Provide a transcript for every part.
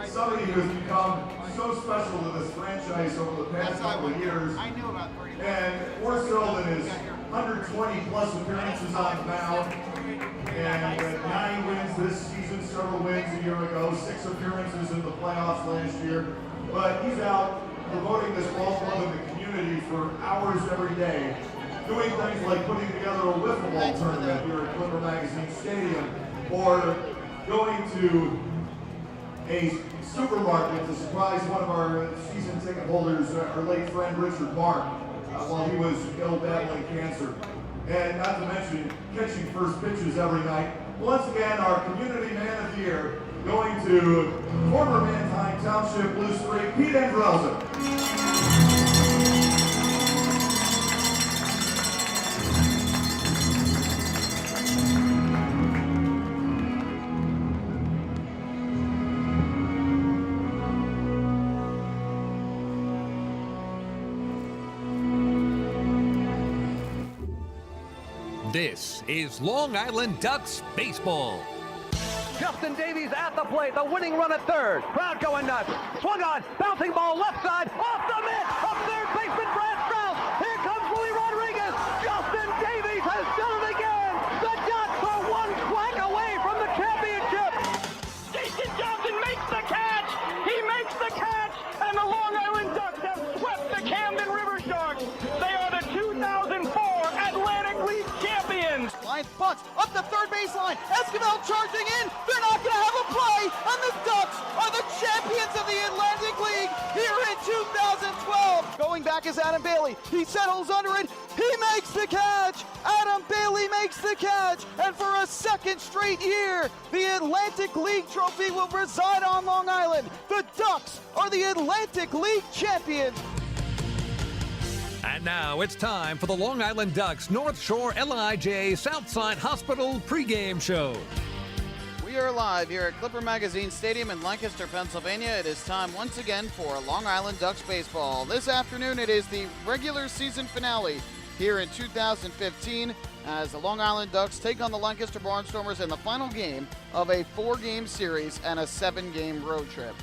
somebody who has become so special to this franchise over the past couple of years. And more so than his 120 plus appearances on the mound. And 9 wins this season, several wins a year ago, 6 appearances in the playoffs last year. But he's out promoting this ball club in the community for hours every day, doing things like putting together a wiffle ball tournament here at Clipper Magazine Stadium, or going to a supermarket to surprise one of our season ticket holders, our late friend Richard Mark, while he was ill battling cancer. And not to mention catching first pitches every night. Once again, our Community Man of the Year going to former Manheim Township Blue Streak, Pete Andrelza. This is Long Island Ducks baseball. Justin Davies at the plate, the winning run at third. Crowd going nuts. Swung on, bouncing ball left side, off the mitt, up third baseman Brad Strauss. Here comes Willie Rodriguez. Justin Davies has done it again. The Ducks are one quack away from the championship. Jason Johnson makes the catch. He makes the catch, and the Long Island Ducks have swept the Camden River Sharks. They are the 2004 Atlantic League champions. Lions bunts up the third baseline. Esquivel charging in. They're not going to have a play, and the Ducks are the champions of the Atlantic League here in 2012. Going back is Adam Bailey. He settles under it. He makes the catch. Adam Bailey makes the catch, and for a second straight year, the Atlantic League trophy will reside on Long Island. The Ducks are the Atlantic League champions. And now it's time for the Long Island Ducks North Shore LIJ Southside Hospital pregame show. We are live here at Clipper Magazine Stadium in Lancaster, Pennsylvania. It is time once again for Long Island Ducks baseball. This afternoon it is the regular season finale here in 2015 as the Long Island Ducks take on the Lancaster Barnstormers in the final game of a 4-game series and a 7-game road trip.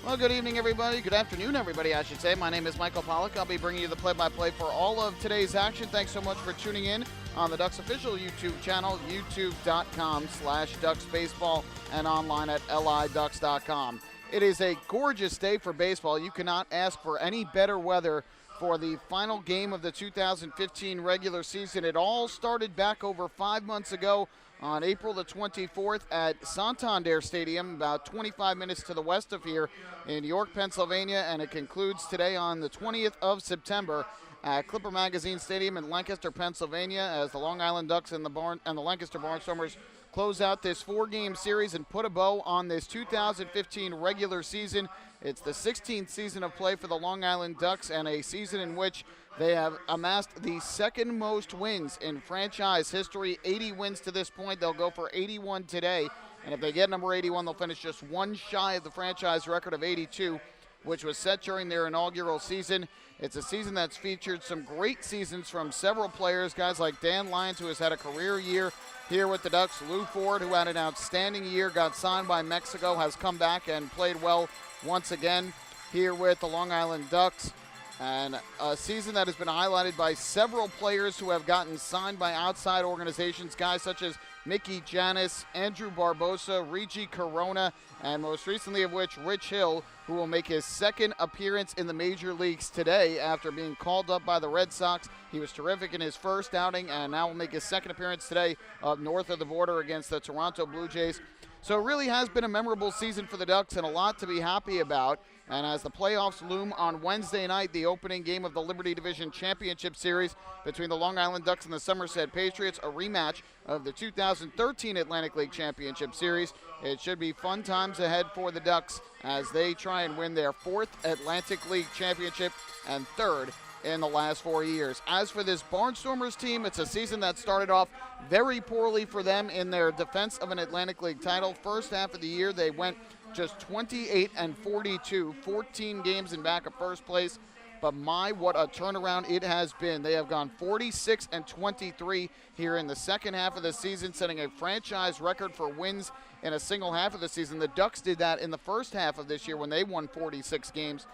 Well, good evening, everybody. Good afternoon, everybody, I should say. My name is Michael Pollack. I'll be bringing you the play-by-play for all of today's action. Thanks so much for tuning in on the Ducks official YouTube channel, youtube.com/DucksBaseball, and online at liducks.com. It is a gorgeous day for baseball. You cannot ask for any better weather for the final game of the 2015 regular season. It all started back over 5 months ago on April the 24th at Santander Stadium, about 25 minutes to the west of here in York, Pennsylvania, and it concludes today on the 20th of September at Clipper Magazine Stadium in Lancaster, Pennsylvania, as the Long Island Ducks and the Lancaster Barnstormers close out this 4-game series and put a bow on this 2015 regular season. It's the 16th season of play for the Long Island Ducks, and a season in which they have amassed the second most wins in franchise history, 80 wins to this point. They'll go for 81 today, and if they get number 81, they'll finish just one shy of the franchise record of 82, which was set during their inaugural season. It's a season that's featured some great seasons from several players, guys like Dan Lyons, who has had a career year here with the Ducks. Lou Ford, who had an outstanding year, got signed by Mexico, has come back and played well once again here with the Long Island Ducks. And a season that has been highlighted by several players who have gotten signed by outside organizations, guys such as Mickey Janis, Andrew Barbosa, Rigi Corona, and most recently of which Rich Hill, who will make his second appearance in the major leagues today after being called up by the Red Sox. He was terrific in his first outing and now will make his second appearance today up north of the border against the Toronto Blue Jays. So it really has been a memorable season for the Ducks and a lot to be happy about. And as the playoffs loom on Wednesday night, the opening game of the Liberty Division Championship Series between the Long Island Ducks and the Somerset Patriots, a rematch of the 2013 Atlantic League Championship Series. It should be fun times ahead for the Ducks as they try and win their 4th Atlantic League Championship and 3rd in the last 4 years. As for this Barnstormers team, it's a season that started off very poorly for them in their defense of an Atlantic League title. First half of the year, they went just 28-42, 14 games in back of first place. But my, what a turnaround it has been. They have gone 46-23 here in the second half of the season, setting a franchise record for wins in a single half of the season. The Ducks did that in the first half of this year when they won 46 games.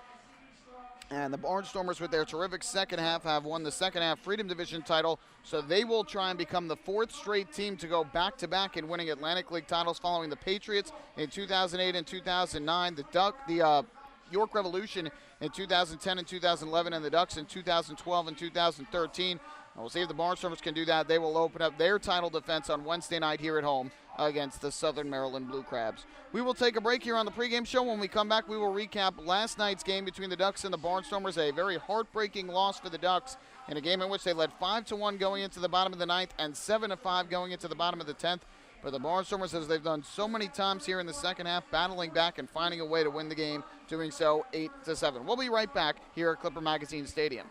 And the Barnstormers, with their terrific second half, have won the second half Freedom Division title. So they will try and become the fourth straight team to go back-to-back in winning Atlantic League titles, following the Patriots in 2008 and 2009, the York Revolution in 2010 and 2011, and the Ducks in 2012 and 2013. And we'll see if the Barnstormers can do that. They will open up their title defense on Wednesday night here at home against the Southern Maryland Blue Crabs. We will take a break here on the pregame show. When we come back, we will recap last night's game between the Ducks and the Barnstormers, a very heartbreaking loss for the Ducks in a game in which they led 5-1 going into the bottom of the ninth and 7-5 going into the bottom of the 10th. But the Barnstormers, as they've done so many times here in the second half, battling back and finding a way to win the game, doing so 8-7. We'll be right back here at Clipper Magazine Stadium.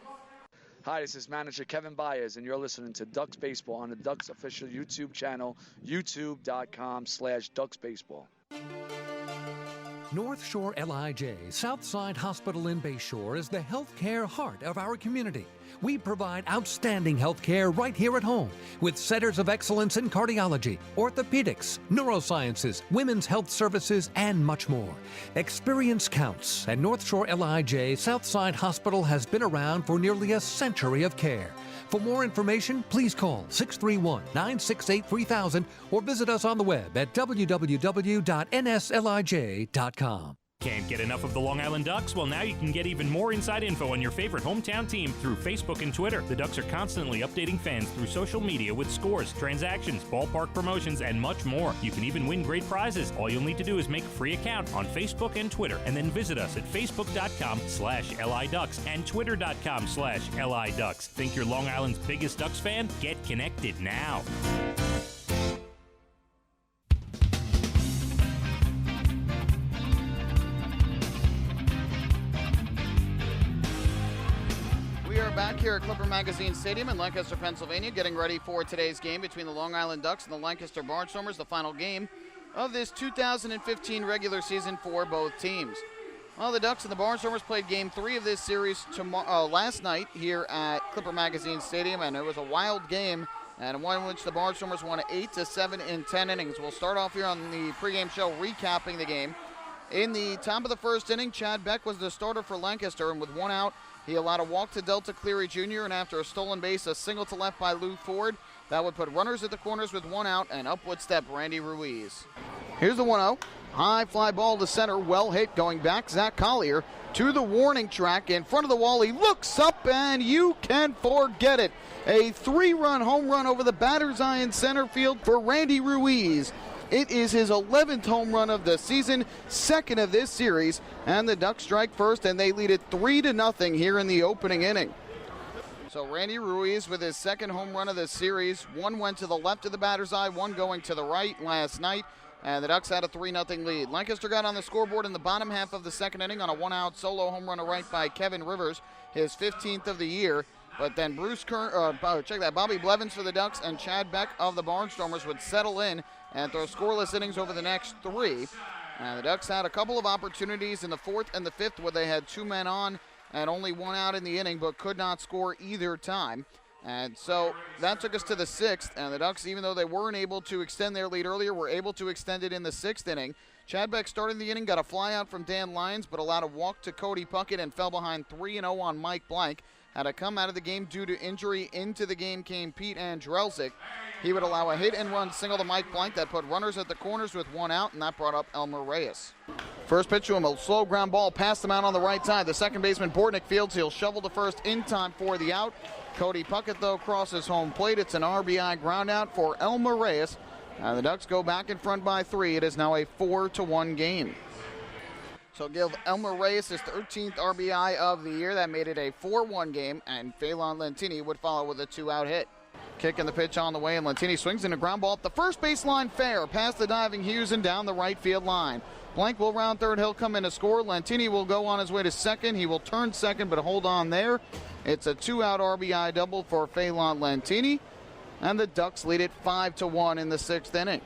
Hi, this is manager Kevin Byers, and you're listening to Ducks Baseball on the Ducks official YouTube channel, youtube.com/DucksBaseball. North Shore LIJ Southside Hospital in Bayshore is the healthcare heart of our community. We provide outstanding healthcare right here at home with centers of excellence in cardiology, orthopedics, neurosciences, women's health services, and much more. Experience counts, and North Shore LIJ Southside Hospital has been around for nearly a century of care. For more information, please call 631-968-3000 or visit us on the web at www.nslij.com. Can't get enough of the Long Island Ducks? Well, now you can get even more inside info on your favorite hometown team through Facebook and Twitter. The Ducks are constantly updating fans through social media with scores, transactions, ballpark promotions, and much more. You can even win great prizes. All you'll need to do is make a free account on Facebook and Twitter, and then visit us at facebook.com/LIDucks and twitter.com/LIDucks. Think you're Long Island's biggest Ducks fan? Get connected now. Back here at Clipper Magazine Stadium in Lancaster, Pennsylvania, getting ready for today's game between the Long Island Ducks and the Lancaster Barnstormers, the final game of this 2015 regular season for both teams. Well, the Ducks and the Barnstormers played Game 3 of this series last night here at Clipper Magazine Stadium, and it was a wild game, and one in which the Barnstormers won 8-7 in 10 innings. We'll start off here on the pregame show recapping the game. In the top of the first inning, Chad Beck was the starter for Lancaster, and with one out, he allowed a walk to Delta Cleary Jr., and after a stolen base, a single to left by Lou Ford. That would put runners at the corners with one out, and up would step Randy Ruiz. Here's the 1-0. High fly ball to center, well hit, going back Zach Collier to the warning track in front of the wall. He looks up, and you can forget it. A 3-run home run over the batter's eye in center field for Randy Ruiz. It is his 11th home run of the season, second of this series, and the Ducks strike first, and they lead it 3-0 here in the opening inning. So Randy Ruiz with his second home run of the series. One went to the left of the batter's eye, one going to the right last night, and the Ducks had a 3-0 lead. Lancaster got on the scoreboard in the bottom half of the second inning on a one-out solo home run to right by Kevin Rivers, his 15th of the year. But then Bobby Blevins for the Ducks and Chad Beck of the Barnstormers would settle in and throw scoreless innings over the next three. And the Ducks had a couple of opportunities in the fourth and the fifth where they had two men on and only one out in the inning, but could not score either time. And so that took us to the sixth, and the Ducks, even though they weren't able to extend their lead earlier, were able to extend it in the sixth inning. Chad Beck started the inning, got a fly out from Dan Lyons, but allowed a walk to Cody Puckett and fell behind 3-0 on Mike Blank. Had to come out of the game due to injury. Into the game came Pete Andrelzik. He would allow a hit and run single to Mike Blank that put runners at the corners with one out, and that brought up Elmer Reyes. First pitch to him, a slow ground ball past him out on the right side. The second baseman, Bortnick, fields. He'll shovel to first in time for the out. Cody Puckett, though, crosses home plate. It's an RBI ground out for Elmer Reyes. And the Ducks go back in front by 3. It is now a 4-1 game. So give Elmer Reyes his 13th RBI of the year. That made it a 4-1 game, and Phelan Lentini would follow with a 2-out hit. Kicking the pitch on the way, and Lentini swings in a ground ball up the first baseline fair, past the diving Hughes and down the right field line. Blank will round third. He'll come in to score. Lentini will go on his way to second. He will turn second, but hold on there. It's a 2-out RBI double for Phelan Lentini, and the Ducks lead it 5-1 in the sixth inning.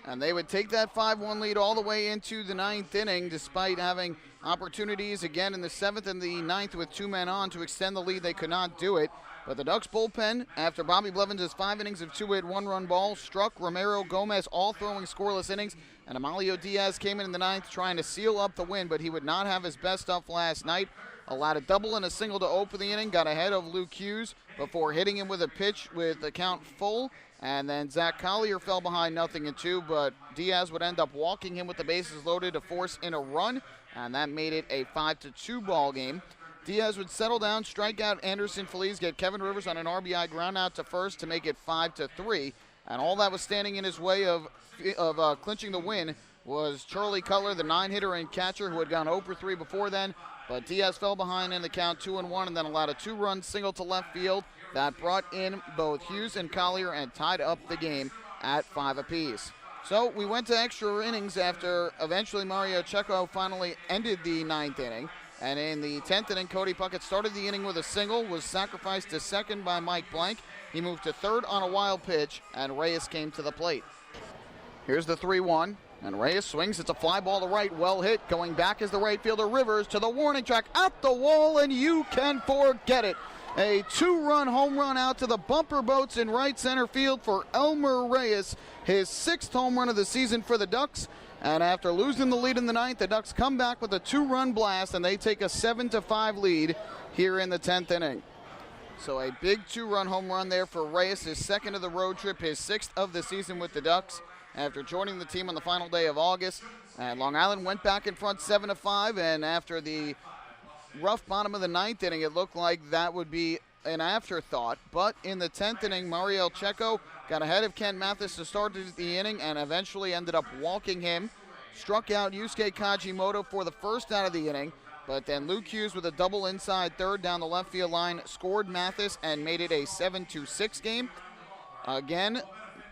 And they would take that 5-1 lead all the way into the ninth inning, despite having opportunities again in the seventh and the ninth with two men on to extend the lead. They could not do it. But the Ducks bullpen, after Bobby Blevins' 5 innings of 2-hit, 1-run ball, struck Romero, Gomez, all throwing scoreless innings, and Amalio Diaz came in the ninth trying to seal up the win, but he would not have his best stuff last night. Allowed a double and a single to open the inning, got ahead of Luke Hughes before hitting him with a pitch with the count full, and then Zach Collier fell behind 0-2, but Diaz would end up walking him with the bases loaded to force in a run, and that made it a 5-2 ball game. Diaz would settle down, strike out Anderson Feliz, get Kevin Rivers on an RBI ground out to first to make it 5-3, and all that was standing in his way of clinching the win was Charlie Cutler, the 9-hitter and catcher who had gone 0-3 before then. But Diaz fell behind in the count 2-1 and then allowed a 2-run single to left field that brought in both Hughes and Collier and tied up the game at 5 apiece. So we went to extra innings after eventually Mario Checo finally ended the 9th inning. And in the 10th inning, Cody Puckett started the inning with a single, was sacrificed to second by Mike Blank. He moved to third on a wild pitch, and Reyes came to the plate. Here's the 3-1. And Reyes swings. It's a fly ball to right. Well hit. Going back is the right fielder Rivers to the warning track at the wall, and you can forget it. A 2-run home run out to the bumper boats in right center field for Elmer Reyes. His 6th home run of the season for the Ducks. And after losing the lead in the 9th, the Ducks come back with a 2-run blast, and they take a 7-5 lead here in the 10th inning. So a big 2-run home run there for Reyes, his 2nd of the road trip, his 6th of the season with the Ducks. After joining the team on the final day of August. And Long Island went back in front 7-5, and after the rough bottom of the 9th inning, it looked like that would be an afterthought. But in the 10th inning, Mario Checo got ahead of Ken Mathis to start the inning and eventually ended up walking him. Struck out Yusuke Kajimoto for the first out of the inning, but then Luke Hughes with a double inside third down the left field line scored Mathis and made it a 7-6 game. Again,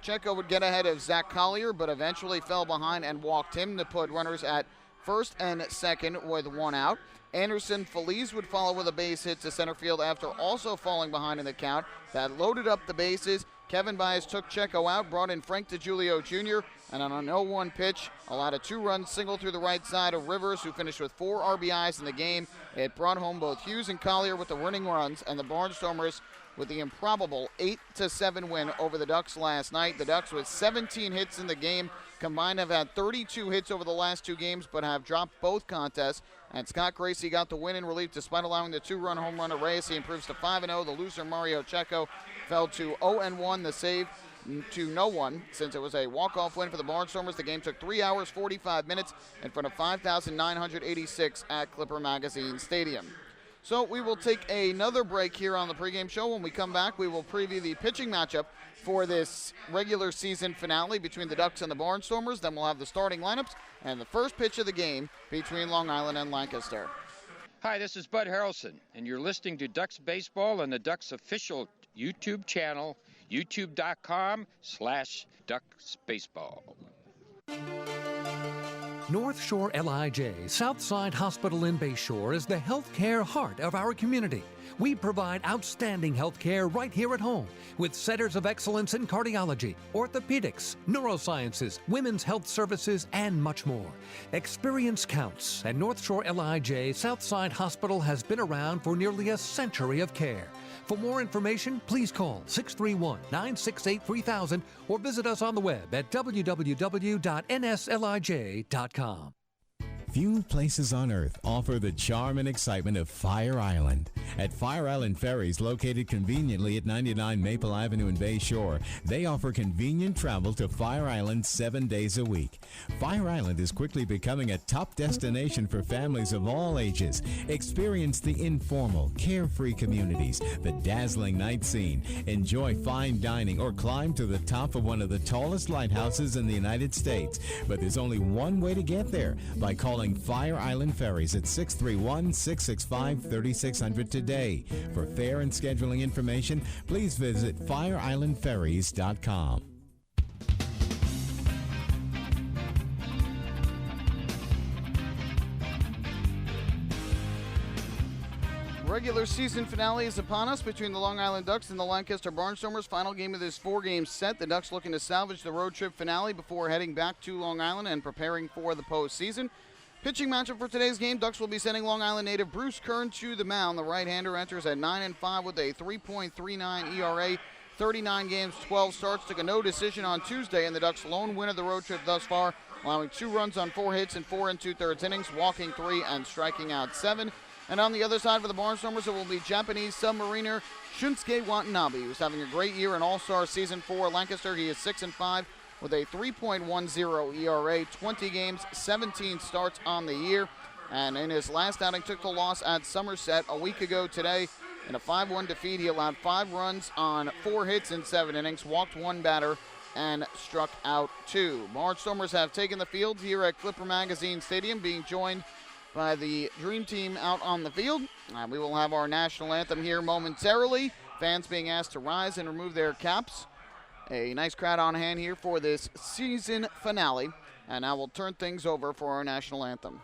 Checo would get ahead of Zach Collier, but eventually fell behind and walked him to put runners at first and second with 1 out. Anderson Feliz would follow with a base hit to center field after also falling behind in the count. That loaded up the bases. Kevin Baez took Checo out, brought in Frank DiGiulio Jr., and on an 0-1 pitch, allowed a 2-run single through the right side of Rivers, who finished with 4 RBIs in the game. It brought home both Hughes and Collier with the winning runs, and the Barnstormers with the improbable 8-7 win over the Ducks last night. The Ducks with 17 hits in the game combined have had 32 hits over the last 2 games, but have dropped both contests. And Scott Gracie got the win in relief despite allowing the 2-run home run to Reyes. He improves to 5-0. The loser, Mario Checo, fell to 0-1. The save to no one since it was a walk-off win for the Barnstormers. The game took 3 hours, 45 minutes in front of 5,986 at Clipper Magazine Stadium. So we will take another break here on the pregame show. When we come back, we will preview the pitching matchup for this regular season finale between the Ducks and the Barnstormers. Then we'll have the starting lineups and the first pitch of the game between Long Island and Lancaster. Hi, this is Bud Harrelson, and you're listening to Ducks Baseball on the Ducks official YouTube channel, youtube.com/DucksBaseball. North Shore LIJ Southside Hospital in Bayshore is the healthcare heart of our community. We provide outstanding healthcare right here at home with centers of excellence in cardiology, orthopedics, neurosciences, women's health services, and much more. Experience counts, and North Shore LIJ Southside Hospital has been around for nearly a century of care. For more information, please call 631-968-3000 or visit us on the web at www.nslij.com. Few places on earth offer the charm and excitement of Fire Island. At Fire Island Ferries, located conveniently at 99 Maple Avenue in Bay Shore, they offer convenient travel to Fire Island 7 days a week. Fire Island is quickly becoming a top destination for families of all ages. Experience the informal, carefree communities, the dazzling night scene, enjoy fine dining, or climb to the top of one of the tallest lighthouses in the United States. But there's only one way to get there, by calling Fire Island Ferries at 631-665-3600 today. For fare and scheduling information, please visit fireislandferries.com. Regular season finale is upon us between the Long Island Ducks and the Lancaster Barnstormers. Final game of this 4-game set. The Ducks looking to salvage the road trip finale before heading back to Long Island and preparing for the postseason. Pitching matchup for today's game, Ducks will be sending Long Island native Bruce Kern to the mound. The right-hander enters at 9-5 with a 3.39 ERA. 39 games, 12 starts, took a no decision on Tuesday, and the Ducks' lone win of the road trip thus far, allowing 2 runs on 4 hits in 4 2/3 innings, walking 3 and striking out 7. And on the other side for the Barnstormers, it will be Japanese submariner Shunsuke Watanabe, who's having a great year in All-Star Season 4 Lancaster. He is 6-5 with a 3.10 ERA, 20 games, 17 starts on the year. And in his last outing, took the loss at Somerset a week ago today. In a 5-1 defeat, he allowed 5 runs on 4 hits in 7 innings, walked 1 batter, and struck out 2. Barnstormers have taken the field here at Clipper Magazine Stadium, being joined by the Dream Team out on the field. We will have our national anthem here momentarily. Fans being asked to rise and remove their caps. A nice crowd on hand here for this season finale. And now we'll turn things over for our national anthem.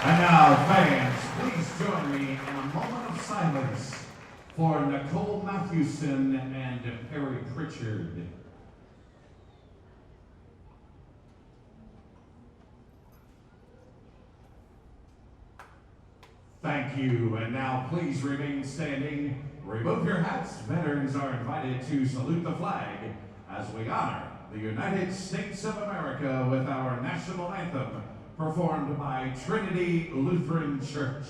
And now, fans, please join me in a moment of silence for Nicole Mathewson and Perry Pritchard. Thank you, and now please remain standing. Remove your hats. Veterans are invited to salute the flag as we honor the United States of America with our national anthem, performed by Trinity Lutheran Church.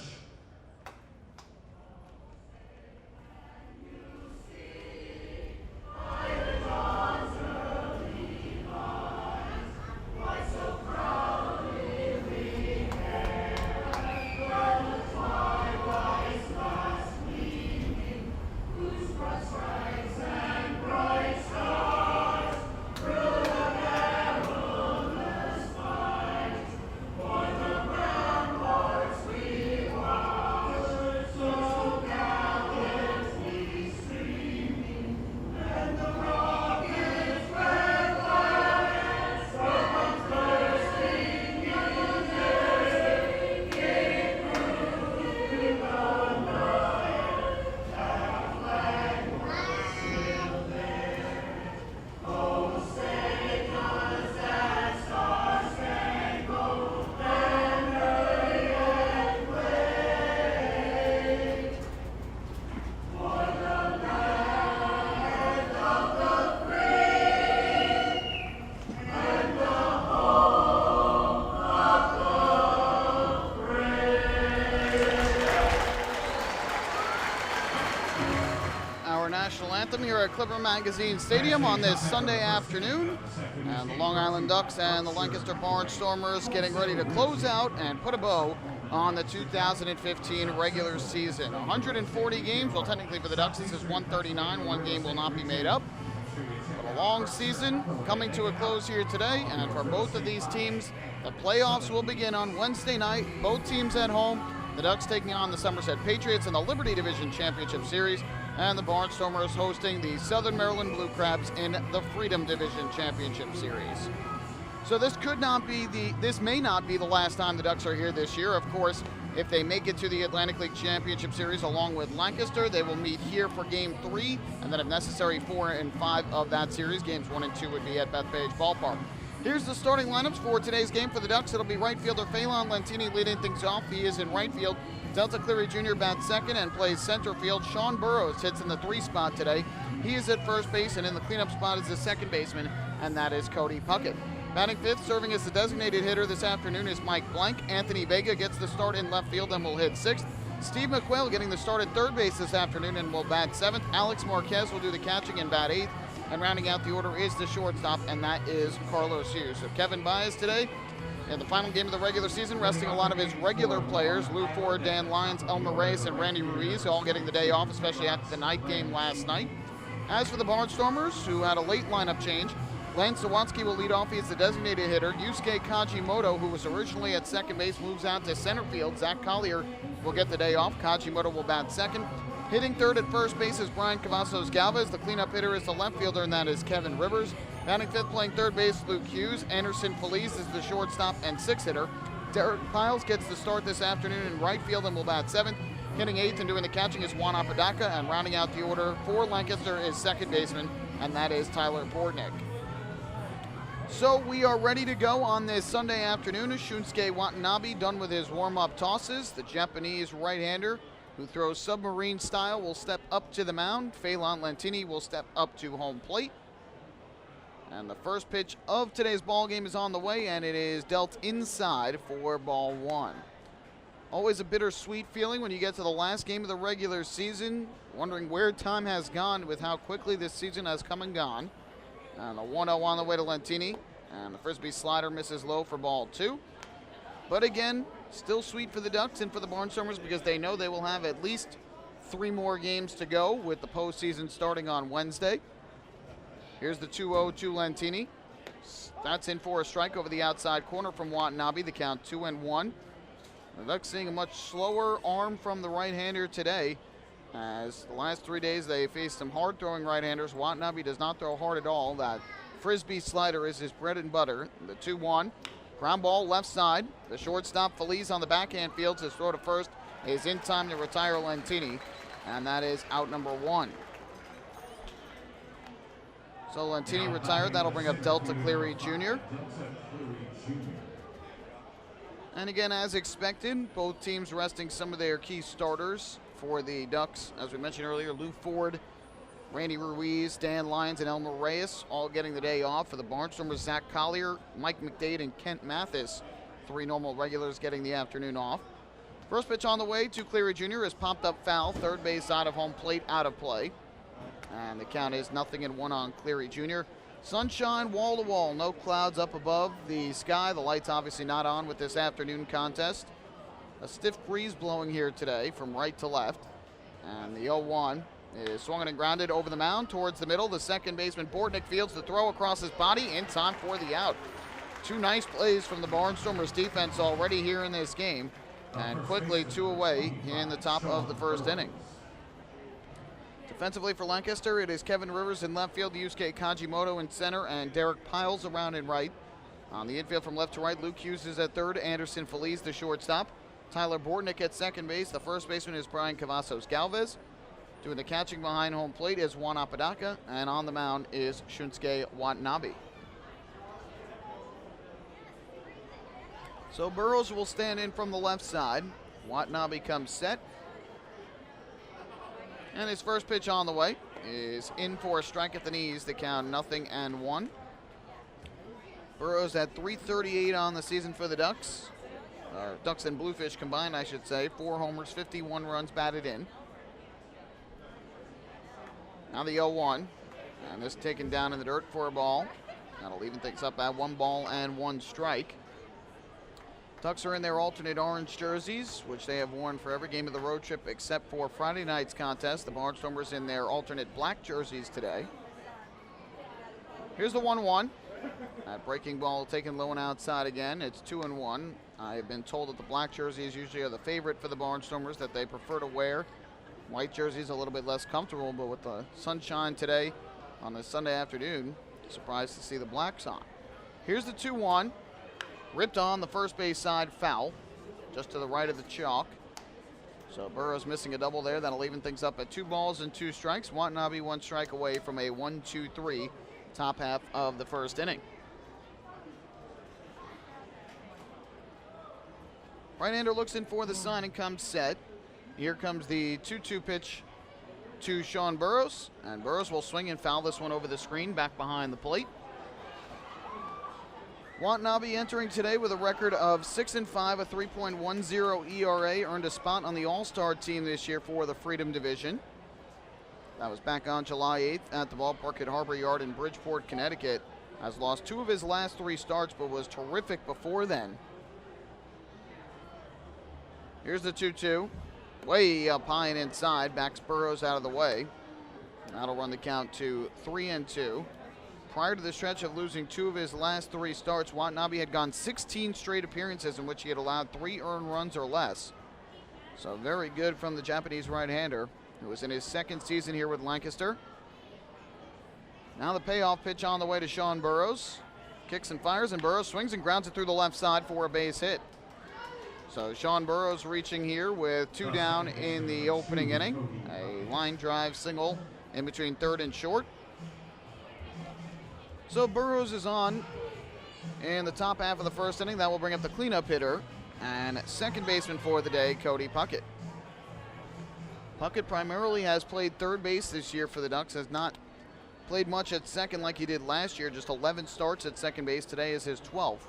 Anthem here at Clipper Magazine Stadium on this Sunday afternoon. And the Long Island Ducks and the Lancaster Barnstormers getting ready to close out and put a bow on the 2015 regular season. 140 games, well, technically for the Ducks this is 139. One game will not be made up. But a long season coming to a close here today, and for both of these teams, the playoffs will begin on Wednesday night. Both teams at home. The Ducks taking on the Somerset Patriots in the Liberty Division Championship Series, and the Barnstormers hosting the Southern Maryland Blue Crabs in the Freedom Division Championship Series. So this may not be the last time the Ducks are here this year. Of course, if they make it to the Atlantic League Championship Series along with Lancaster, they will meet here for Game 3, and then if necessary, 4 and 5 of that series. Games 1 and 2 would be at Bethpage Ballpark. Here's the starting lineups for today's game for the Ducks. It'll be right fielder Phelan Lentini leading things off. He is in right field. Delta Cleary Jr. bats second and plays center field. Sean Burrows hits in the 3 spot today. He is at first base, and in the cleanup spot is the second baseman, and that is Cody Puckett. Batting fifth, serving as the designated hitter this afternoon is Mike Blank. Anthony Vega gets the start in left field and will hit sixth. Steve McQuail getting the start at third base this afternoon and will bat 7th. Alex Marquez will do the catching and bat 8th. And rounding out the order is the shortstop, and that is Carlos Hughes. So Kevin Baez today in the final game of the regular season, resting a lot of his regular players, Lou Ford, Dan Lyons, Elmer Reyes, and Randy Ruiz, all getting the day off, especially after the night game last night. As for the Barnstormers, who had a late lineup change, Lance Sawatsky will lead off. He is the designated hitter. Yusuke Kajimoto, who was originally at second base, moves out to center field. Zach Collier will get the day off. Kajimoto will bat second. Hitting third at first base is Brian Cavazos Galvez. The cleanup hitter is the left fielder, and that is Kevin Rivers. Batting fifth, playing third base, Luke Hughes. Anderson Feliz is the shortstop and sixth hitter. Derek Piles gets the start this afternoon in right field and will bat seventh. Hitting eighth and doing the catching is Juan Apodaca, and rounding out the order for Lancaster is second baseman, and that is Tyler Bordnick. So we are ready to go on this Sunday afternoon. Shunsuke Watanabe done with his warm-up tosses. The Japanese right-hander who throws submarine style will step up to the mound. Phelan Lentini will step up to home plate. And the first pitch of today's ball game is on the way, and it is dealt inside for ball one. Always a bittersweet feeling when you get to the last game of the regular season, wondering where time has gone with how quickly this season has come and gone. And a 1-0 on the way to Lentini, and the Frisbee slider misses low for ball two. But again, still sweet for the Ducks and for the Barnstormers because they know they will have at least 3 more games to go with the postseason starting on Wednesday. Here's the 2-0 to Lentini. That's in for a strike over the outside corner from Watanabe. The count 2-1. The Ducks seeing a much slower arm from the right-hander today. As the last 3 days they faced some hard-throwing right-handers. Watanabe does not throw hard at all. That Frisbee slider is his bread and butter. The 2-1. Ground ball left side. The shortstop Feliz on the backhand fields. His throw to first is in time to retire Lentini, and that is out number 1. So Lentini retired. That'll bring up Delta Cleary Jr. And again, as expected, both teams resting some of their key starters for the Ducks. As we mentioned earlier, Lou Ford, Randy Ruiz, Dan Lyons, and Elmer Reyes all getting the day off. For the Barnstormers, Zach Collier, Mike McDade, and Kent Mathis, 3 normal regulars getting the afternoon off. First pitch on the way to Cleary Jr. is popped up foul. Third base side of home plate, out of play. And the count is 0-1 on Cleary Jr. Sunshine wall to wall, no clouds up above the sky. The lights obviously not on with this afternoon contest. A stiff breeze blowing here today from right to left. And the 0-1 is swung and grounded over the mound towards the middle. The second baseman Bordnick fields the throw across his body in time for the out. 2 nice plays from the Barnstormers defense already here in this game. And quickly 2 away in the top of the first inning. Defensively for Lancaster, it is Kevin Rivers in left field, Yusuke Kajimoto in center, and Derek Piles around in right. On the infield from left to right, Luke Hughes is at third, Anderson Feliz the shortstop. Tyler Bordnick at second base. The first baseman is Brian Cavazos Galvez. Doing the catching behind home plate is Juan Apodaca, and on the mound is Shunsuke Watanabe. So Burrows will stand in from the left side. Watanabe comes set. And his first pitch on the way is in for a strike at the knees. The count 0-1. Burrows at .338 on the season for the Ducks. Ducks and Bluefish combined, I should say. 4 homers, 51 runs batted in. Now the 0-1. And this taken down in the dirt for a ball. That'll even things up at 1 ball and 1 strike. Ducks are in their alternate orange jerseys, which they have worn for every game of the road trip except for Friday night's contest. The Barnstormers in their alternate black jerseys today. Here's the 1-1. That breaking ball taken low and outside again. It's 2-1. I have been told that the black jerseys usually are the favorite for the Barnstormers, that they prefer to wear. White jerseys a little bit less comfortable, but with the sunshine today on this Sunday afternoon, surprised to see the blacks on. Here's the 2-1. Ripped on the first base side, foul, just to the right of the chalk. So Burrows missing a double there. That'll even things up at 2 balls and 2 strikes. Watanabe 1 strike away from a 1-2-3 top half of the first inning. Right-hander looks in for the sign and comes set. Here comes the 2-2 pitch to Sean Burrows, and Burrows will swing and foul this one over the screen back behind the plate. Watanabe entering today with a record of 6-5, a 3.10 ERA, earned a spot on the All-Star team this year for the Freedom Division. That was back on July 8th at the ballpark at Harbor Yard in Bridgeport, Connecticut. Has lost 2 of his last 3 starts, but was terrific before then. Here's the 2-2. Way up high and inside, backs Burrows out of the way. That'll run the count to 3-2. Prior to the stretch of losing 2 of his last 3 starts, Watanabe had gone 16 straight appearances in which he had allowed 3 earned runs or less. So very good from the Japanese right-hander, who was in his 2nd season here with Lancaster. Now the payoff pitch on the way to Sean Burrows. Kicks and fires, and Burrows swings and grounds it through the left side for a base hit. So Sean Burrows reaching here with 2 down in the opening inning. A line drive single in between third and short. So Burrows is on in the top half of the first inning. That will bring up the cleanup hitter and second baseman for the day, Cody Puckett. Puckett primarily has played third base this year for the Ducks, has not played much at second like he did last year. Just 11 starts at second base. Today is his 12th.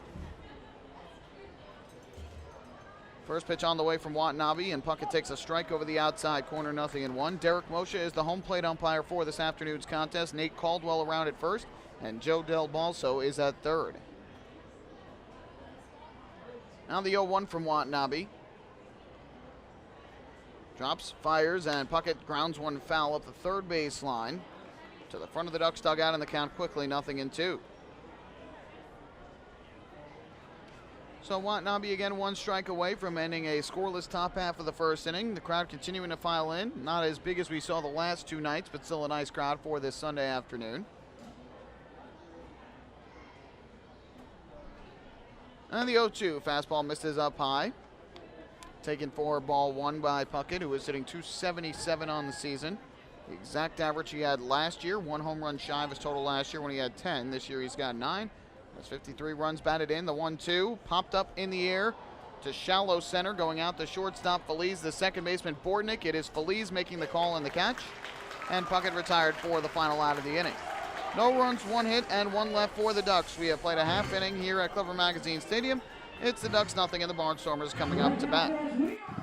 First pitch on the way from Watanabe, and Puckett takes a strike over the outside corner, 0-1. Derek Moshe is the home plate umpire for this afternoon's contest. Nate Caldwell around at first, and Joe Del Balso is at third. Now the 0-1 from Watanabe. Drops, fires, and Puckett grounds one foul up the third base line to the front of the Ducks dugout, and the count quickly 0-2. So Watanabe again 1 strike away from ending a scoreless top half of the first inning. The crowd continuing to file in. Not as big as we saw the last 2 nights, but still a nice crowd for this Sunday afternoon. And the 0-2, fastball misses up high. Taken for ball 1 by Puckett, who was hitting .277 on the season. The exact average he had last year, 1 home run shy of his total last year when he had 10. This year he's got 9. That's 53 runs batted in. The 1-2 popped up in the air to shallow center, going out to shortstop Feliz, the second baseman Bortnick. It is Feliz making the call and the catch, and Puckett retired for the final out of the inning. No runs, 1 hit, and 1 left for the Ducks. We have played a half inning here at Clever Magazine Stadium. It's the Ducks 0, and the Barnstormers coming up to bat.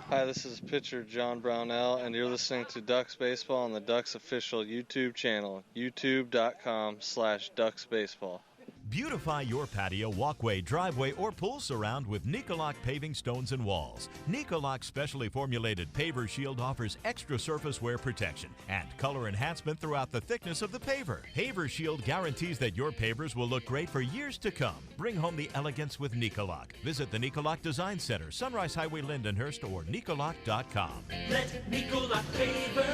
Hi, this is pitcher John Brownell, and you're listening to Ducks Baseball on the Ducks official YouTube channel, youtube.com/DucksBaseball. Beautify your patio, walkway, driveway, or pool surround with Nicoloc paving stones and walls. Nicoloc's specially formulated paver shield offers extra surface wear protection and color enhancement throughout the thickness of the paver. Paver shield guarantees that your pavers will look great for years to come. Bring home the elegance with Nicoloc. Visit the Nicoloc Design Center, Sunrise Highway, Lindenhurst, or Nicoloc.com. Let Nicoloc pavers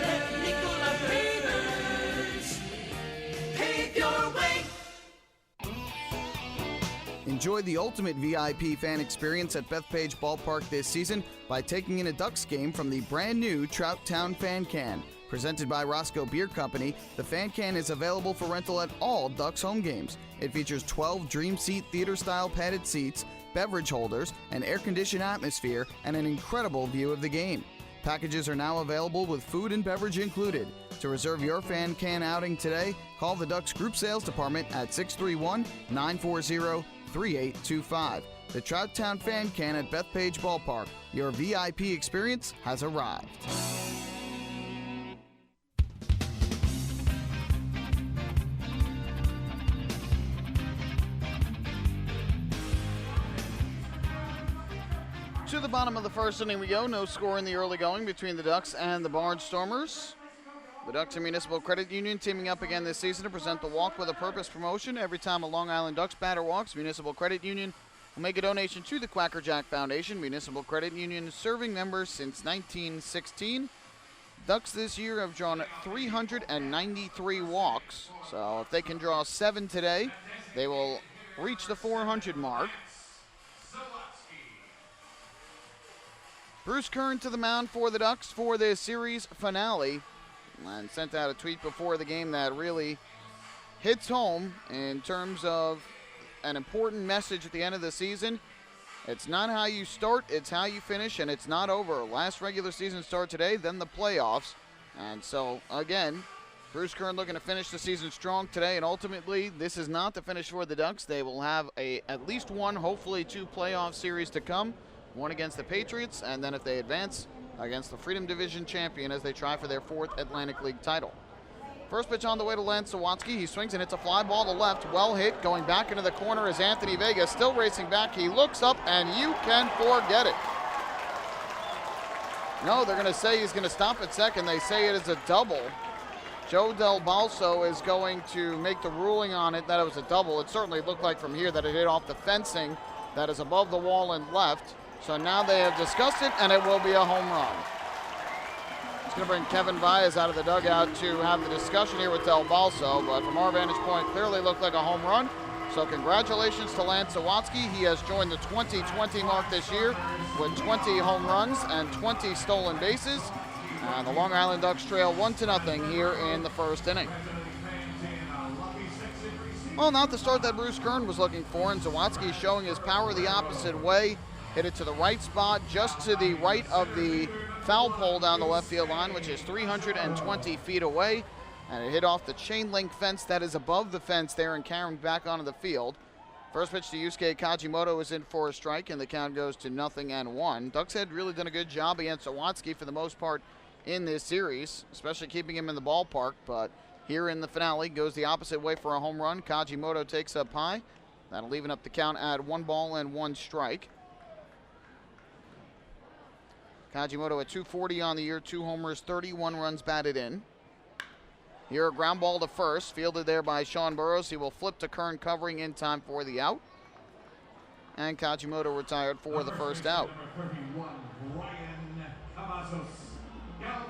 pave your way. Enjoy the ultimate VIP fan experience at Bethpage Ballpark this season by taking in a Ducks game from the brand new Trout Town Fan Can. Presented by Roscoe Beer Company, the Fan Can is available for rental at all Ducks home games. It features 12 Dream Seat theater-style padded seats, beverage holders, an air-conditioned atmosphere, and an incredible view of the game. Packages are now available with food and beverage included. To reserve your Fan Can outing today, call the Ducks Group Sales Department at 631-940-3825. The Trout Town Fan Can at Bethpage Ballpark. Your VIP experience has arrived. To the bottom of the first inning we go. No score in the early going between the Ducks and the Barnstormers. The Ducks and Municipal Credit Union teaming up again this season to present the Walk with a Purpose promotion. Every time a Long Island Ducks batter walks, Municipal Credit Union will make a donation to the Quacker Jack Foundation. Municipal Credit Union serving members since 1916. Ducks this year have drawn 393 walks. So if they can draw 7 today, they will reach the 400 mark. Bruce Kern to the mound for the Ducks for their series finale, and sent out a tweet before the game that really hits home in terms of an important message at the end of the season. It's not how you start, it's how you finish, and it's not over. Last regular season start today, then the playoffs. And so, again, Bruce Kern looking to finish the season strong today, and ultimately, this is not the finish for the Ducks. They will have at least one, hopefully 2 playoff series to come, one against the Patriots, and then if they advance, against the Freedom Division champion as they try for their 4th Atlantic League title. First pitch on the way to Lance Sawatsky. He swings and hits a fly ball to left. Well hit. Going back into the corner is Anthony Vega. Still racing back. He looks up, and you can forget it. No, they're going to say he's going to stop at second. They say it is a double. Joe Del Balso is going to make the ruling on it that it was a double. It certainly looked like from here that it hit off the fencing that is above the wall and left. So now they have discussed it, and it will be a home run. It's going to bring Kevin Baez out of the dugout to have the discussion here with Del Balso, but from our vantage point, clearly looked like a home run. So congratulations to Lance Sawatsky. He has joined the 2020 mark this year with 20 home runs and 20 stolen bases. And the Long Island Ducks trail 1-0 here in the first inning. Well, not the start that Bruce Kern was looking for, and Sawatsky showing his power the opposite way. Hit it to the right spot, just to the right of the foul pole down the left field line, which is 320 feet away. And it hit off the chain link fence that is above the fence there and carrying back onto the field. First pitch to Yusuke Kajimoto is in for a strike, and the count goes to 0-1. Ducks had really done a good job against Sawatsky for the most part in this series, especially keeping him in the ballpark. But here in the finale, goes the opposite way for a home run. Kajimoto takes up high. That'll even up the count at 1-1 strike. Kajimoto at 240 on the year, 2 homers, 31 runs batted in. Here a ground ball to first, fielded there by Sean Burrows. He will flip to Kern covering in time for the out. And Kajimoto retired for the first out.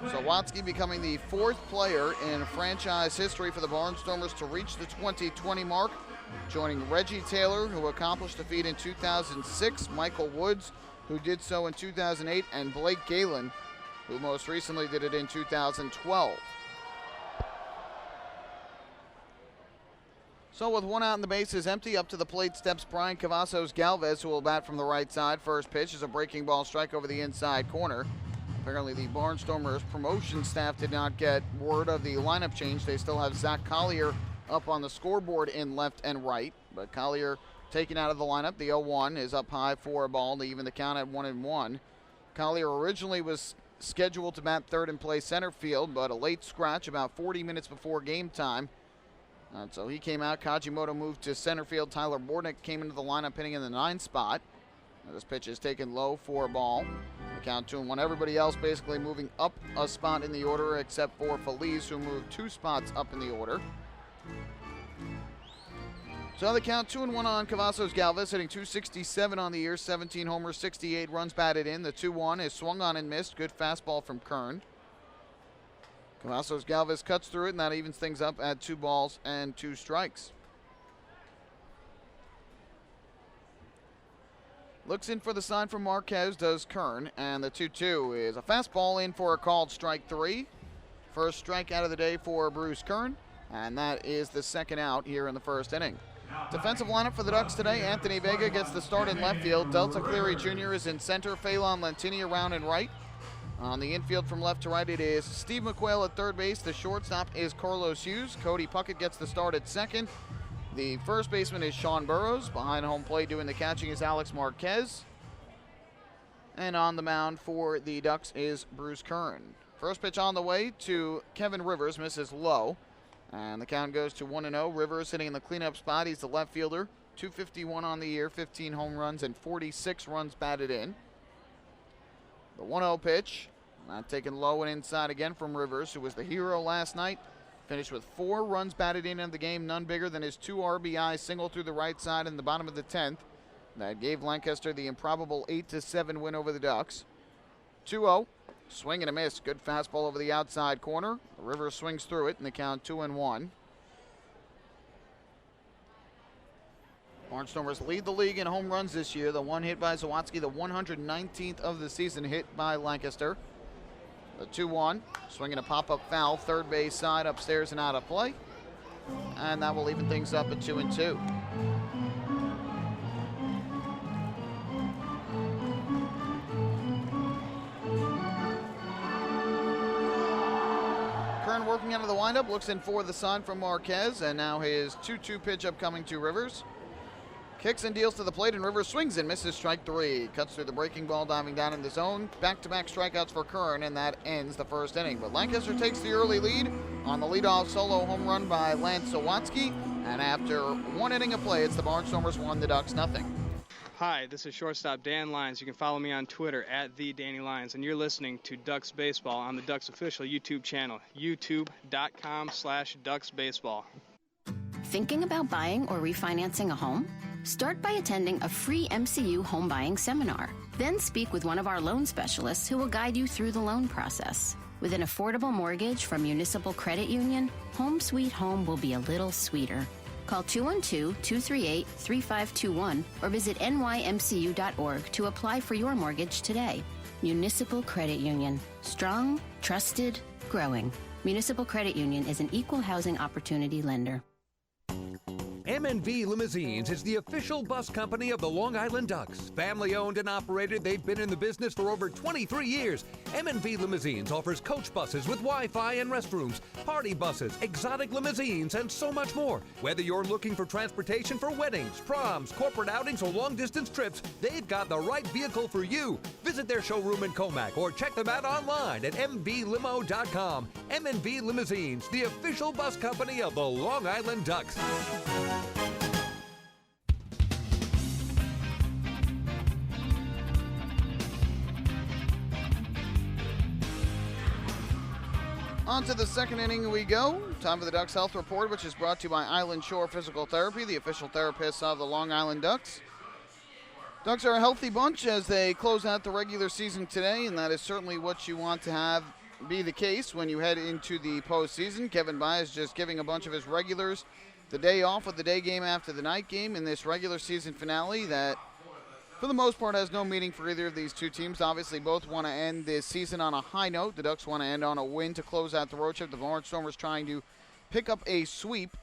Sawatsky becoming the 4th player in franchise history for the Barnstormers to reach the 2020 mark, joining Reggie Taylor, who accomplished the feat in 2006, Michael Woods, who did so in 2008, and Blake Galen, who most recently did it in 2012. So with 1 out and the bases empty, up to the plate steps Brian Cavazos Galvez, who will bat from the right side. First pitch is a breaking ball strike over the inside corner. Apparently the Barnstormers promotion staff did not get word of the lineup change. They still have Zach Collier up on the scoreboard in left and right, but Collier taken out of the lineup. The 0-1 is up high for a ball to even the count at 1-1. Collier originally was scheduled to bat third and play center field, but a late scratch about 40 minutes before game time. And so he came out. Kajimoto moved to center field. Tyler Bortnick came into the lineup hitting in the 9 spot. Now this pitch is taken low for a ball. The count 2-1. Everybody else basically moving up a spot in the order except for Feliz, who moved 2 spots up in the order. So the count 2-1 on Cavazos Galvez, hitting 267 on the year, 17 homers, 68 runs batted in. The 2-1 is swung on and missed. Good fastball from Kern. Cavazos Galvez cuts through it, and that evens things up at 2 balls and 2 strikes. Looks in for the sign from Marquez, does Kern, and the 2-2 is a fastball in for a called strike 3. First strike out of the day for Bruce Kern, and that is the 2nd out here in the first inning. Defensive lineup for the Ducks today: Anthony Vega gets the start in left field. Delta Cleary Jr. is in center. Phelan Lentini around and right. On the infield from left to right, it is Steve McQuail at third base. The shortstop is Carlos Hughes. Cody Puckett gets the start at second. The first baseman is Sean Burrows. Behind home plate doing the catching is Alex Marquez. And on the mound for the Ducks is Bruce Kern. First pitch on the way to Kevin Rivers, misses low. And the count goes to 1-0. Rivers sitting in the cleanup spot. He's the left fielder. 251 on the year, 15 home runs, and 46 runs batted in. The 1-0 pitch, not taken low and inside again from Rivers, who was the hero last night. Finished with 4 runs batted in the game, none bigger than his 2 RBI single through the right side in the bottom of the 10th. That gave Lancaster the improbable 8-7 win over the Ducks. 2-0, swing and a miss. Good fastball over the outside corner. Rivers swings through it, and the count 2-1. Barnstormers lead the league in home runs this year. The one hit by Sawatsky, the 119th of the season hit by Lancaster. The 2-1, swinging a pop-up foul, third base side, upstairs and out of play. And that will even things up at 2-2. Kern working Walking out of the windup, looks in for the sign from Marquez, and now his 2-2 pitch upcoming to Rivers. Kicks and deals to the plate, and Rivers swings and misses strike 3. Cuts through the breaking ball, diving down in the zone. Back-to-back strikeouts for Kern, and that ends the first inning. But Lancaster takes the early lead on the leadoff solo home run by Lance Sawatsky. And after 1 inning of play, it's the Barnstormers 1, the Ducks 0. Hi, this is shortstop Dan Lyons. You can follow me on Twitter at @TheDannyLyons, and you're listening to Ducks Baseball on the Ducks official YouTube channel, youtube.com/DucksBaseball. Thinking about buying or refinancing a home? Start by attending a free MCU home buying seminar. Then speak with one of our loan specialists who will guide you through the loan process. With an affordable mortgage from Municipal Credit Union, Home Sweet Home will be a little sweeter. Call 212-238-3521 or visit nymcu.org to apply for your mortgage today. Municipal Credit Union. Strong, trusted, growing. Municipal Credit Union is an equal housing opportunity lender. M&V Limousines is the official bus company of the Long Island Ducks. Family owned and operated, they've been in the business for over 23 years. M&V Limousines offers coach buses with Wi-Fi and restrooms, party buses, exotic limousines, and so much more. Whether you're looking for transportation for weddings, proms, corporate outings, or long-distance trips, they've got the right vehicle for you. Visit their showroom in Comac or check them out online at mvlimo.com. M&V Limousines, the official bus company of the Long Island Ducks. On to the second inning we go. Time for the Ducks Health Report, which is brought to you by Island Shore Physical Therapy, the official therapists of the Long Island Ducks. Ducks are a healthy bunch as they close out the regular season today, and that is certainly what you want to have be the case when you head into the postseason. Kevin Baez just giving a bunch of his regulars the day off with the day game after the night game in this regular season finale that, for the most part, has no meaning for either of these two teams. Obviously, both want to end this season on a high note. The Ducks want to end on a win to close out the road trip. The Barnstormers trying to pick up a sweep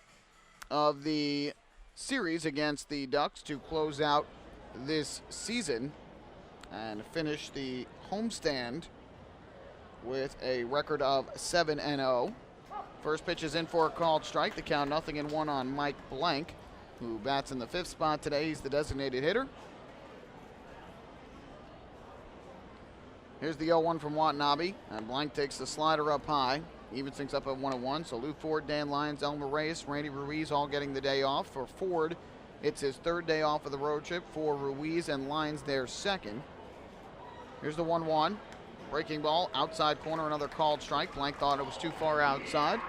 of the series against the Ducks to close out this season and finish the homestand with a record of 7-0. First pitch is in for a called strike. The count 0-1 on Mike Blank, who bats in the 5th spot today. He's the designated hitter. Here's the 0-1 from Watanabe, and Blank takes the slider up high. Evens things up at 1-1. So Lou Ford, Dan Lyons, Elmer Reyes, Randy Ruiz all getting the day off. For Ford, it's his 3rd day off of the road trip. For Ruiz and Lyons, their 2nd. Here's the 1-1. Breaking ball, outside corner, another called strike. Blank thought it was too far outside.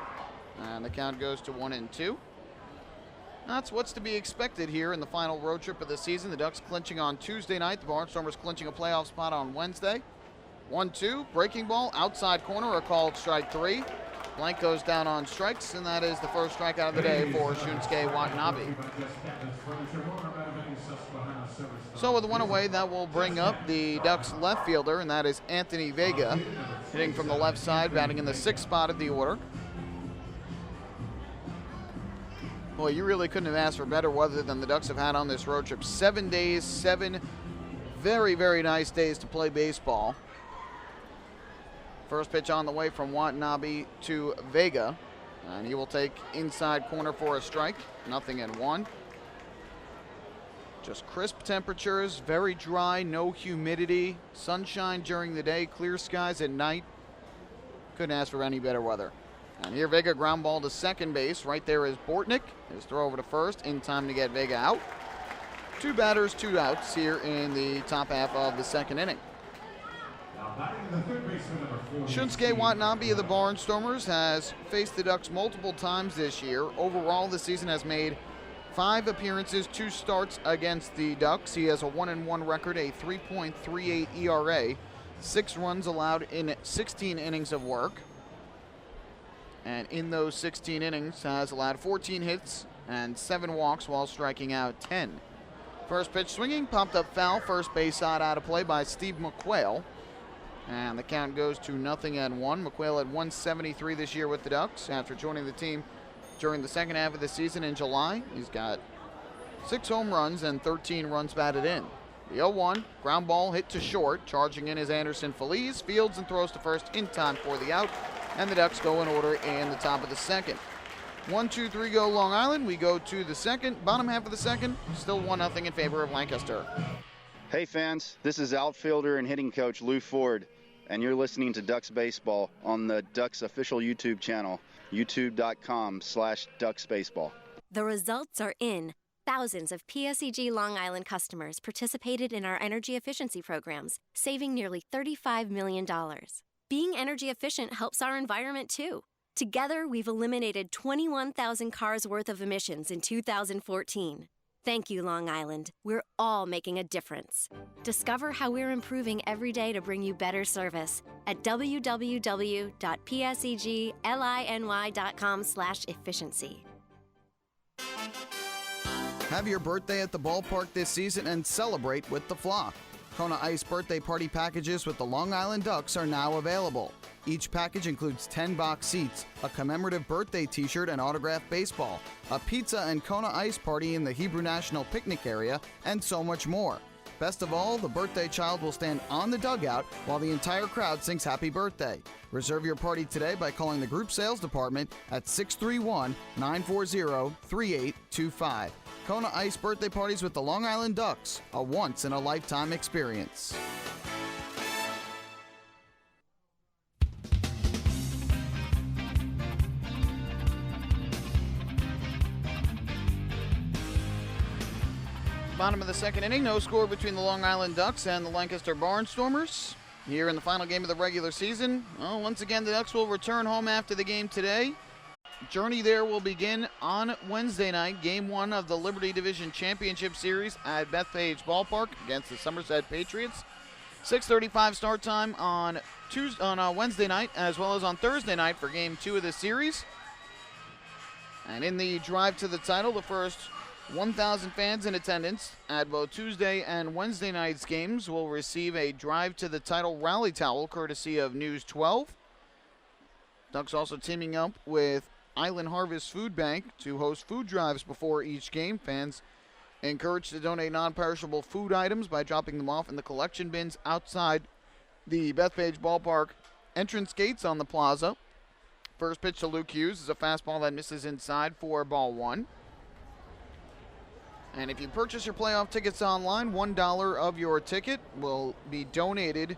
And the count goes to 1-2. That's what's to be expected here in the final road trip of the season. The Ducks clinching on Tuesday night. The Barnstormers clinching a playoff spot on Wednesday. 1-2, breaking ball, outside corner, a called strike 3. Blank goes down on strikes, and that is the first strikeout of the day for Shunsuke Watanabe. So with 1 away, that will bring up the Ducks left fielder, and that is Anthony Vega, hitting from the left side, batting in the 6th spot of the order. Boy, you really couldn't have asked for better weather than the Ducks have had on this road trip. 7 days, 7 very, very nice days to play baseball. First pitch on the way from Watanabe to Vega, and he will take inside corner for a strike. 0-1. Just crisp temperatures, very dry, no humidity, sunshine during the day, clear skies at night. Couldn't ask for any better weather. And here Vega ground ball to second base. Right there is Bortnick. His throw over to first in time to get Vega out. 2 batters, 2 outs here in the top half of the second inning. Shunsuke Watanabe of the Barnstormers has faced the Ducks multiple times this year. Overall, this season has made 5 appearances, 2 starts against the Ducks. He has a 1-1 record, a 3.38 ERA, 6 runs allowed in 16 innings of work. And in those 16 innings, has allowed 14 hits and 7 walks while striking out 10. First pitch swinging, popped up foul, first base side out of play by Steve McQuail. And the count goes to 0-1. McQuail had 173 this year with the Ducks after joining the team during the second half of the season in July. He's got 6 home runs and 13 runs batted in. The 0-1, ground ball hit to short. Charging in is Anderson Feliz. Fields and throws to first in time for the out. and the Ducks go in order in the top of the second. 1-2-3 go Long Island. We go to the second, bottom half of the second, still 1-0 in favor of Lancaster. Hey fans, this is outfielder and hitting coach Lou Ford, and you're listening to Ducks Baseball on the Ducks official YouTube channel, youtube.com/DucksBaseball. The results are in. Thousands of PSEG Long Island customers participated in our energy efficiency programs, saving nearly $35 million. Being energy efficient helps our environment too. Together, we've eliminated 21,000 cars worth of emissions in 2014. Thank you, Long Island. We're all making a difference. Discover how we're improving every day to bring you better service at www.pseglyny.com/efficiency. Have your birthday at the ballpark this season and celebrate with the flock. Kona Ice birthday party packages with the Long Island Ducks are now available. Each package includes 10 box seats, a commemorative birthday t-shirt and autographed baseball, a pizza and Kona Ice party in the Hebrew National Picnic area, and so much more. Best of all, the birthday child will stand on the dugout while the entire crowd sings happy birthday. Reserve your party today by calling the group sales department at 631-940-3825. Kona Ice birthday parties with the Long Island Ducks, a once-in-a-lifetime experience. Bottom of the second inning, no score between the Long Island Ducks and the Lancaster Barnstormers. Here in the final game of the regular season, well, once again, the Ducks will return home after the game today. Journey there will begin on Wednesday night, Game 1 of the Liberty Division Championship Series at Bethpage Ballpark against the Somerset Patriots. 6:35 start time on Wednesday night, as well as on Thursday night for Game 2 of the series. And in the drive to the title, the first 1,000 fans in attendance at both Tuesday and Wednesday night's games will receive a drive to the title rally towel courtesy of News 12. Ducks also teaming up with Island Harvest Food Bank to host food drives before each game. Fans encouraged to donate non-perishable food items by dropping them off in the collection bins outside the Bethpage Ballpark entrance gates on the plaza. First pitch to Luke Hughes is a fastball that misses inside for ball one. And if you purchase your playoff tickets online, $1 of your ticket will be donated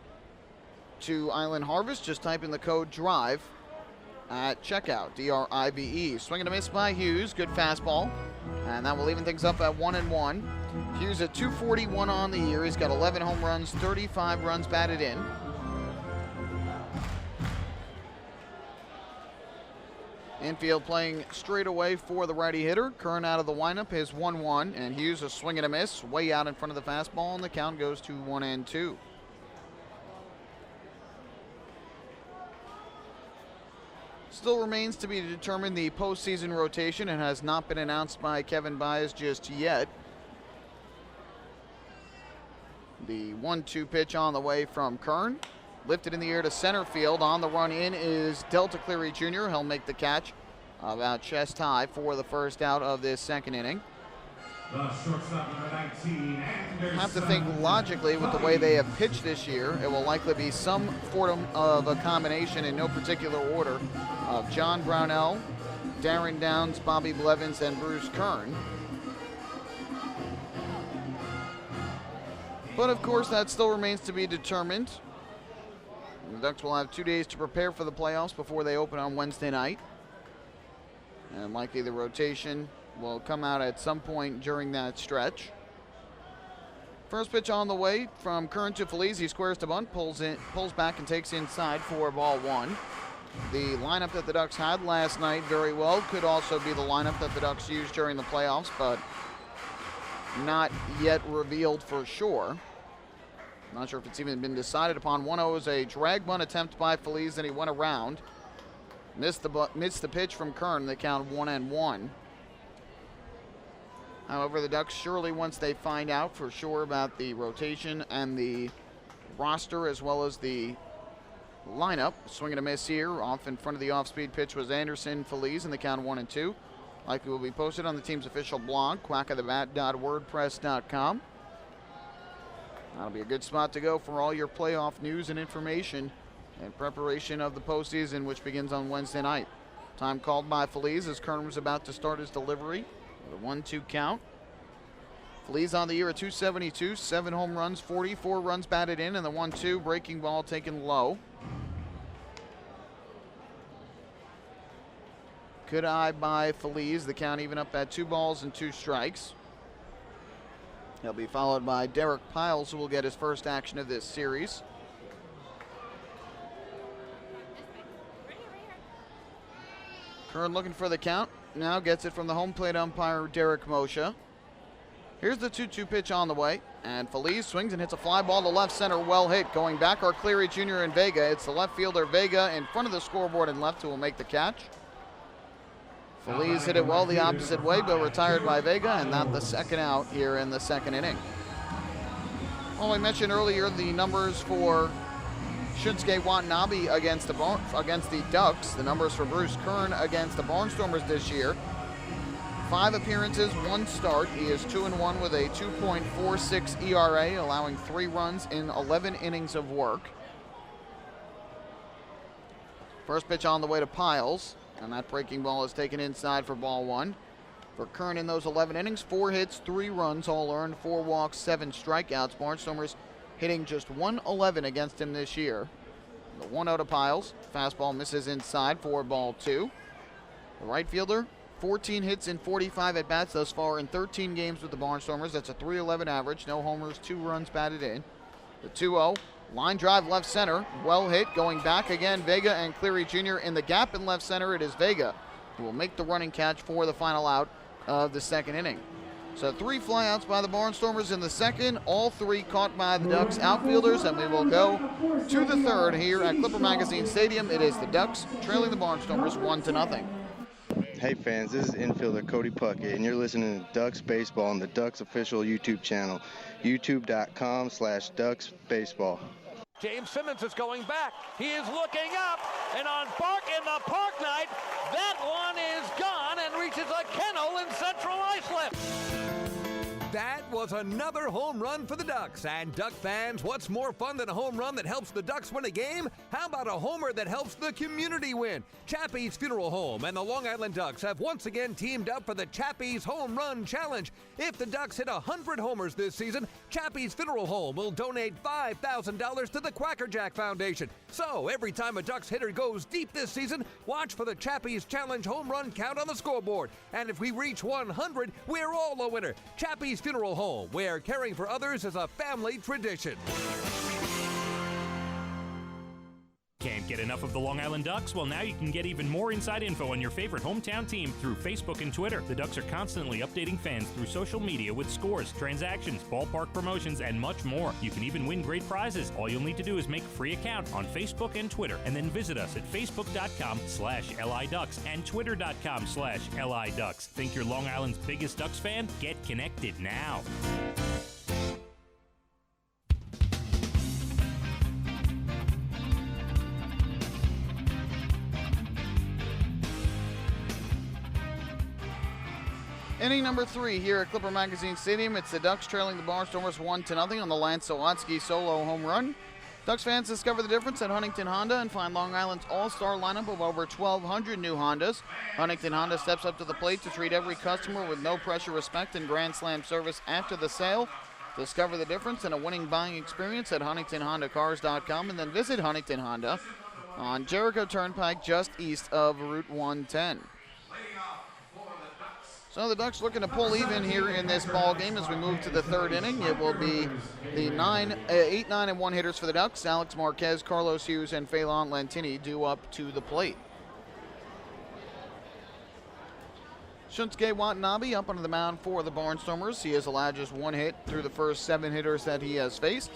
to Island Harvest. Just type in the code DRIVE at checkout, D-R-I-V-E. Swing and a miss by Hughes, good fastball. And that will even things up at 1-1. Hughes at .241 on the year. He's got 11 home runs, 35 runs batted in. Infield playing straight away for the righty hitter. Kern out of the lineup is 1-1, and Hughes a swing and a miss, way out in front of the fastball, and the count goes to 1-2. Still remains to be determined the postseason rotation and has not been announced by Kevin Baez just yet. The 1-2 pitch on the way from Kern. Lifted in the air to center field. On the run in is Delta Cleary Jr. He'll make the catch about chest high for the first out of this second inning. The shortstop, number 19, Anderson. Have to think logically with the way they have pitched this year. It will likely be some form of a combination in no particular order of John Brownell, Darren Downs, Bobby Blevins, and Bruce Kern. But of course, that still remains to be determined. The Ducks will have 2 days to prepare for the playoffs before they open on Wednesday night. And likely the rotation will come out at some point during that stretch. First pitch on the way from Kern to Feliz. He squares to bunt, pulls back and takes inside for ball one. The lineup that the Ducks had last night very well could also be the lineup that the Ducks used during the playoffs, but not yet revealed for sure. Not sure if it's even been decided upon. 1-0 is a drag bunt attempt by Feliz, and he went around. Missed the pitch from Kern. They count 1-1. However, the Ducks surely, once they find out for sure about the rotation and the roster as well as the lineup, swing and a miss here. Off in front of the off-speed pitch was Anderson Feliz, and they count 1-2. Likely will be posted on the team's official blog, quackofthebat.wordpress.com. That'll be a good spot to go for all your playoff news and information in preparation of the postseason, which begins on Wednesday night. Time called by Feliz as Kern was about to start his delivery. With a 1-2 count. Feliz on the year at 272, 7 home runs, 44 runs batted in, and the 1-2 breaking ball taken low. Good eye by Feliz. The count even up at 2 balls and 2 strikes. He'll be followed by Derek Piles, who will get his first action of this series. Kern looking for the count. Now gets it from the home plate umpire, Derek Moshe. Here's the 2-2 pitch on the way, and Feliz swings and hits a fly ball to left center, well hit. Going back are Cleary Jr. and Vega. It's the left fielder Vega in front of the scoreboard and left who will make the catch. Feliz hit it well the opposite way, but retired by Vega, and not the second out here in the second inning. Well, I mentioned earlier the numbers for Shunsuke Watanabe against the Ducks. The numbers for Bruce Kern against the Barnstormers this year. 5 appearances, 1 start. He is 2-1 with a 2.46 ERA, allowing 3 runs in 11 innings of work. First pitch on the way to Piles, and that breaking ball is taken inside for ball 1. For Kern in those 11 innings, 4 hits, 3 runs, all earned, 4 walks, 7 strikeouts. Barnstormers hitting just 111 against him this year. The 1-0 to Piles. Fastball misses inside for ball 2. The right fielder, 14 hits in 45 at-bats thus far in 13 games with the Barnstormers. That's a .311 average. No homers, 2 runs batted in. The 2-0, line drive left center. Well hit. Going back again, Vega and Cleary Jr. in the gap in left center. It is Vega who will make the running catch for the final out of the second inning. So 3 flyouts by the Barnstormers in the second. All 3 caught by the Ducks outfielders, and we will go to the third here at Clipper Magazine Stadium. It is the Ducks trailing the Barnstormers 1-0. Hey fans, this is infielder Cody Puckett, and you're listening to Ducks Baseball on the Ducks official YouTube channel, youtube.com/DucksBaseball. James Simmons is going back. He is looking up, and on Park in the Park Night, that one is gone and reaches a kennel in Central Islip. That was another home run for the Ducks. And Duck fans, what's more fun than a home run that helps the Ducks win a game? How about a homer that helps the community win? Chappie's Funeral Home and the Long Island Ducks have once again teamed up for the Chappie's Home Run Challenge. If the Ducks hit 100 homers this season, Chappie's Funeral Home will donate $5,000 to the Quackerjack Foundation. So every time a Ducks hitter goes deep this season, watch for the Chappie's Challenge home run count on the scoreboard. And if we reach 100, we're all a winner. Chappie's Funeral Home, where caring for others is a family tradition. Can't get enough of the Long Island Ducks? Well, now you can get even more inside info on your favorite hometown team through Facebook and Twitter. The Ducks are constantly updating fans through social media with scores, transactions, ballpark promotions, and much more. You can even win great prizes. All you'll need to do is make a free account on Facebook and Twitter, and then visit us at facebook.com/LIDucks and twitter.com/LIDucks. Think you're Long Island's biggest Ducks fan? Get connected now. Inning number 3 here at Clipper Magazine Stadium. It's the Ducks trailing the Barnstormers 1-0 on the Lance Sawatsky solo home run. Ducks fans discover the difference at Huntington Honda and find Long Island's all-star lineup of over 1,200 new Hondas. Huntington Honda steps up to the plate to treat every customer with no pressure, respect, and Grand Slam service after the sale. Discover the difference in a winning buying experience at HuntingtonHondaCars.com, and then visit Huntington Honda on Jericho Turnpike just east of Route 110. So the Ducks looking to pull even here in this ball game as we move to the third inning. It will be the 8, 9, and 1 hitters for the Ducks. Alex Marquez, Carlos Hughes, and Phelan Lantini due up to the plate. Shunsuke Watanabe up onto the mound for the Barnstormers. He has allowed just 1 hit through the first 7 hitters that he has faced.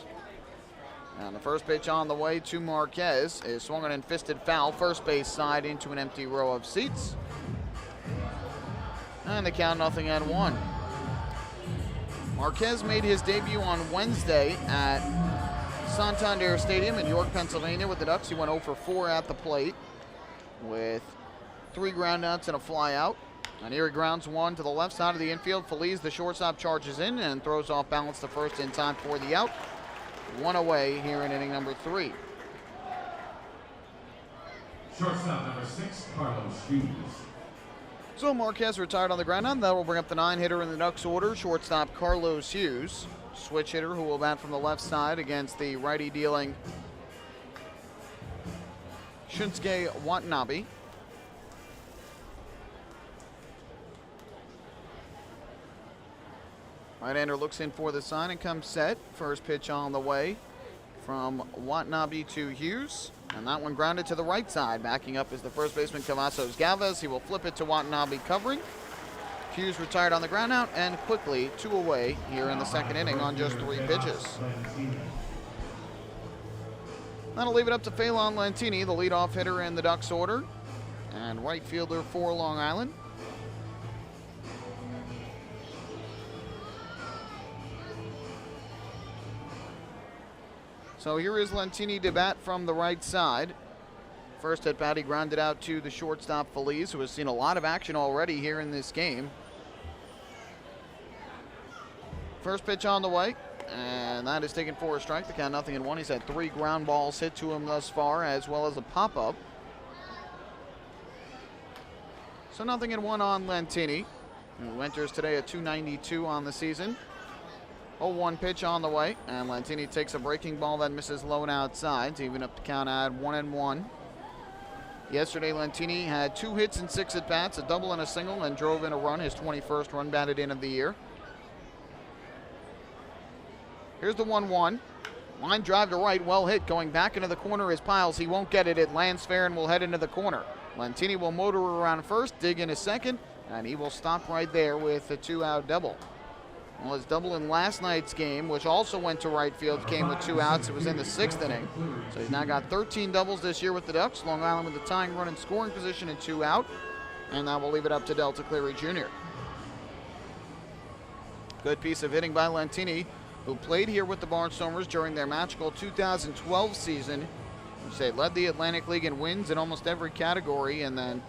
And the first pitch on the way to Marquez is swung and fisted foul, first base side into an empty row of seats. And the count 0-1. Marquez made his debut on Wednesday at Santander Stadium in York, Pennsylvania with the Ducks. He went 0 for 4 at the plate with 3 groundouts and a flyout. And here he grounds one to the left side of the infield. Feliz, the shortstop, charges in and throws off balance to first in time for the out. 1 away here in inning number 3. Shortstop number 6, Carlos Hughes. So Marquez retired on the ground. Now that will bring up the 9-hitter in the Ducks order, shortstop Carlos Hughes. Switch hitter who will bat from the left side against the righty dealing Shunsuke Watanabe. Right-hander looks in for the sign and comes set. First pitch on the way from Watanabe to Hughes. And that one grounded to the right side. Backing up is the first baseman, Cavazos Galvez. He will flip it to Watanabe covering. Hughes retired on the ground out and quickly 2 away here in the second inning on just 3 pitches. That'll leave it up to Phelan Lantini, the leadoff hitter in the Ducks order, and right fielder for Long Island. So here is Lantini to bat from the right side. First at bat, he grounded out to the shortstop Feliz, who has seen a lot of action already here in this game. First pitch on the way, and that is taken for a strike. The count 0-1. He's had 3 ground balls hit to him thus far, as well as a pop-up. So 0-1 on Lantini, who enters today at .292 on the season. 0-1 pitch on the way, and Lantini takes a breaking ball that misses low and outside to even up the count at 1-1. Yesterday, Lantini had 2 hits and 6 at-bats, a double and a single, and drove in a run, his 21st run batted in of the year. Here's the 1-1. Line drive to right, well hit. Going back into the corner is Piles. He won't get it. It lands fair and will head into the corner. Lantini will motor around first, dig in a second, and he will stop right there with a 2-out double. Well, his double in last night's game, which also went to right field, came with 2 outs. It was in the 6th inning. So he's now got 13 doubles this year with the Ducks. Long Island with the tying run in scoring position and 2 out. And that will leave it up to Delta Cleary Jr. Good piece of hitting by Lantini, who played here with the Barnstormers during their magical 2012 season, which they led the Atlantic League in wins in almost every category, and then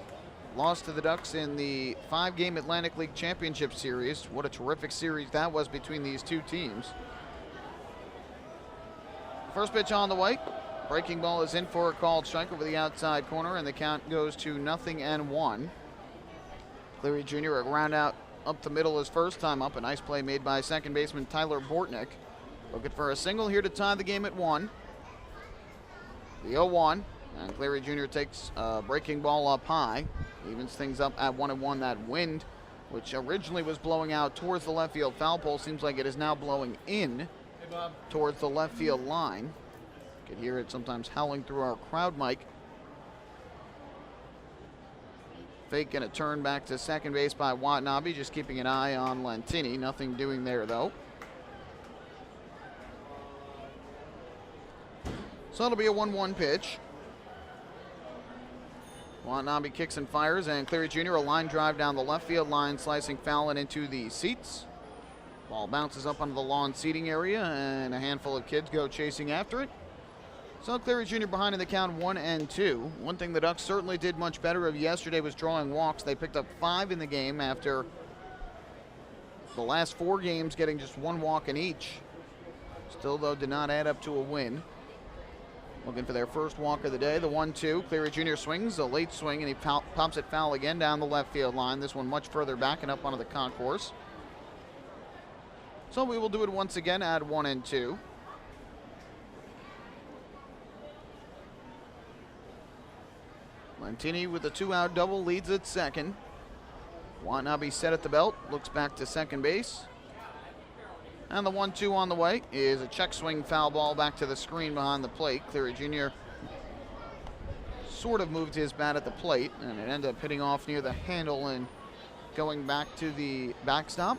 lost to the Ducks in the 5-game Atlantic League Championship Series. What a terrific series that was between these 2 teams. First pitch on the way. Breaking ball is in for a called strike over the outside corner, and the count goes to 0-1. Cleary Jr. a ground out up the middle his first time up. A nice play made by second baseman Tyler Bortnick. Looking for a single here to tie the game at 1. The 0-1, and Cleary Jr. takes a breaking ball up high. Evens things up at 1-1. That wind, which originally was blowing out towards the left field foul pole, seems like it is now blowing in towards the left field line. You can hear it sometimes howling through our crowd mic. Fake and a turn back to second base by Watanabe, just keeping an eye on Lantini. Nothing doing there, though. So it'll be a 1-1 pitch. Watanabe kicks and fires, and Cleary Jr. a line drive down the left field line, slicing foul and into the seats. Ball bounces up onto the lawn seating area, and a handful of kids go chasing after it. So Cleary Jr. behind in the count 1-2. One thing the Ducks certainly did much better of yesterday was drawing walks. They picked up 5 in the game after the last 4 games getting just 1 walk in each. Still, though, did not add up to a win. Looking for their first walk of the day. The 1-2. Cleary Jr. swings, a late swing, and he pops it foul again down the left field line. This one much further back and up onto the concourse. So we will do it once again at 1-2. Lantini with a 2-out double leads at second. Watanabe set at the belt, looks back to second base. And the 1-2 on the way is a check swing foul ball back to the screen behind the plate. Cleary Jr. sort of moved his bat at the plate, and it ended up hitting off near the handle and going back to the backstop.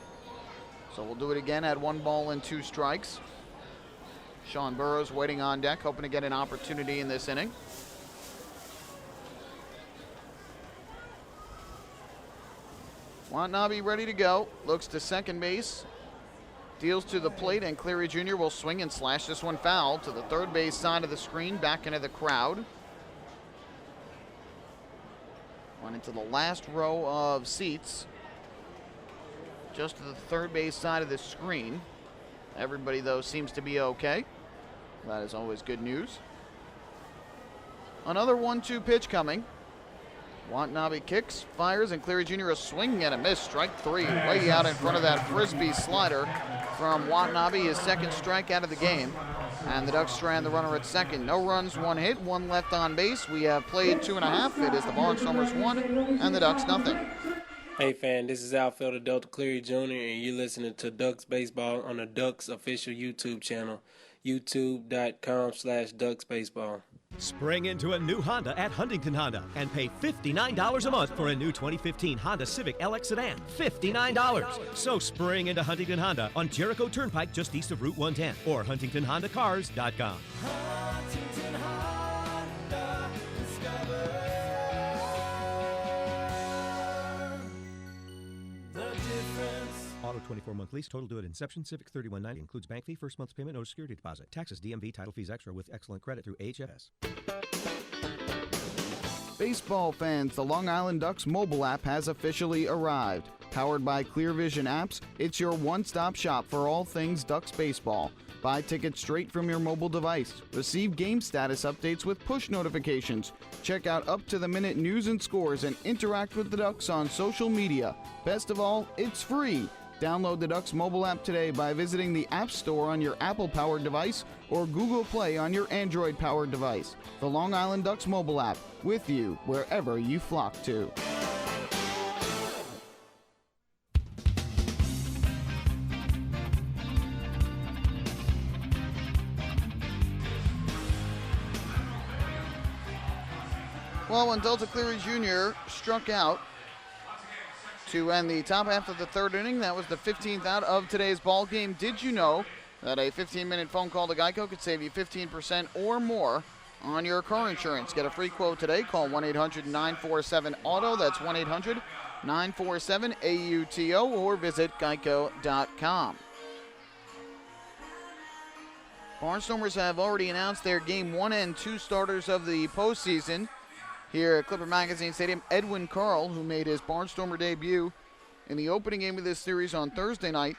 So we'll do it again at 1-2 strikes. Sean Burrows waiting on deck, hoping to get an opportunity in this inning. Watanabe ready to go. Looks to second base. Deals to the plate, and Cleary Jr. will swing and slash this one foul to the third base side of the screen, back into the crowd. Went into the last row of seats, just to the third base side of the screen. Everybody, though, seems to be okay. That is always good news. Another 1-2 pitch coming. Watanabe kicks, fires, and Cleary Jr. a swing and a miss. Strike 3, way out in front of that frisbee slider from Watanabe. His second strikeout of the game. And the Ducks strand the runner at second. No runs, 1 hit, 1 left on base. We have played 2.5. It is the Barnstormers 1 and the Ducks nothing. Hey fan, this is outfielder Delta Cleary Jr. and you're listening to Ducks Baseball on the Ducks official YouTube channel, youtube.com/DucksBaseball. Spring into a new Honda at Huntington Honda and pay $59 a month for a new 2015 Honda Civic LX sedan. $59. So spring into Huntington Honda on Jericho Turnpike just east of Route 110 or HuntingtonHondaCars.com. Huntington Honda, discover the difference. Auto 24-month lease, total due at inception. Civic $31.90 includes bank fee, first month's payment, no security deposit. Taxes, DMV, title fees extra with excellent credit through HFS. Baseball fans, the Long Island Ducks mobile app has officially arrived. Powered by Clear Vision Apps, it's your one-stop shop for all things Ducks baseball. Buy tickets straight from your mobile device. Receive game status updates with push notifications. Check out up-to-the-minute news and scores and interact with the Ducks on social media. Best of all, it's free. Download the Ducks mobile app today by visiting the App Store on your Apple-powered device or Google Play on your Android-powered device. The Long Island Ducks mobile app, with you wherever you flock to. Well, when Delta Cleary Jr. struck out to end the top half of the third inning, that was the 15th out of today's ball game. Did you know that a 15-minute phone call to Geico could save you 15% or more on your car insurance? Get a free quote today. Call 1-800-947-AUTO. That's 1-800-947-AUTO or visit geico.com. Barnstormers have already announced their Game 1 and 2 starters of the postseason. Here at Clipper Magazine Stadium, Edwin Carl, who made his Barnstormer debut in the opening game of this series on Thursday night,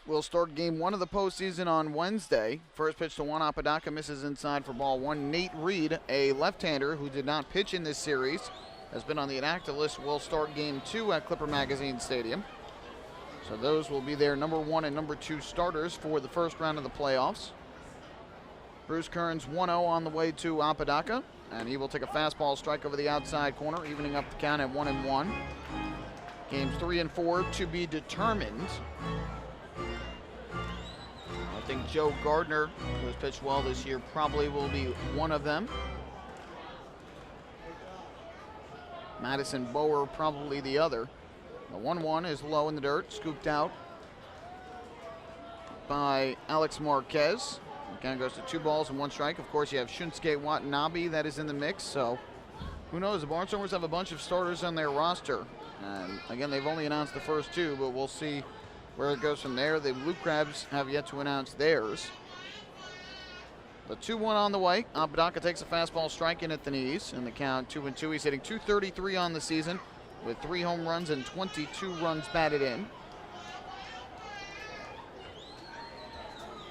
will start Game 1 of the postseason on Wednesday. First pitch to Juan Apodaca, misses inside for ball 1. Nate Reed, a left-hander who did not pitch in this series, has been on the inactive list, will start Game 2 at Clipper Magazine Stadium. So those will be their number 1 and number 2 starters for the first round of the playoffs. Bruce Kearns 1-0 on the way to Apodaca, and he will take a fastball strike over the outside corner, evening up the count at 1-1. Games 3 and 4 to be determined. I think Joe Gardner, who has pitched well this year, probably will be one of them. Madison Bower probably the other. The 1-1 is low in the dirt, scooped out by Alex Marquez. Again, goes to 2 balls and 1 strike. Of course, you have Shunsuke Watanabe that is in the mix. So who knows? The Barnstormers have a bunch of starters on their roster. And again, they've only announced the first 2, but we'll see where it goes from there. The Blue Crabs have yet to announce theirs. The 2-1 on the way. Apodaca takes a fastball strike in at the knees. In the count 2-2. He's hitting .233 on the season with 3 home runs and 22 runs batted in.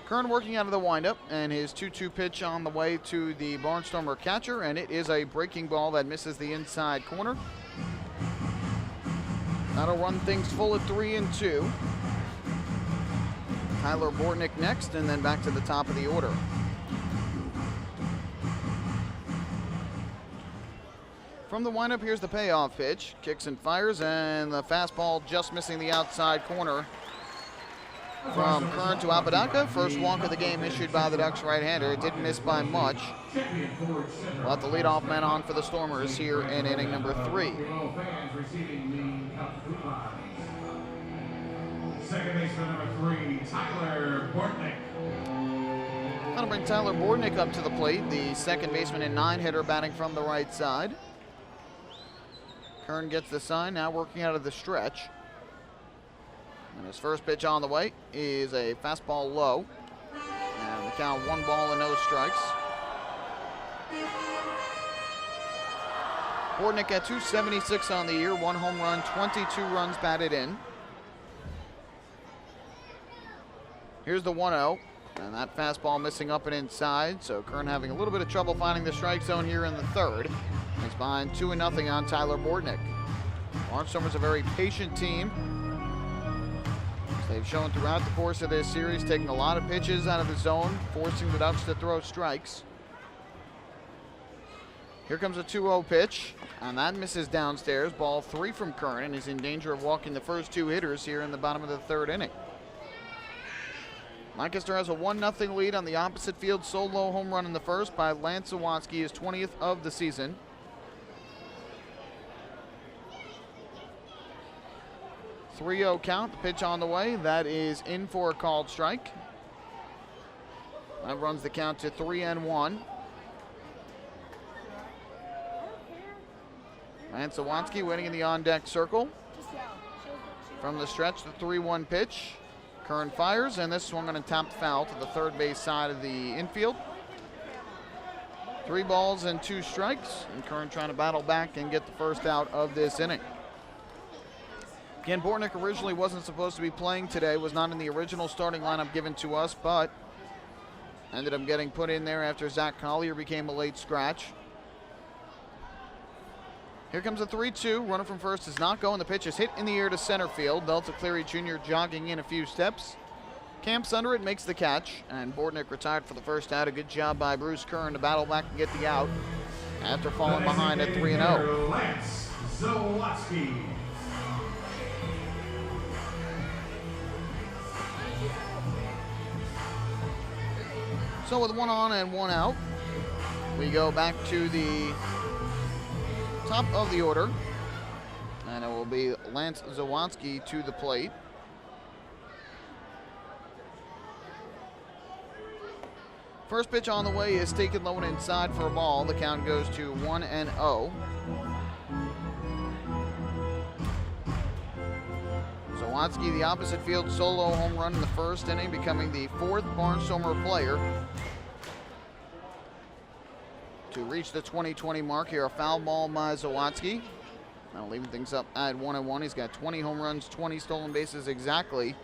Kern working out of the windup, and his 2-2 pitch on the way to the Barnstormer catcher, and it is a breaking ball that misses the inside corner. That'll run things full at 3-2. Tyler Bortnick next, and then back to the top of the order. From the windup, here's the payoff pitch. Kicks and fires, and the fastball just missing the outside corner. From Kern to Apodaca, first walk of the game issued by the Ducks right-hander. It didn't miss by much. We'll have the leadoff man on for the Stormers here in inning number 3. Second baseman number 3, Tyler Bortnick. That'll bring Tyler Bortnick up to the plate, the second baseman and 9-hitter batting from the right side. Kern gets the sign, now working out of the stretch. And his first pitch on the way is a fastball low. And the count 1 ball and no strikes. Bortnick at .276 on the year, 1 home run, 22 runs batted in. Here's the 1-0. And that fastball missing up and inside, so Kern having a little bit of trouble finding the strike zone here in the third. He's behind 2-0 on Tyler Bordnick. Barnstormers a very patient team. They've shown throughout the course of this series, taking a lot of pitches out of the zone, forcing the Ducks to throw strikes. Here comes a 2-0 pitch, and that misses downstairs. Ball 3 from Kern, and he's in danger of walking the first 2 hitters here in the bottom of the third inning. Lancaster has a 1-0 lead on the opposite field solo home run in the first by Lance Zawatsky, his 20th of the season. .3-0 count, the pitch on the way. That is in for a called strike. That runs the count to 3-1. Lance Zawatsky waiting in the on-deck circle. From the stretch, the 3-1 pitch. Kern fires, and this swung on and tapped foul to the third base side of the infield. 3 balls and 2 strikes, and Kern trying to battle back and get the first out of this inning. Again, Bordnick originally wasn't supposed to be playing today, was not in the original starting lineup given to us, but ended up getting put in there after Zach Collier became a late scratch. Here comes a 3-2. Runner from first is not going. The pitch is hit in the air to center field. Delta Cleary Jr. jogging in a few steps. Camps under it, makes the catch, and Bordnick retired for the first out. A good job by Bruce Kern to battle back and get the out after falling behind at 3-0. Lance Zawatsky. So with 1 on and 1 out, we go back to the top of the order, and it will be Lance Zawatsky to the plate. First pitch on the way is taken low and inside for a ball. The count goes to 1-0. Zawatsky, the opposite field solo home run in the first inning, becoming the 4th Barnstormer player to reach the 2020 mark here. A foul ball by Zawatsky. Now leaving things up at 1-1. He's got 20 home runs, 20 stolen bases exactly.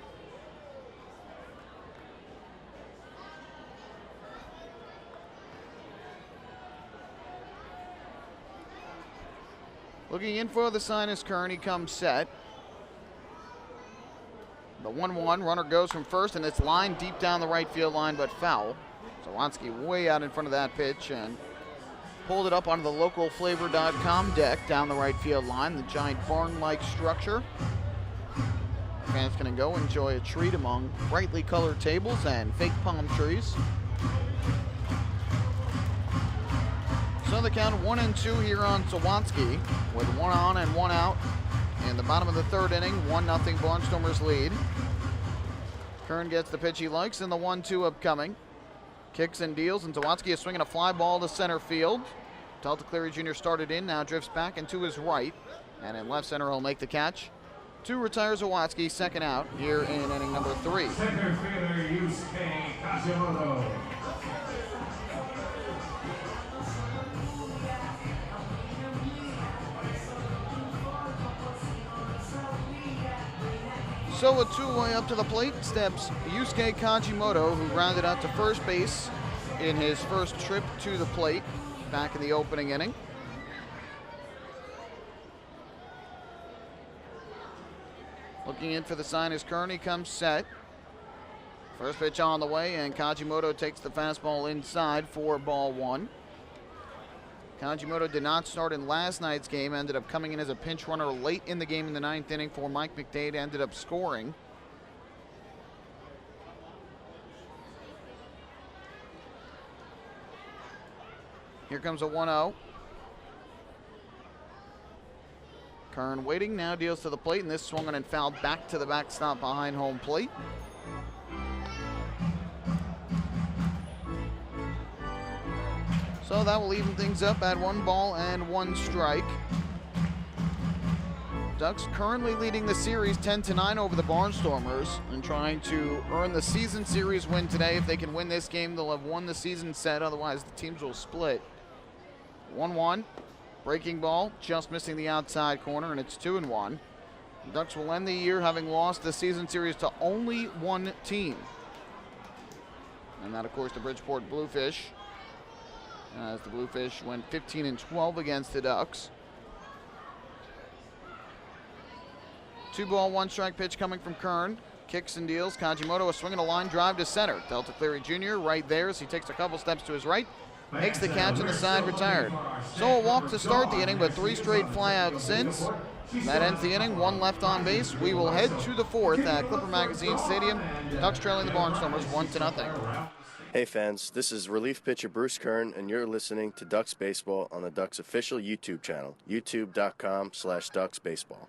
Looking in for the sign is Kern. He comes set. The 1-1 runner goes from first, and it's lined deep down the right field line, but foul. Zawatsky way out in front of that pitch and pulled it up onto the localflavor.com deck down the right field line, the giant barn-like structure. Fans can go enjoy a treat among brightly colored tables and fake palm trees. So the count 1-2 here on Zawatsky with 1 on and 1 out. In the bottom of the third inning, 1-0 Barnstormers lead. Kern gets the pitch he likes in the 1-2 upcoming. Kicks and deals, and Zawatsky is swinging a fly ball to center field. Delta Cleary Jr. started in, now drifts back and to his right. And in left center, he'll make the catch. 2 retires Zawatsky, second out here in inning number 3. Center fielder Yusuke Kajimoto. So a 2-way up to the plate steps Yusuke Kajimoto, who rounded out to first base in his first trip to the plate back in the opening inning. Looking in for the sign is Kern. He comes set. First pitch on the way, and Kajimoto takes the fastball inside for ball 1. Kajimoto did not start in last night's game, ended up coming in as a pinch runner late in the game in the 9th inning for Mike McDade, ended up scoring. Here comes a 1-0. Kern waiting, now deals to the plate, and this swung on and fouled back to the backstop behind home plate. So that will even things up at 1 ball and 1 strike. Ducks currently leading the series 10-9 over the Barnstormers and trying to earn the season series win today. If they can win this game, they'll have won the season set. Otherwise, the teams will split. 1-1. Breaking ball, just missing the outside corner, and it's 2-1. The Ducks will end the year having lost the season series to only 1 team. And that, of course, the Bridgeport Bluefish, as the Bluefish went 15-12 against the Ducks. 2-ball, 1-strike pitch coming from Kern. Kicks and deals. Kajimoto a swing and a line drive to center. Delta Cleary Jr. right there as he takes a couple steps to his right. Makes the catch on the side, retired. So a walk to start the inning, but 3 straight flyouts since. That ends the inning, 1 left on base. We will head to the 4th at Clipper Magazine Stadium. Ducks trailing the Barnstormers 1-0. Hey fans, this is relief pitcher Bruce Kern, and you're listening to Ducks Baseball on the Ducks official YouTube channel, youtube.com/DucksBaseball.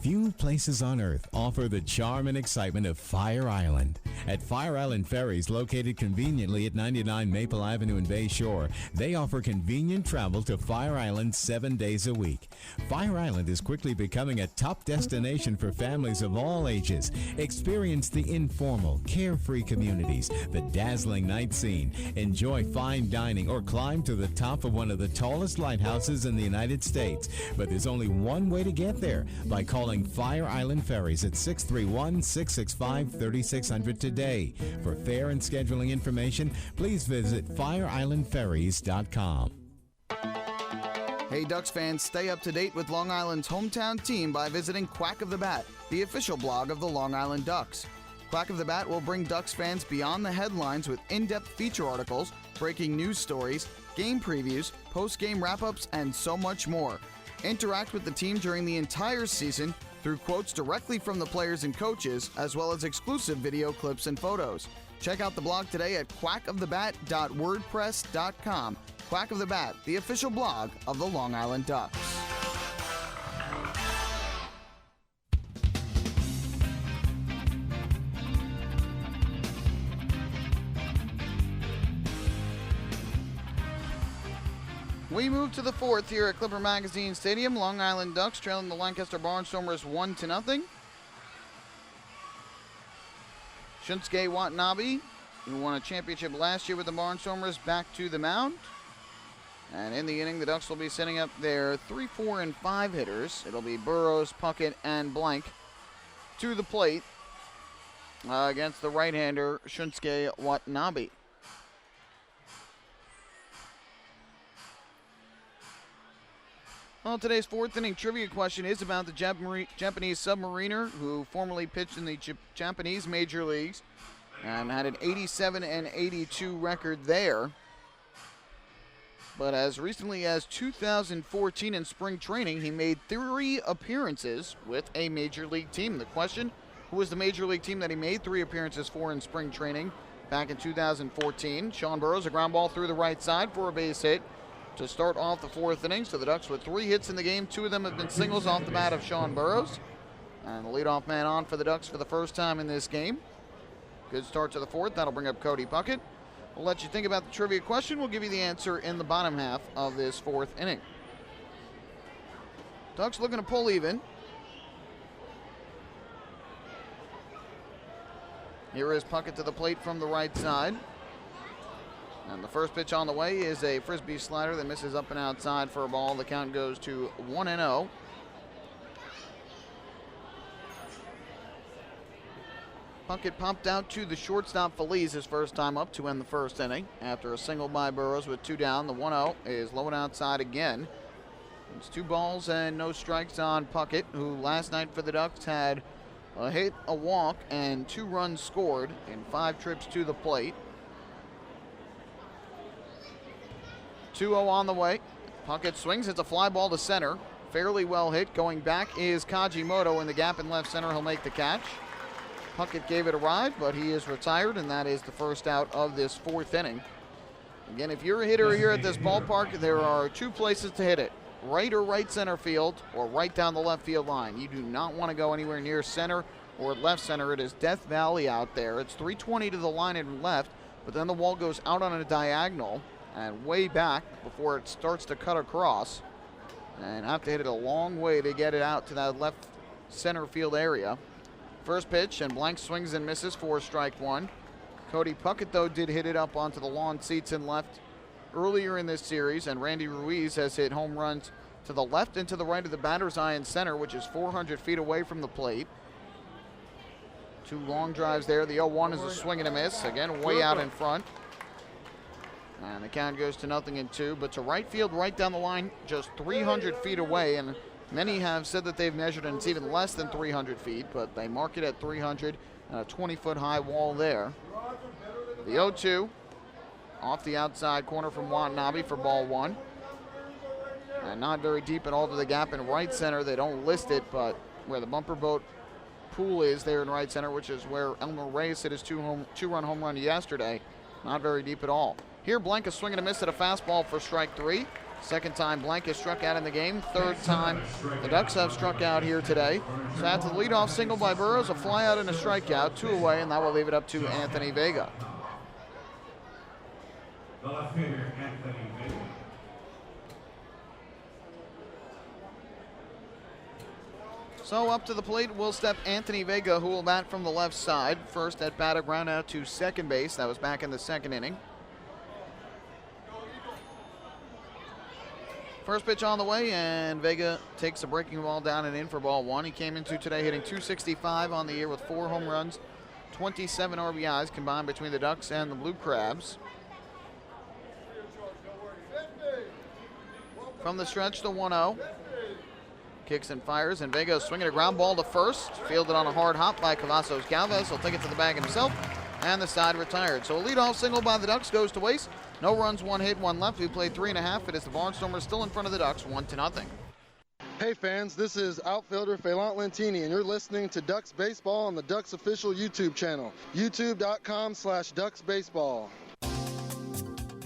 Few places on earth offer the charm and excitement of Fire Island. At Fire Island Ferries, located conveniently at 99 Maple Avenue in Bay Shore, they offer convenient travel to Fire Island 7 days a week. Fire Island is quickly becoming a top destination for families of all ages. Experience the informal, carefree communities, the dazzling night scene, enjoy fine dining, or climb to the top of one of the tallest lighthouses in the United States. But there's only one way to get there, by calling Fire Island Ferries at 631-665-3600 today. For fare and scheduling information, please visit fireislandferries.com. Hey Ducks fans, stay up to date with Long Island's hometown team by visiting Quack of the Bat, the official blog of the Long Island Ducks. Quack of the Bat will bring Ducks fans beyond the headlines with in-depth feature articles, breaking news stories, game previews, post-game wrap-ups, and so much more. Interact with the team during the entire season through quotes directly from the players and coaches, as well as exclusive video clips and photos. Check out the blog today at quackofthebat.wordpress.com. Quack of the Bat, the official blog of the Long Island Ducks. We move to the 4th here at Clipper Magazine Stadium. Long Island Ducks trailing the Lancaster Barnstormers 1-0. Shunsuke Watanabe, who won a championship last year with the Barnstormers, back to the mound. And in the inning, the Ducks will be setting up their 3, 4, and 5 hitters. It'll be Burrows, Puckett, and Blank to the plate against the right-hander Shunsuke Watanabe. Well, today's 4th inning trivia question is about the Japanese submariner who formerly pitched in the Japanese major leagues and had an 87-82 record there. But as recently as 2014 in spring training, he made 3 appearances with a major league team. The question, who was the major league team that he made 3 appearances for in spring training back in 2014? Sean Burrows, a ground ball through the right side for a base hit to start off the 4th inning. So the Ducks with 3 hits in the game. 2 of them have been singles off the bat of Sean Burrows. And the leadoff man on for the Ducks for the first time in this game. Good start to the 4th. That'll bring up Cody Puckett. We'll let you think about the trivia question. We'll give you the answer in the bottom half of this 4th inning. Ducks looking to pull even. Here is Puckett to the plate from the right side. And the first pitch on the way is a frisbee slider that misses up and outside for a ball. The count goes to 1-0. Puckett popped out to the shortstop Feliz his first time up to end the 1st inning. After a single by Burrows with 2 down, the 1-0 is low and outside again. It's 2 balls and no strikes on Puckett, who last night for the Ducks had a hit, a walk, and 2 runs scored in 5 trips to the plate. 2-0 on the way. Puckett swings. It's a fly ball to center. Fairly well hit. Going back is Kajimoto in the gap in left center. He'll make the catch. Puckett gave it a ride, but he is retired, and that is the first out of this 4th inning. Again, if you're a hitter here at this ballpark, there are 2 places to hit it. Right or right center field, or right down the left field line. You do not want to go anywhere near center or left center. It is Death Valley out there. It's 320 to the line and left, but then the wall goes out on a diagonal and way back before it starts to cut across, and have to hit it a long way to get it out to that left center field area. First pitch, and Blank swings and misses for strike 1. Cody Puckett, though, did hit it up onto the lawn seats and left earlier in this series, and Randy Ruiz has hit home runs to the left and to the right of the batter's eye in center, which is 400 feet away from the plate. 2 long drives there. The 0-1 is a swing and a miss. Again, way out in front. And the count goes to 0-2, but to right field, right down the line, just 300 feet away. And many have said that they've measured, and it's even less than 300 feet, but they mark it at 300, and a 20-foot high wall there. The 0-2 off the outside corner from Watanabe for ball 1. And not very deep at all to the gap in right center. They don't list it, but where the bumper boat pool is there in right center, which is where Elmer Reyes hit his two-run home run yesterday. Not very deep at all. Here, Blanca swinging a miss at a fastball for strike 3. Second time Blanca struck out in the game. Third time the Ducks have struck out here today. So after the leadoff single by Burrows, a fly out and a strikeout, 2 away, and that will leave it up to Anthony Vega. So up to the plate will step Anthony Vega, who will bat from the left side. First at bat, a ground out to second base. That was back in the second inning. First pitch on the way, and Vega takes a breaking ball down and in for ball 1. He came into today hitting .265 on the year with 4 home runs, 27 RBIs combined between the Ducks and the Blue Crabs. From the stretch, the 1-0. Kicks and fires, and Vega swinging a ground ball to first. Fielded on a hard hop by Cavazos Galvez. He'll take it to the bag himself, and the side retired. So a leadoff single by the Ducks goes to waste. No runs, 1 hit, 1 left. We played 3.5. It is the Barnstormers still in front of the Ducks, 1-0. Hey fans, this is outfielder Phelant Lentini, and you're listening to Ducks Baseball on the Ducks official YouTube channel, youtube.com/DucksBaseball.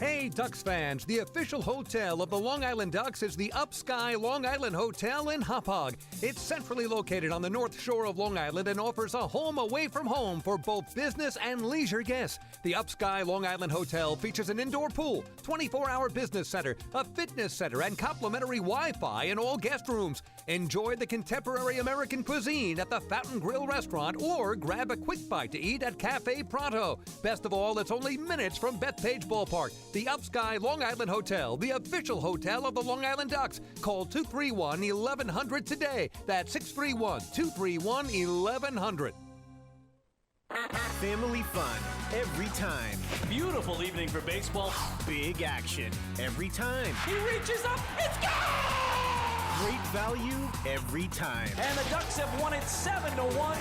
Hey, Ducks fans, the official hotel of the Long Island Ducks is the Upsky Long Island Hotel in Hauppauge. It's centrally located on the north shore of Long Island and offers a home away from home for both business and leisure guests. The Upsky Long Island Hotel features an indoor pool, 24-hour business center, a fitness center, and complimentary Wi-Fi in all guest rooms. Enjoy the contemporary American cuisine at the Fountain Grill restaurant or grab a quick bite to eat at Cafe Pronto. Best of all, it's only minutes from Bethpage Ballpark. The Upsky Long Island Hotel, the official hotel of the Long Island Ducks. Call 231-1100 today. That's 631-231-1100. Family fun every time. Beautiful evening for baseball. Big action every time. He reaches up, it's gone! Great value every time. And the Ducks have won it 7-1.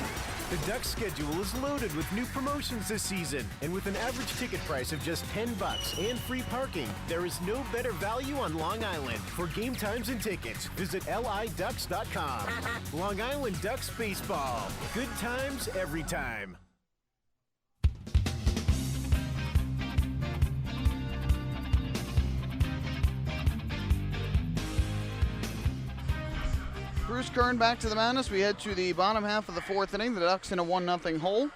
The Ducks schedule is loaded with new promotions this season, and with an average ticket price of just $10 and free parking, there is no better value on Long Island. For game times and tickets, visit liducks.com. Long Island Ducks Baseball. Good times every time. Bruce Kern back to the madness. We head to the bottom half of the 4th inning. The Ducks in a 1-0 hole.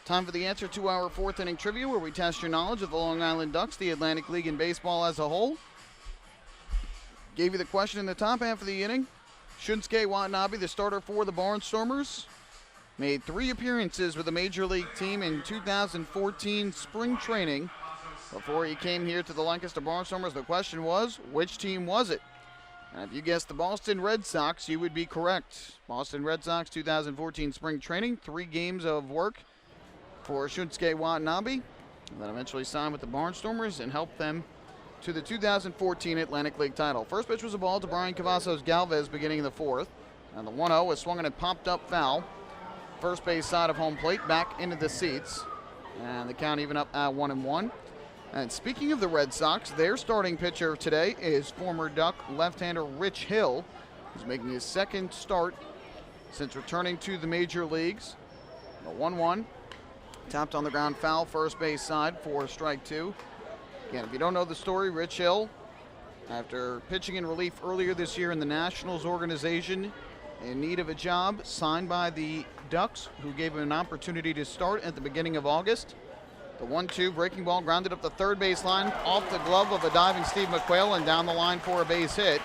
Time for the answer to our 4th inning trivia, where we test your knowledge of the Long Island Ducks, the Atlantic League, and baseball as a whole. Gave you the question in the top half of the inning. Shunsuke Watanabe, the starter for the Barnstormers, made 3 appearances with the Major League team in 2014 spring training. Before he came here to the Lancaster Barnstormers, the question was, which team was it? And if you guessed the Boston Red Sox, you would be correct. Boston Red Sox 2014 spring training, 3 games of work for Shunsuke Watanabe. And then eventually signed with the Barnstormers and helped them to the 2014 Atlantic League title. First pitch was a ball to Brian Cavazos Galvez beginning of the 4th. And the 1-0 was swung and popped up foul. First base side of home plate, back into the seats. And the count even up at 1-1. And speaking of the Red Sox, their starting pitcher today is former Duck left-hander Rich Hill, who's making his 2nd start since returning to the major leagues. The 1-1, tapped on the ground foul, first base side for strike 2. Again, if you don't know the story, Rich Hill, after pitching in relief earlier this year in the Nationals organization, in need of a job, signed by the Ducks, who gave him an opportunity to start at the beginning of August. The 1-2 breaking ball grounded up the third base line, off the glove of a diving Steve McQuail and down the line for a base hit.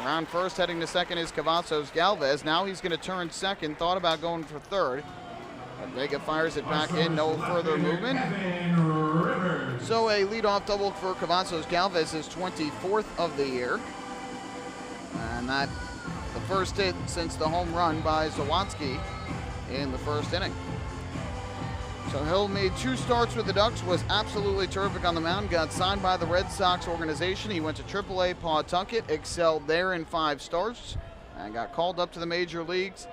Around first, heading to second is Cavazos Galvez. Now he's going to turn second, thought about going for third. But Vega fires it back in, no further movement. So a leadoff double for Cavazos Galvez, his 24th of the year. And that the first hit since the home run by Zawadzki in the first inning. So Hill made 2 starts with the Ducks, was absolutely terrific on the mound, got signed by the Red Sox organization. He went to AAA Pawtucket, excelled there in 5 starts, and got called up to the major leagues.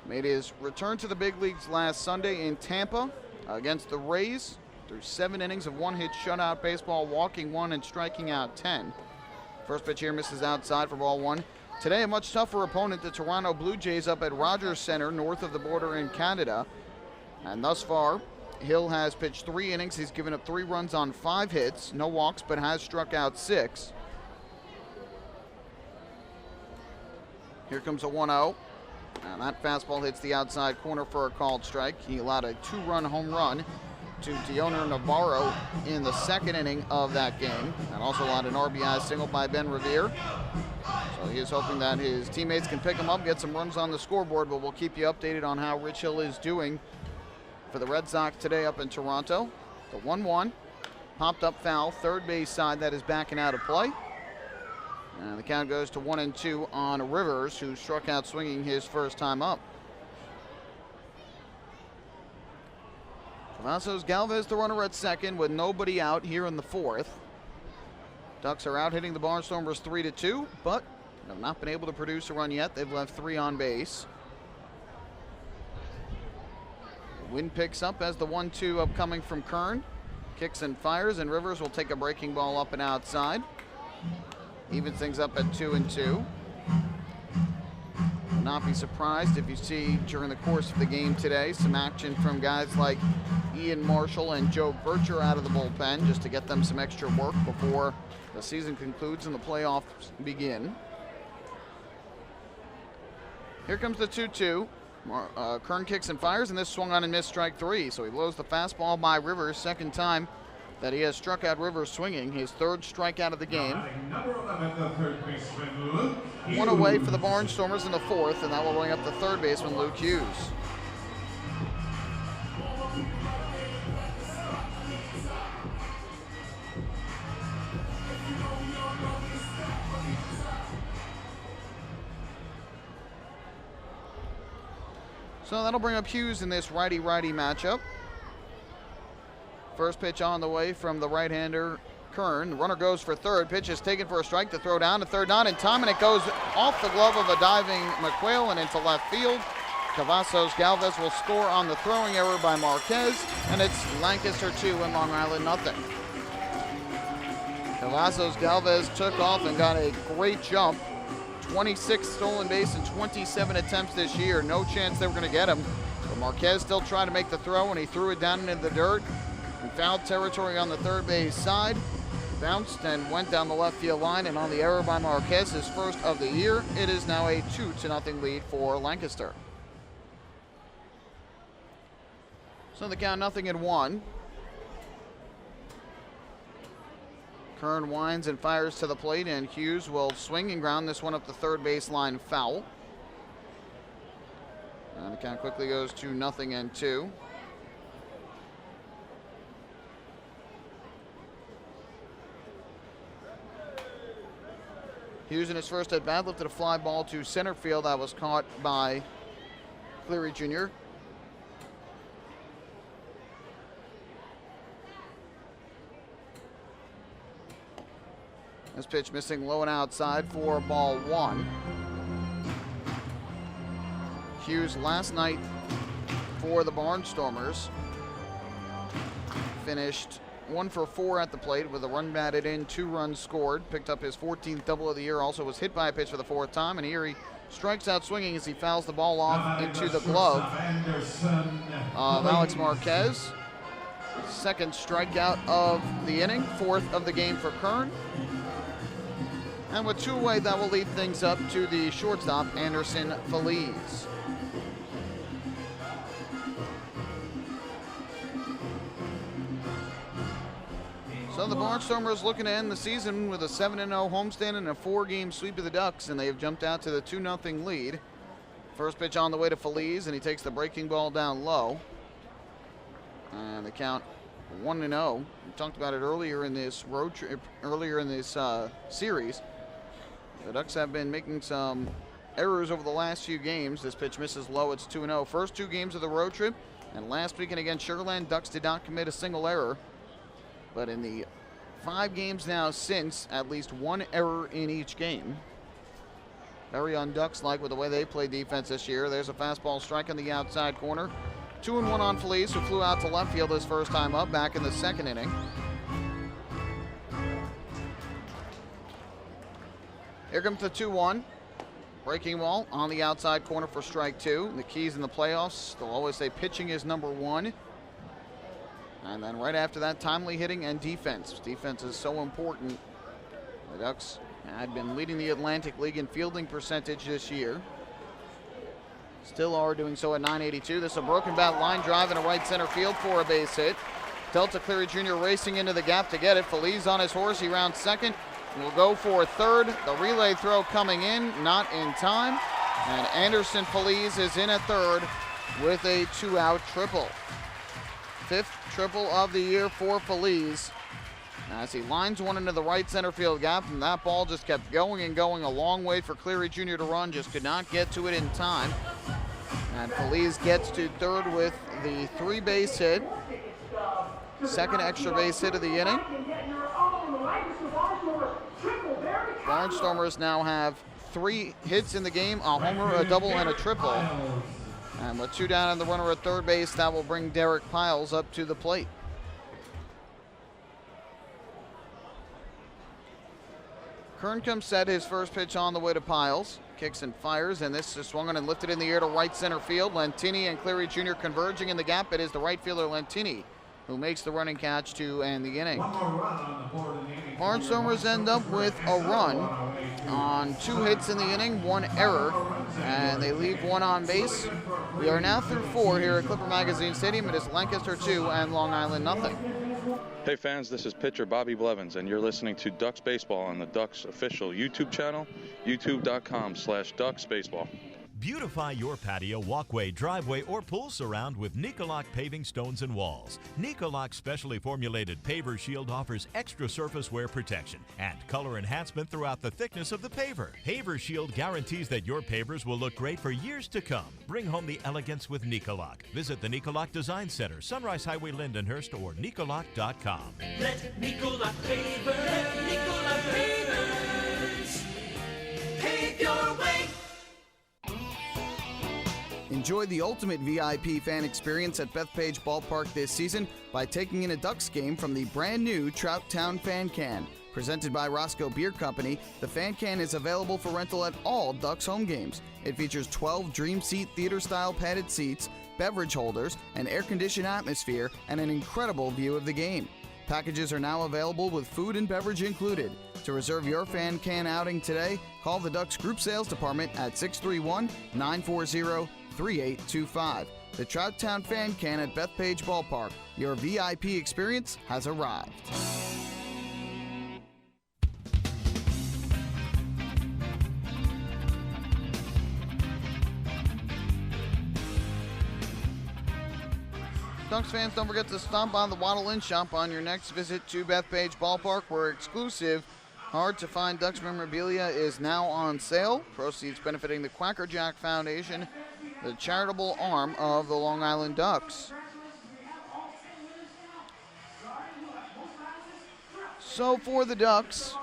Made his return to the big leagues last Sunday in Tampa against the Rays through 7 innings of 1-hit shutout baseball, walking 1 and striking out 10. First pitch here misses outside for ball 1. Today a much tougher opponent, the Toronto Blue Jays up at Rogers Center north of the border in Canada. And thus far, Hill has pitched 3 innings. He's given up 3 runs on 5 hits, no walks, but has struck out 6. Here comes a 1-0. And that fastball hits the outside corner for a called strike. He allowed a 2-run home run to Dioner Navarro in the 2nd inning of that game, and also allowed an RBI single by Ben Revere. So he is hoping that his teammates can pick him up, get some runs on the scoreboard, but we'll keep you updated on how Rich Hill is doing for the Red Sox today up in Toronto. The 1-1, popped up foul, third base side, that is backing out of play. And the count goes to 1-2 on Rivers, who struck out swinging his first time up. Cavazos Galvez, the runner at second, with nobody out here in the 4th. Ducks are out hitting the Barnstormers 3-2, but have not been able to produce a run yet. They've left 3 on base. The wind picks up as the 1-2 upcoming from Kern. Kicks and fires, and Rivers will take a breaking ball up and outside. Evens things up at 2-2. Will not be surprised if you see during the course of the game today some action from guys like Ian Marshall and Joe Bircher out of the bullpen, just to get them some extra work before the season concludes and the playoffs begin. Here comes the 2-2. Kern kicks and fires, and this swung on and missed strike 3. So he blows the fastball by Rivers, second time that he has struck out Rivers swinging, his 3rd strikeout of the game. One away for the Barnstormers in the 4th, and that will bring up the 3rd baseman, Luke Hughes. So that'll bring up Hughes in this righty-righty matchup. First pitch on the way from the right-hander, Kern. The runner goes for third. Pitch is taken for a strike. The throw down to third, not in time, and it goes off the glove of a diving McQuail and into left field. Cavazos Galvez will score on the throwing error by Marquez, and it's Lancaster 2 and Long Island nothing. Cavazos Galvez took off and got a great jump. 26 stolen base in 27 attempts this year. No chance they were going to get him. But Marquez still tried to make the throw, and he threw it down into the dirt. In foul territory on the 3rd base side. Bounced and went down the left field line, and on the error by Marquez, his first of the year, it is now a 2-0 lead for Lancaster. So the count 0-1. Kern winds and fires to the plate, and Hughes will swing and ground this one up the 3rd baseline foul. And the count quickly goes to 0-2. Hughes in his first at bat lifted a fly ball to center field that was caught by Cleary Jr. This pitch missing low and outside for ball 1. Hughes last night for the Barnstormers finished 1 for 4 at the plate with a run batted in, 2 runs scored. Picked up his 14th double of the year. Also was hit by a pitch for the 4th time, and here he strikes out swinging as he fouls the ball off into the glove of Alex Marquez. 2nd strikeout of the inning, 4th of the game for Kern. And with 2 away, that will lead things up to the shortstop, Anderson Feliz. So the Barnstormers looking to end the season with a 7-0 homestand and a 4-game sweep of the Ducks, and they have jumped out to the 2-0 lead. First pitch on the way to Feliz, and he takes the breaking ball down low. And the count 1-0. We talked about it earlier in this road trip, earlier in this series. The Ducks have been making some errors over the last few games. This pitch misses low. It's 2-0. First 2 games of the road trip, And last weekend against Sugar Land, Ducks did not commit a single error. But in the 5 games now since, at least 1 error in each game. Very un-Ducks-like with the way they play defense this year. There's a fastball strike in the outside corner. 2-1 on Feliz, who flew out to left field his first time up back in the 2nd inning. Here comes the 2-1. Breaking ball on the outside corner for strike 2. The keys in the playoffs, they'll always say pitching is number 1. And then right after that, timely hitting and defense. Defense is so important. The Ducks had been leading the Atlantic League in fielding percentage this year. Still are doing so at .982. This is a broken bat line drive in a right center field for a base hit. Delta Cleary Jr. racing into the gap to get it. Feliz on his horse. He rounds second. Will go for third. The relay throw coming in, not in time. And Anderson Feliz is in at third with a 2-out triple. 5th triple of the year for Feliz. As he lines one into the right center field gap, and that ball just kept going and going a long way for Cleary Jr. to run, just could not get to it in time. And Feliz gets to third with the 3-base hit. 2nd extra base hit of the inning. Barnstormers now have 3 hits in the game, a homer, a double, and a triple. And with 2 down and the runner at third base, that will bring Derek Piles up to the plate. Kern comes set, his first pitch on the way to Piles. Kicks and fires, and this is swung on and lifted in the air to right center field. Lentini and Cleary Jr. converging in the gap. It is the right fielder Lentini who makes the running catch to end the inning. Barnstormers end up with a run on 2 hits in the inning, 1 error, and they leave 1 on base. We are now through 4 here at Clipper Magazine Stadium. It is Lancaster 2 and Long Island nothing. Hey fans, this is pitcher Bobby Blevins, and you're listening to Ducks Baseball on the Ducks official YouTube channel, youtube.com/DucksBaseball. Beautify your patio, walkway, driveway, or pool surround with Nicoloc paving stones and walls. Nicoloc's specially formulated paver shield offers extra surface wear protection and color enhancement throughout the thickness of the paver. Paver shield guarantees that your pavers will look great for years to come. Bring home the elegance with Nicoloc. Visit the Nicoloc Design Center, Sunrise Highway, Lindenhurst, or Nicoloc.com. Let Nicolac Paver, let Nicolac Pavers pave your way. Enjoy the ultimate VIP fan experience at Bethpage Ballpark this season by taking in a Ducks game from the brand new Trout Town Fan Can. Presented by Roscoe Beer Company, the Fan Can is available for rental at all Ducks home games. It features 12 Dream Seat theater-style padded seats, beverage holders, an air-conditioned atmosphere, and an incredible view of the game. Packages are now available with food and beverage included. To reserve your Fan outing today, call the Ducks Group Sales Department at 631-940-3825. The Trout Town Fan Can at Bethpage Ballpark. Your VIP experience has arrived. Ducks fans, don't forget to stop by the Waddle Inn Shop on your next visit to Bethpage Ballpark, where exclusive, hard-to-find Ducks memorabilia is now on sale. Proceeds benefiting the Quacker Jack Foundation, the charitable arm of the Long Island Ducks. So for the Ducks,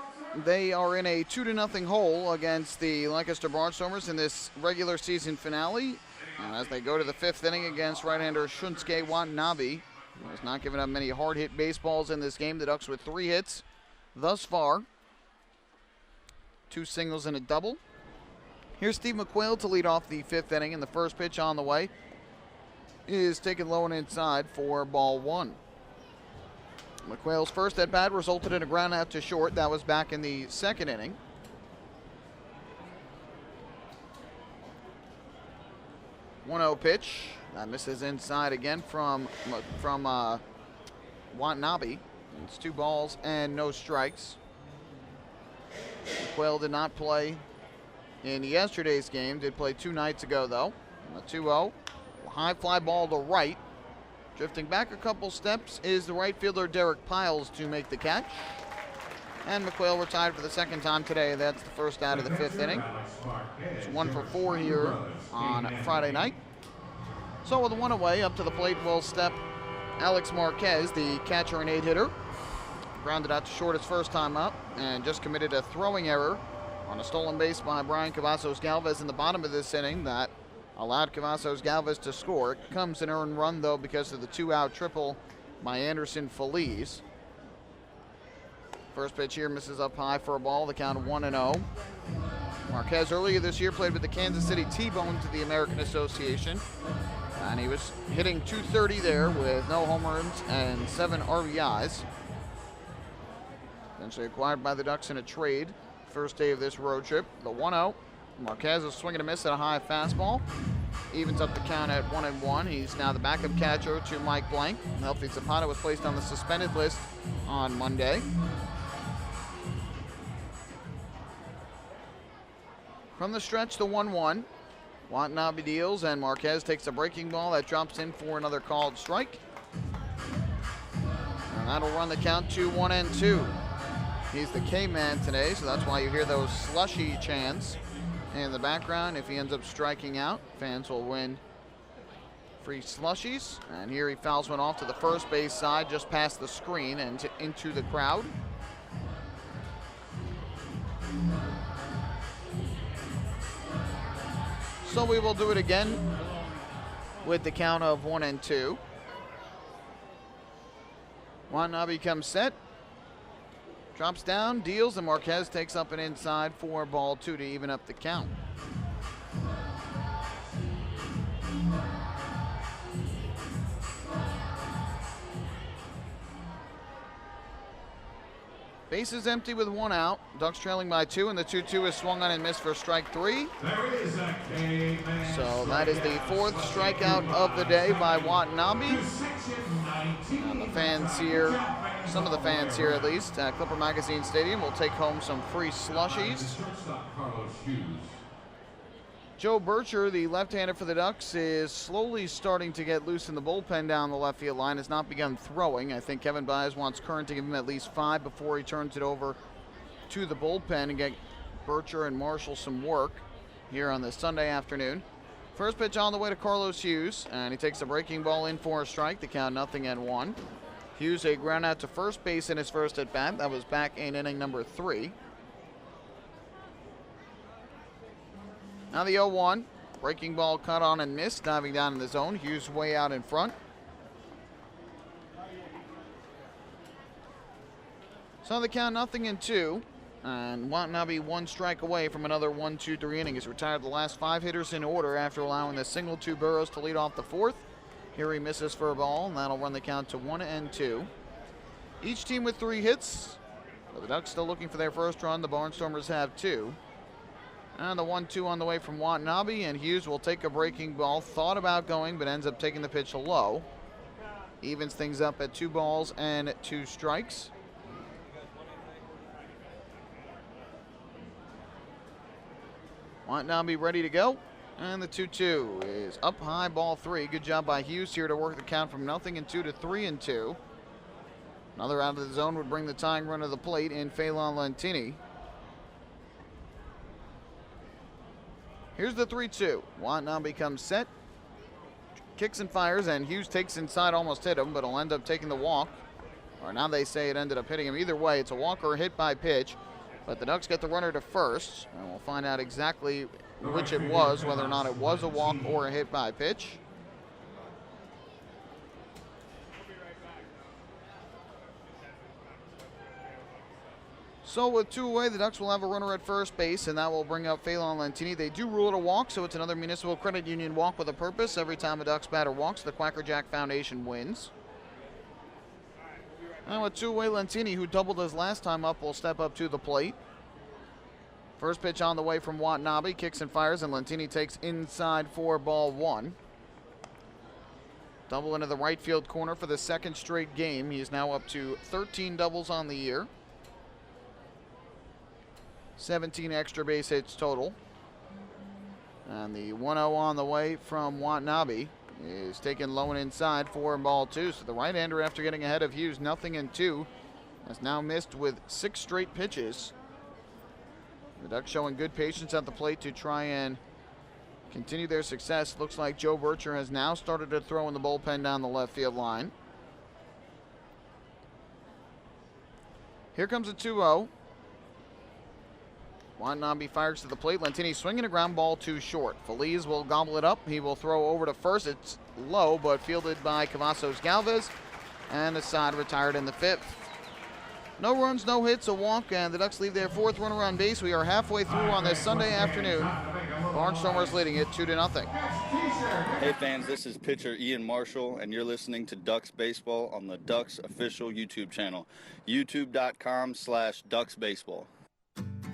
they are in a 2-0 hole against the Lancaster Barnstormers in this regular season finale. And as they go to the 5th inning against right-hander Shunsuke Watanabe, who has not given up many hard-hit baseballs in this game. The Ducks with 3 hits thus far, 2 singles and a double. Here's Steve McQuail to lead off the 5th inning, and the first pitch on the way is taken low and inside for ball 1. McQuail's first at-bat resulted in a ground out to short. That was back in the 2nd inning. 1-0 pitch. That misses inside again from Watanabe. It's 2 balls and no strikes. McQuail did not play in yesterday's game. Did play 2 nights ago, though. A 2-0. High fly ball to right. Drifting back a couple steps is the right fielder Derek Piles to make the catch. And McQuail retired for the 2nd time today. That's the first out of the 5th inning. It's 1 for 4 here on Friday night. So with one away, up to the plate will step Alex Marquez, the catcher and 8-hitter. Grounded out to short his first time up and just committed a throwing error on a stolen base by Brian Cavazos-Galvez in the bottom of this inning that allowed Cavazos-Galvez to score. It comes an earned run, though, because of the 2-out triple by Anderson Feliz. First pitch here misses up high for a ball. The count 1-0. Marquez earlier this year played with the Kansas City T-Bones of the American Association. And he was hitting .230 there with no home runs and 7 RBIs. Eventually acquired by the Ducks in a trade. First day of this road trip. The 1-0. Marquez is swinging a miss at a high fastball. Evens up the count at 1-1. He's now the backup catcher to Mike Blank. Healthy Zapata was placed on the suspended list on Monday. From the stretch, the 1-1. Watanabe deals, and Marquez takes a breaking ball that drops in for another called strike. And that'll run the count to 1-2. He's the K-man today, so that's why you hear those slushy chants in the background. If he ends up striking out, fans will win free slushies. And here he fouls one off to the first base side, just past the screen and into the crowd. So we will do it again with the count of 1-2. Watanabe comes set. Drops down, deals, and Marquez takes up an inside for ball 2 to even up the count. Bases empty with 1 out. Ducks trailing by 2, and the 2-2 is swung on and missed for strike 3. There is a K-man. So that is the 4th strikeout of the day by Watanabe. And the fans here, some of the fans here at least, at Clipper Magazine Stadium will take home some free slushies. Joe Bircher, the left-hander for the Ducks, is slowly starting to get loose in the bullpen down the left field line. Has not begun throwing. I think Kevin Baez wants Curran to give him at least 5 before he turns it over to the bullpen and get Bircher and Marshall some work here on this Sunday afternoon. First pitch on the way to Carlos Hughes, and he takes a breaking ball in for a strike. The count 0-1. Hughes a ground out to first base in his first at bat. That was back in inning number 3. Now the 0-1. Breaking ball cut on and missed. Diving down in the zone. Hughes way out in front. So the count 0-2. And Watanabe 1 strike away from another 1-2-3 inning. He's retired the last 5 hitters in order after allowing the single to Burrows to lead off the 4th. Here he misses for a ball, and that'll run the count to 1-2. Each team with 3 hits. But the Ducks still looking for their first run. The Barnstormers have 2. And the 1-2 on the way from Watanabe, and Hughes will take a breaking ball. Thought about going, but ends up taking the pitch low. Evens things up at 2 balls and 2 strikes. Watanabe ready to go. And the 2-2 is up high, ball 3. Good job by Hughes here to work the count from 0-2 to 3-2. Another out of the zone would bring the tying run to the plate in Phelan Lentini. Here's the 3-2. Watanabe comes set. Kicks and fires, and Hughes takes inside, almost hit him, but he'll end up taking the walk. Or now they say it ended up hitting him. Either way, it's a walk or a hit by pitch. But the Ducks get the runner to first, and we'll find out exactly which it was, whether or not it was a walk or a hit by pitch. So with 2 away, the Ducks will have a runner at first base, and that will bring up Phelan Lentini. They do rule it a walk, so it's another Municipal Credit Union walk with a purpose. Every time a Ducks batter walks, the Quacker Jack Foundation wins. And with 2 away, Lentini, who doubled his last time up, will step up to the plate. First pitch on the way from Watanabe, kicks and fires, and Lentini takes inside for ball 1. Double into the right field corner for the 2nd straight game. He is now up to 13 doubles on the year. 17 extra base hits total. And the 1-0 on the way from Watanabe is taken low and inside for ball 2. So the right-hander, after getting ahead of Hughes 0-2, has now missed with 6 straight pitches. The Ducks showing good patience at the plate to try and continue their success. Looks like Joe Bircher has now started to throw in the bullpen down the left field line. Here comes a 2-0. Watanabe fires to the plate. Lentini swinging a ground ball too short. Feliz will gobble it up. He will throw over to first. It's low, but fielded by Cavazos Galvez. And the side retired in the 5th. No runs, no hits, a walk, and the Ducks leave their 4th runner on base. We are halfway through on this Sunday afternoon. Barnstormers leading it 2-0. Hey fans, this is pitcher Ian Marshall, and you're listening to Ducks Baseball on the Ducks official YouTube channel, youtube.com/DucksBaseball.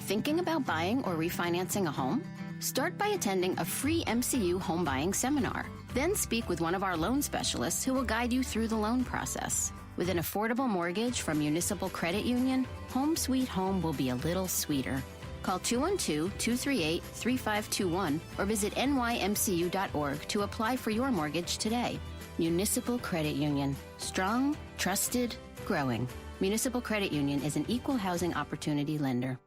Thinking about buying or refinancing a home? Start by attending a free MCU home buying seminar. Then speak with one of our loan specialists who will guide you through the loan process. With an affordable mortgage from Municipal Credit Union, Home Sweet Home will be a little sweeter. Call 212-238-3521 or visit nymcu.org to apply for your mortgage today. Municipal Credit Union. Strong, trusted, growing. Municipal Credit Union is an equal housing opportunity lender.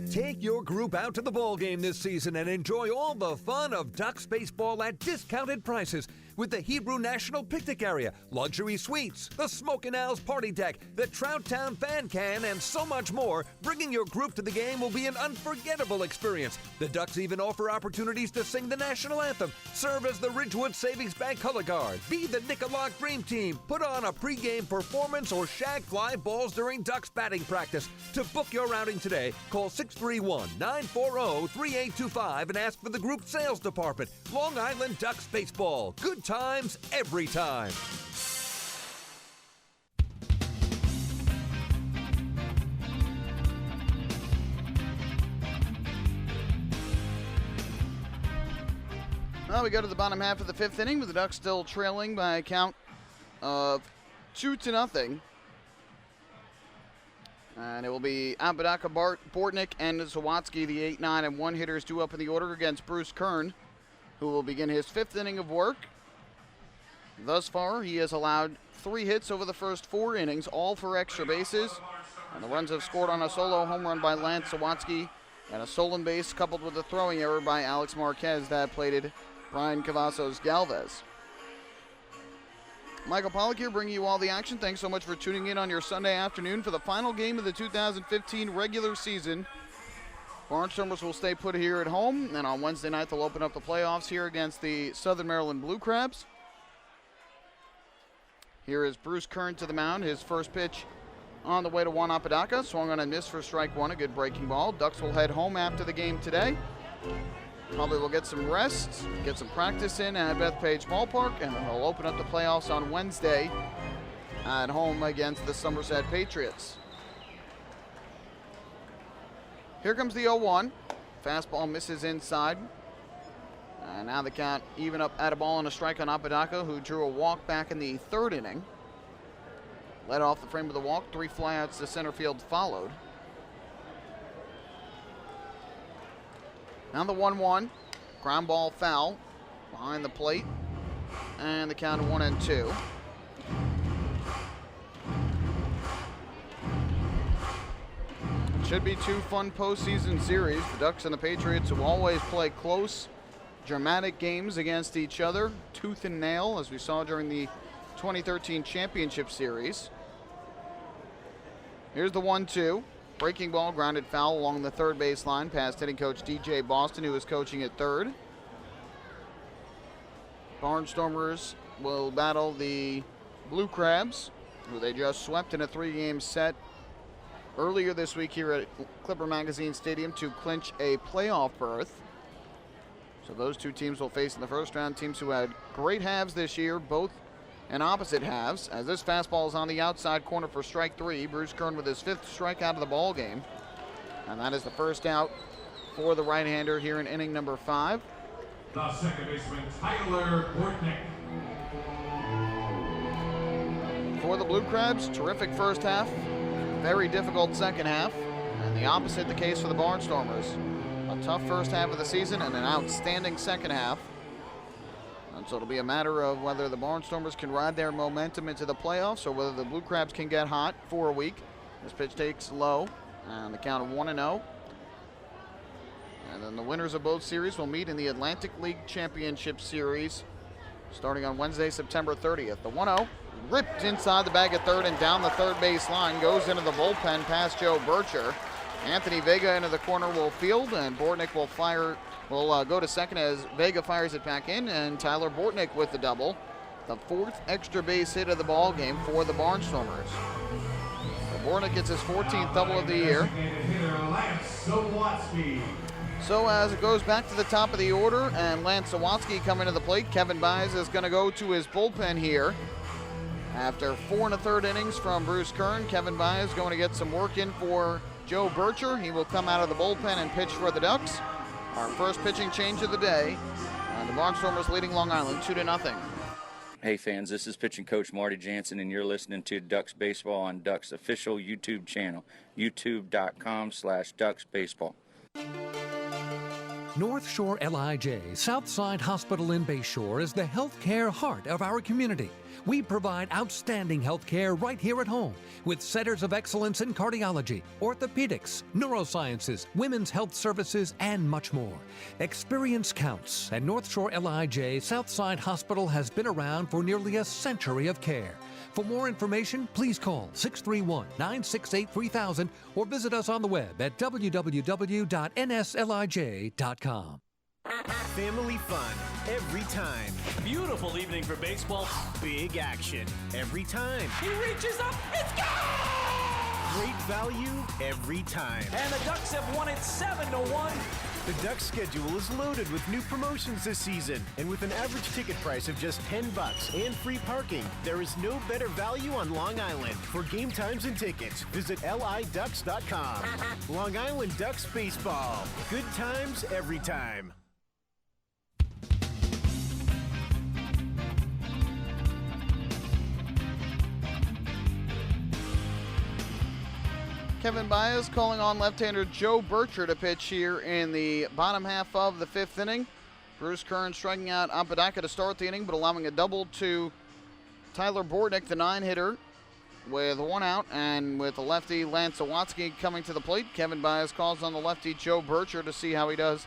Take your group out to the ball game this season and enjoy all the fun of Ducks baseball at discounted prices with the Hebrew National Picnic Area, luxury suites, the Smokin' Owls Party Deck, the Trout Town Fan Can, and so much more. Bringing your group to the game will be an unforgettable experience. The Ducks even offer opportunities to sing the national anthem, serve as the Ridgewood Savings Bank color guard, be the Nicolak Dream Team, put on a pregame performance, or shag fly balls during Ducks batting practice. To book your outing today, call 631-940-3825 and ask for the group sales department. Long Island Ducks Baseball. Good times every time. Well, we go to the bottom half of the 5th inning with the Ducks still trailing by a count of 2-0. And it will be Apodaca, Bortnick, and Zawatsky, the 8, 9, and 1 hitters due up in the order against Bruce Kern, who will begin his 5th inning of work. Thus far, he has allowed 3 hits over the first 4 innings, all for extra bases. And the runs have scored on a solo home run by Lance Zawatsky and a stolen base coupled with a throwing error by Alex Marquez that plated Brian Cavazos Galvez. Michael Pollock here bringing you all the action. Thanks so much for tuning in on your Sunday afternoon for the final game of the 2015 regular season. Barnstormers will stay put here at home, and on Wednesday night they'll open up the playoffs here against the Southern Maryland Blue Crabs. Here is Bruce Kern to the mound. His first pitch on the way to Juan Apodaca. Swung on and missed for strike 1, a good breaking ball. Ducks will head home after the game today. Probably will get some rest, get some practice in at Bethpage Ballpark, and then they'll open up the playoffs on Wednesday at home against the Somerset Patriots. Here comes the 0-1. Fastball misses inside. And now the count even up at a ball and a strike on Apodaca, who drew a walk back in the 3rd inning. Led off the frame of the walk, 3 flyouts to center field followed. Now the 1-1, ground ball foul behind the plate, and the count of 1-2. It should be 2 fun postseason series. The Ducks and the Patriots will always play close, dramatic games against each other, tooth and nail, as we saw during the 2013 championship series. Here's the 1-2. Breaking ball, grounded foul along the 3rd baseline past hitting coach DJ Boston, who is coaching at 3rd. Barnstormers will battle the Blue Crabs, who they just swept in a 3-game set earlier this week here at Clipper Magazine Stadium to clinch a playoff berth. So those 2 teams will face in the first round teams who had great halves this year, both in opposite halves. As this fastball is on the outside corner for strike 3, Bruce Kern with his 5th strikeout of the ball game. And that is the first out for the right-hander here in inning number 5. The second baseman, Tyler Bortnick. For the Blue Crabs, terrific first half, very difficult second half, and the opposite the case for the Barnstormers. A tough first half of the season and an outstanding second half. And so it'll be a matter of whether the Barnstormers can ride their momentum into the playoffs or whether the Blue Crabs can get hot for a week. This pitch takes low, and the count of 1-0. And then the winners of both series will meet in the Atlantic League Championship Series starting on Wednesday, September 30th. The 1-0 ripped inside the bag at third and down the third base line, goes into the bullpen past Joe Bircher. Anthony Vega into the corner will field, and Bortnick will go to second as Vega fires it back in, and Tyler Bortnick with the double. The fourth extra base hit of the ball game for the Barnstormers. So Bortnick gets his 14th double of the year. So as it goes back to the top of the order and Lance Sawatsky coming to the plate, Kevin Baez is going to go to his bullpen here. After 4 1/3 innings from Bruce Kern, Kevin Baez going to get some work in for Joe Bircher. He will come out of the bullpen and pitch for the Ducks. Our first pitching change of the day. And the Barnstormers leading Long Island 2-0. Hey fans, this is pitching coach Marty Jansen, and you're listening to Ducks Baseball on Ducks official YouTube channel, youtube.com/DucksBaseball. North Shore LIJ Southside Hospital in Bayshore is the healthcare heart of our community. We provide outstanding healthcare right here at home with centers of excellence in cardiology, orthopedics, neurosciences, women's health services, and much more. Experience counts, and North Shore LIJ Southside Hospital has been around for nearly a century of care. For more information, please call 631-968-3000 or visit us on the web at www.nslij.com. Family fun every time. Beautiful evening for baseball. Big action every time. He reaches up, it's gone! Great value every time. And the Ducks have won it 7-1. The Ducks schedule is loaded with new promotions this season, and with an average ticket price of just $10 and free parking, there is no better value on Long Island. For game times and tickets, visit liducks.com. Long Island Ducks Baseball. Good times every time. Kevin Baez calling on left-hander Joe Bircher to pitch here in the bottom half of the 5th inning. Bruce Kern striking out Apodaca to start the inning, but allowing a double to Tyler Bortnick, the 9-hitter, with 1 out, and with the lefty Lance Sawatsky coming to the plate. Kevin Baez calls on the lefty Joe Bircher to see how he does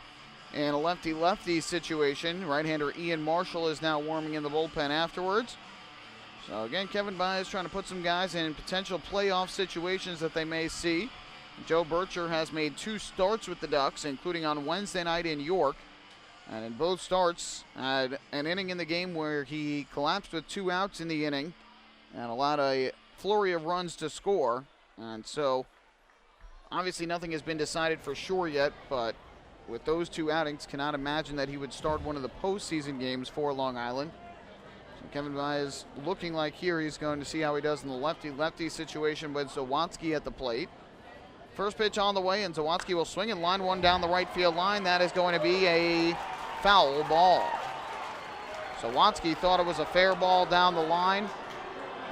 in a lefty-lefty situation. Right-hander Ian Marshall is now warming in the bullpen afterwards. So again, Kevin Baez trying to put some guys in potential playoff situations that they may see. Joe Bircher has made 2 starts with the Ducks, including on Wednesday night in York. And in both starts, had an inning in the game where he collapsed with 2 outs in the inning and allowed a flurry of runs to score. And so, obviously nothing has been decided for sure yet, but with those 2 outings, cannot imagine that he would start one of the postseason games for Long Island. Kevin Baez looking like here he's going to see how he does in the lefty-lefty situation with Sawatsky at the plate. First pitch on the way, and Sawatsky will swing and line one down the right field line. That is going to be a foul ball. Sawatsky thought it was a fair ball down the line.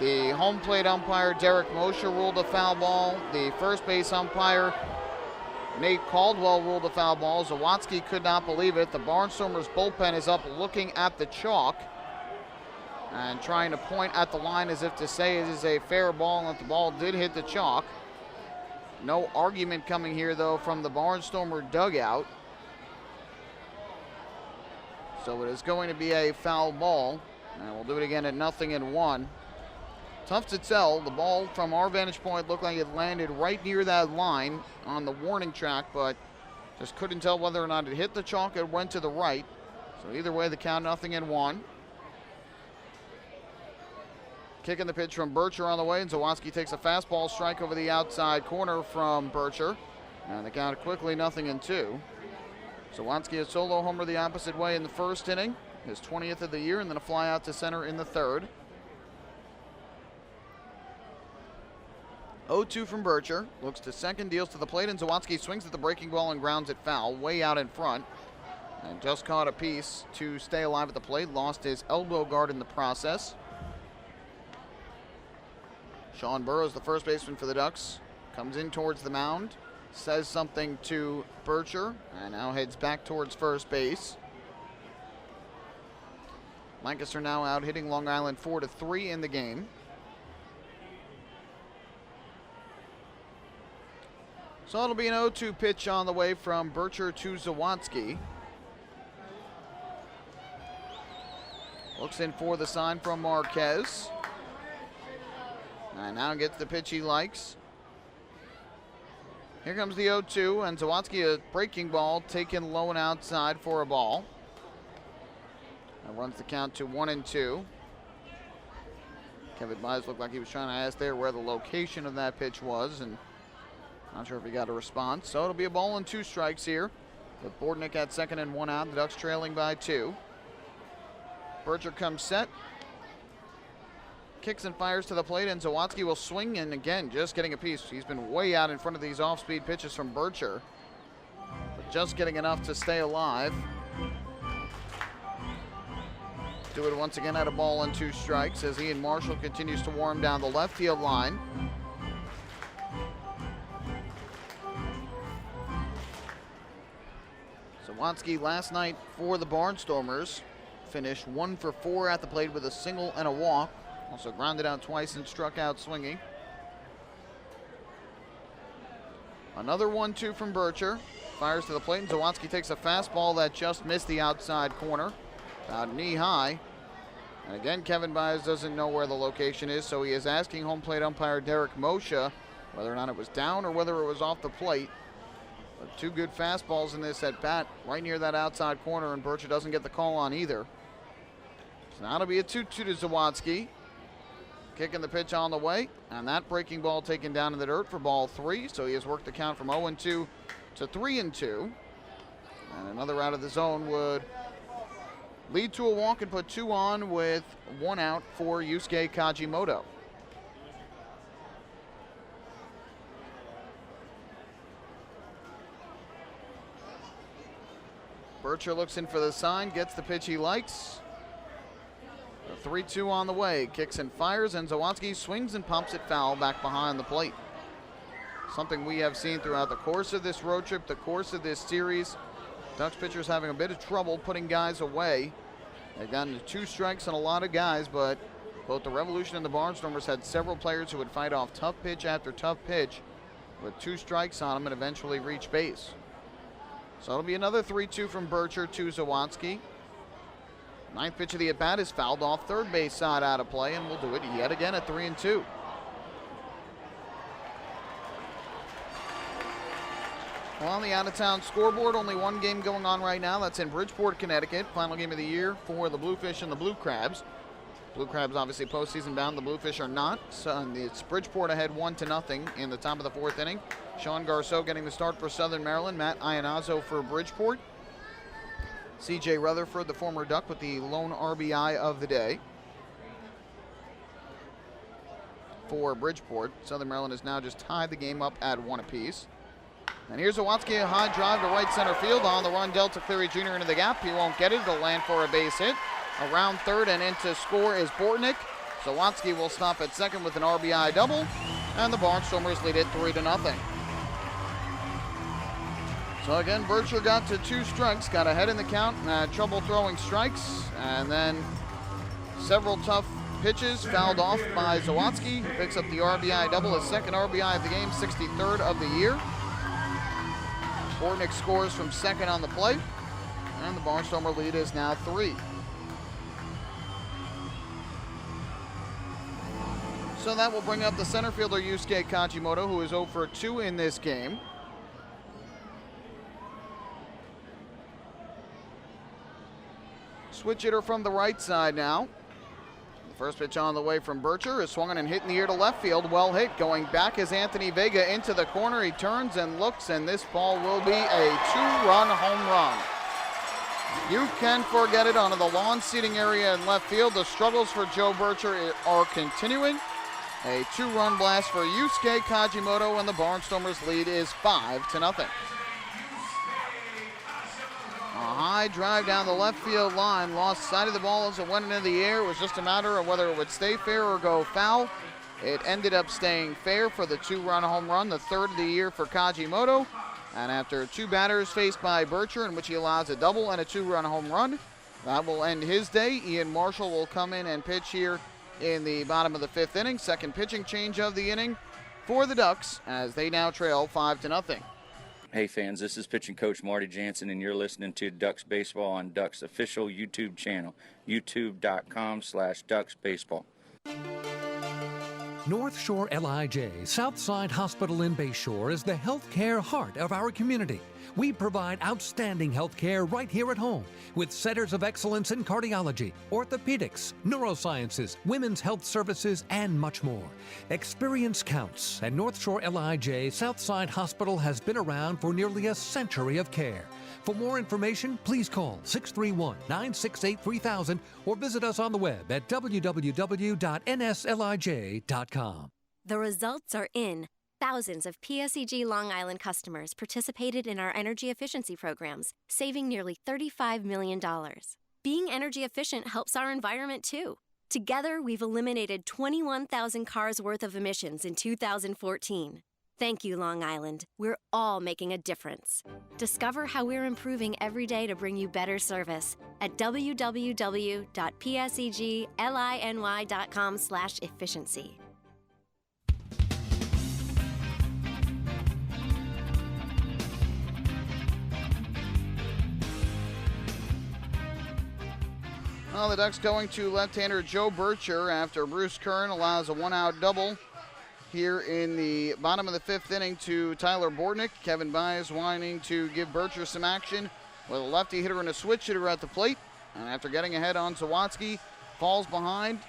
The home plate umpire, Derek Mosher, ruled a foul ball. The first base umpire, Nate Caldwell, ruled a foul ball. Sawatsky could not believe it. The Barnstormers bullpen is up looking at the chalk and trying to point at the line as if to say it is a fair ball, and that the ball did hit the chalk. No argument coming here, though, from the Barnstormer dugout. So it is going to be a foul ball, and we'll do it again at 0-1. Tough to tell. The ball from our vantage point looked like it landed right near that line on the warning track, but just couldn't tell whether or not it hit the chalk or went to the right. So either way, the count 0-1. Kicking the pitch from Bircher on the way, and Sawatsky takes a fastball strike over the outside corner from Bircher. And the count quickly 0-2. Sawatsky a solo homer the opposite way in the first inning, his 20th of the year, and then a fly out to center in the third. 0-2 from Bircher. Looks to second, deals to the plate, and Sawatsky swings at the breaking ball and grounds it foul, way out in front. And just caught a piece to stay alive at the plate. Lost his elbow guard in the process. Sean Burrows, the first baseman for the Ducks, comes in towards the mound, says something to Bircher, and now heads back towards first base. Lancaster now out hitting Long Island 4-3 in the game. So it'll be an 0-2 pitch on the way from Bircher to Zawatsky. Looks in for the sign from Marquez. And now gets the pitch he likes. Here comes the 0-2, and Zawatsky, a breaking ball, taken low and outside for a ball. That runs the count to 1-2. Kevin Mize looked like he was trying to ask there where the location of that pitch was, and not sure if he got a response. So it'll be a ball and 2 strikes here, with Bordnick at second and 1 out. The Ducks trailing by 2. Bircher comes set. Kicks and fires to the plate, and Zawatsky will swing, and again, just getting a piece. He's been way out in front of these off-speed pitches from Bircher, but just getting enough to stay alive. Do it once again at a ball and 2 strikes as Ian Marshall continues to warm down the left field line. Zawatsky last night for the Barnstormers finished 1 for 4 at the plate with a single and a walk. Also grounded out twice and struck out swinging. Another 1-2 from Bircher. Fires to the plate, and Zawatsky takes a fastball that just missed the outside corner, about knee high. And again, Kevin Baez doesn't know where the location is, so he is asking home plate umpire Derek Moshe whether or not it was down or whether it was off the plate. But 2 good fastballs in this at bat, right near that outside corner, and Bircher doesn't get the call on either. So now it'll be a 2-2 to Zawatsky. Kicking the pitch on the way, and that breaking ball taken down in the dirt for ball 3. So he has worked the count from 0-2 to 3-2. And another out of the zone would lead to a walk and put 2 on with 1 out for Yusuke Kajimoto. Bircher looks in for the sign, gets the pitch he likes. 3-2 on the way. Kicks and fires, and Zawatsky swings and pumps it foul back behind the plate. Something we have seen throughout the course of this road trip, the course of this series. Ducks pitchers having a bit of trouble putting guys away. They've gotten to 2 strikes on a lot of guys, but both the Revolution and the Barnstormers had several players who would fight off tough pitch after tough pitch with 2 strikes on them and eventually reach base. So it'll be another 3-2 from Bircher to Zawatsky. 9th pitch of the at-bat is fouled off third base side out of play, and we'll do it yet again at 3-2. Well, on the out-of-town scoreboard, only 1 game going on right now. That's in Bridgeport, Connecticut. Final game of the year for the Bluefish and the Blue Crabs. Blue Crabs obviously postseason bound. The Bluefish are not. So it's Bridgeport ahead 1-0 in the top of the 4th inning. Sean Garceau getting the start for Southern Maryland. Matt Iannazzo for Bridgeport. C.J. Rutherford, the former Duck, with the lone RBI of the day for Bridgeport. Southern Maryland has now just tied the game up at 1 apiece. And here's Zawatsky, a high drive to right center field. On the run, Delta Cleary Jr. into the gap. He won't get it. It'll land for a base hit. Around third and into score is Bordnick. Zawatsky will stop at second with an RBI double. And the Barnstormers lead it 3-0. So again, Bircher got to 2 strikes, got ahead in the count, had trouble throwing strikes, and then several tough pitches fouled off by Zawatsky, who picks up the RBI double, his 2nd RBI of the game, 63rd of the year. Bordnick scores from second on the play, and the Barnstormer lead is now 3. So that will bring up the center fielder Yusuke Kajimoto, who is 0 for 2 in this game. Switch hitter from the right side now. The first pitch on the way from Bircher is swung and hit in the air to left field. Well hit. Going back is Anthony Vega into the corner. He turns and looks, and this ball will be a 2-run home run. You can forget it onto the lawn seating area in left field. The struggles for Joe Bircher are continuing. A 2-run blast for Yusuke Kajimoto, and the Barnstormers lead is 5-0. A high drive down the left field line, lost sight of the ball as it went into the air. It was just a matter of whether it would stay fair or go foul. It ended up staying fair for the 2-run home run, the 3rd of the year for Kajimoto. And after 2 batters faced by Bircher, in which he allows a double and a 2-run home run, that will end his day. Ian Marshall will come in and pitch here in the bottom of the 5th inning. 2nd pitching change of the inning for the Ducks as they now trail 5-0. Hey fans, this is pitching coach Marty Jansen, and you're listening to Ducks Baseball on Ducks official YouTube channel, youtube.com/DucksBaseball. North Shore LIJ Southside Hospital in Bayshore is the healthcare heart of our community. We provide outstanding healthcare right here at home with centers of excellence in cardiology, orthopedics, neurosciences, women's health services, and much more. Experience counts, and North Shore LIJ Southside Hospital has been around for nearly a century of care. For more information, please call 631-968-3000 or visit us on the web at www.nslij.com. The results are in. Thousands of PSEG Long Island customers participated in our energy efficiency programs, saving nearly $35 million. Being energy efficient helps our environment too. Together, we've eliminated 21,000 cars worth of emissions in 2014. Thank you, Long Island. We're all making a difference. Discover how we're improving every day to bring you better service at www.pseglyny.com/efficiency. Well, the Ducks going to left-hander Joe Bircher after Bruce Kern allows a one-out double here in the bottom of the fifth inning to Tyler Bordnick. Kevin Byes whining to give Bircher some action with a lefty hitter and a switch hitter at the plate. And after getting ahead on Zawatsky, falls behind,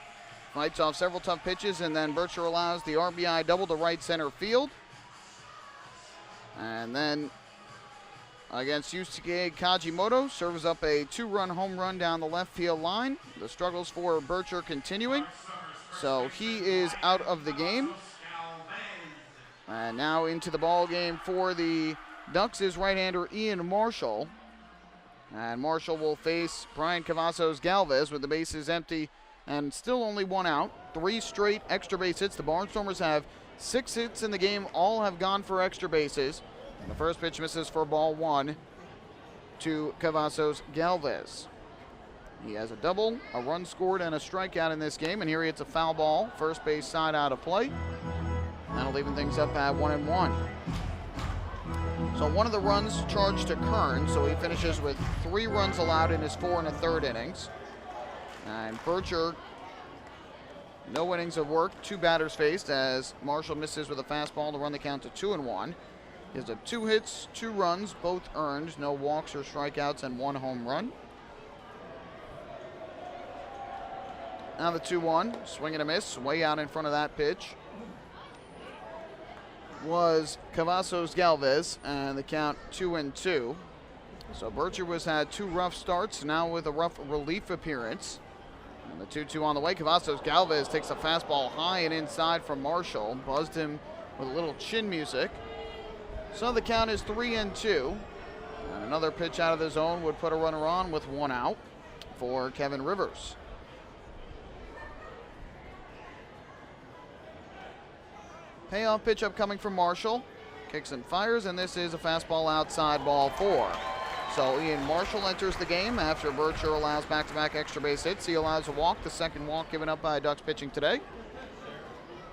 fights off several tough pitches, and then Bircher allows the RBI double to right center field. And then against Yusuke Kajimoto, serves up a two-run home run down the left field line. The struggles for Bircher continuing, so he is out of the game. And now into the ball game for the Ducks is right-hander Ian Marshall. And Marshall will face Brian Cavazos Galvez with the bases empty and still only one out. 3 straight extra base hits. The Barnstormers have 6 hits in the game. All have gone for extra bases. And the first pitch misses for ball 1 to Cavazos Galvez. He has a double, a run scored, and a strikeout in this game. And here he hits a foul ball, first base side out of play. That'll even things up at 1-1. So one of the runs charged to Kern, so he finishes with 3 runs allowed in his 4 1/3 innings. And Bircher, no innings of work, 2 batters faced as Marshall misses with a fastball to run the count to 2-1. He has 2 hits, 2 runs, both earned, no walks or strikeouts, and 1 home run. Now the 2-1, swing and a miss, way out in front of that pitch was Cavazos Galvez, and the count 2-2. So Bircher had 2 rough starts, now with a rough relief appearance. And the 2-2 on the way. Cavazos Galvez takes a fastball high and inside from Marshall, buzzed him with a little chin music. So the count is 3-2. And another pitch out of the zone would put a runner on with 1 out for Kevin Rivers. Payoff pitch upcoming from Marshall. Kicks and fires, and this is a fastball outside, ball 4. So Ian Marshall enters the game after Bircher allows back-to-back extra base hits. He allows a walk, the second walk given up by Ducks pitching today.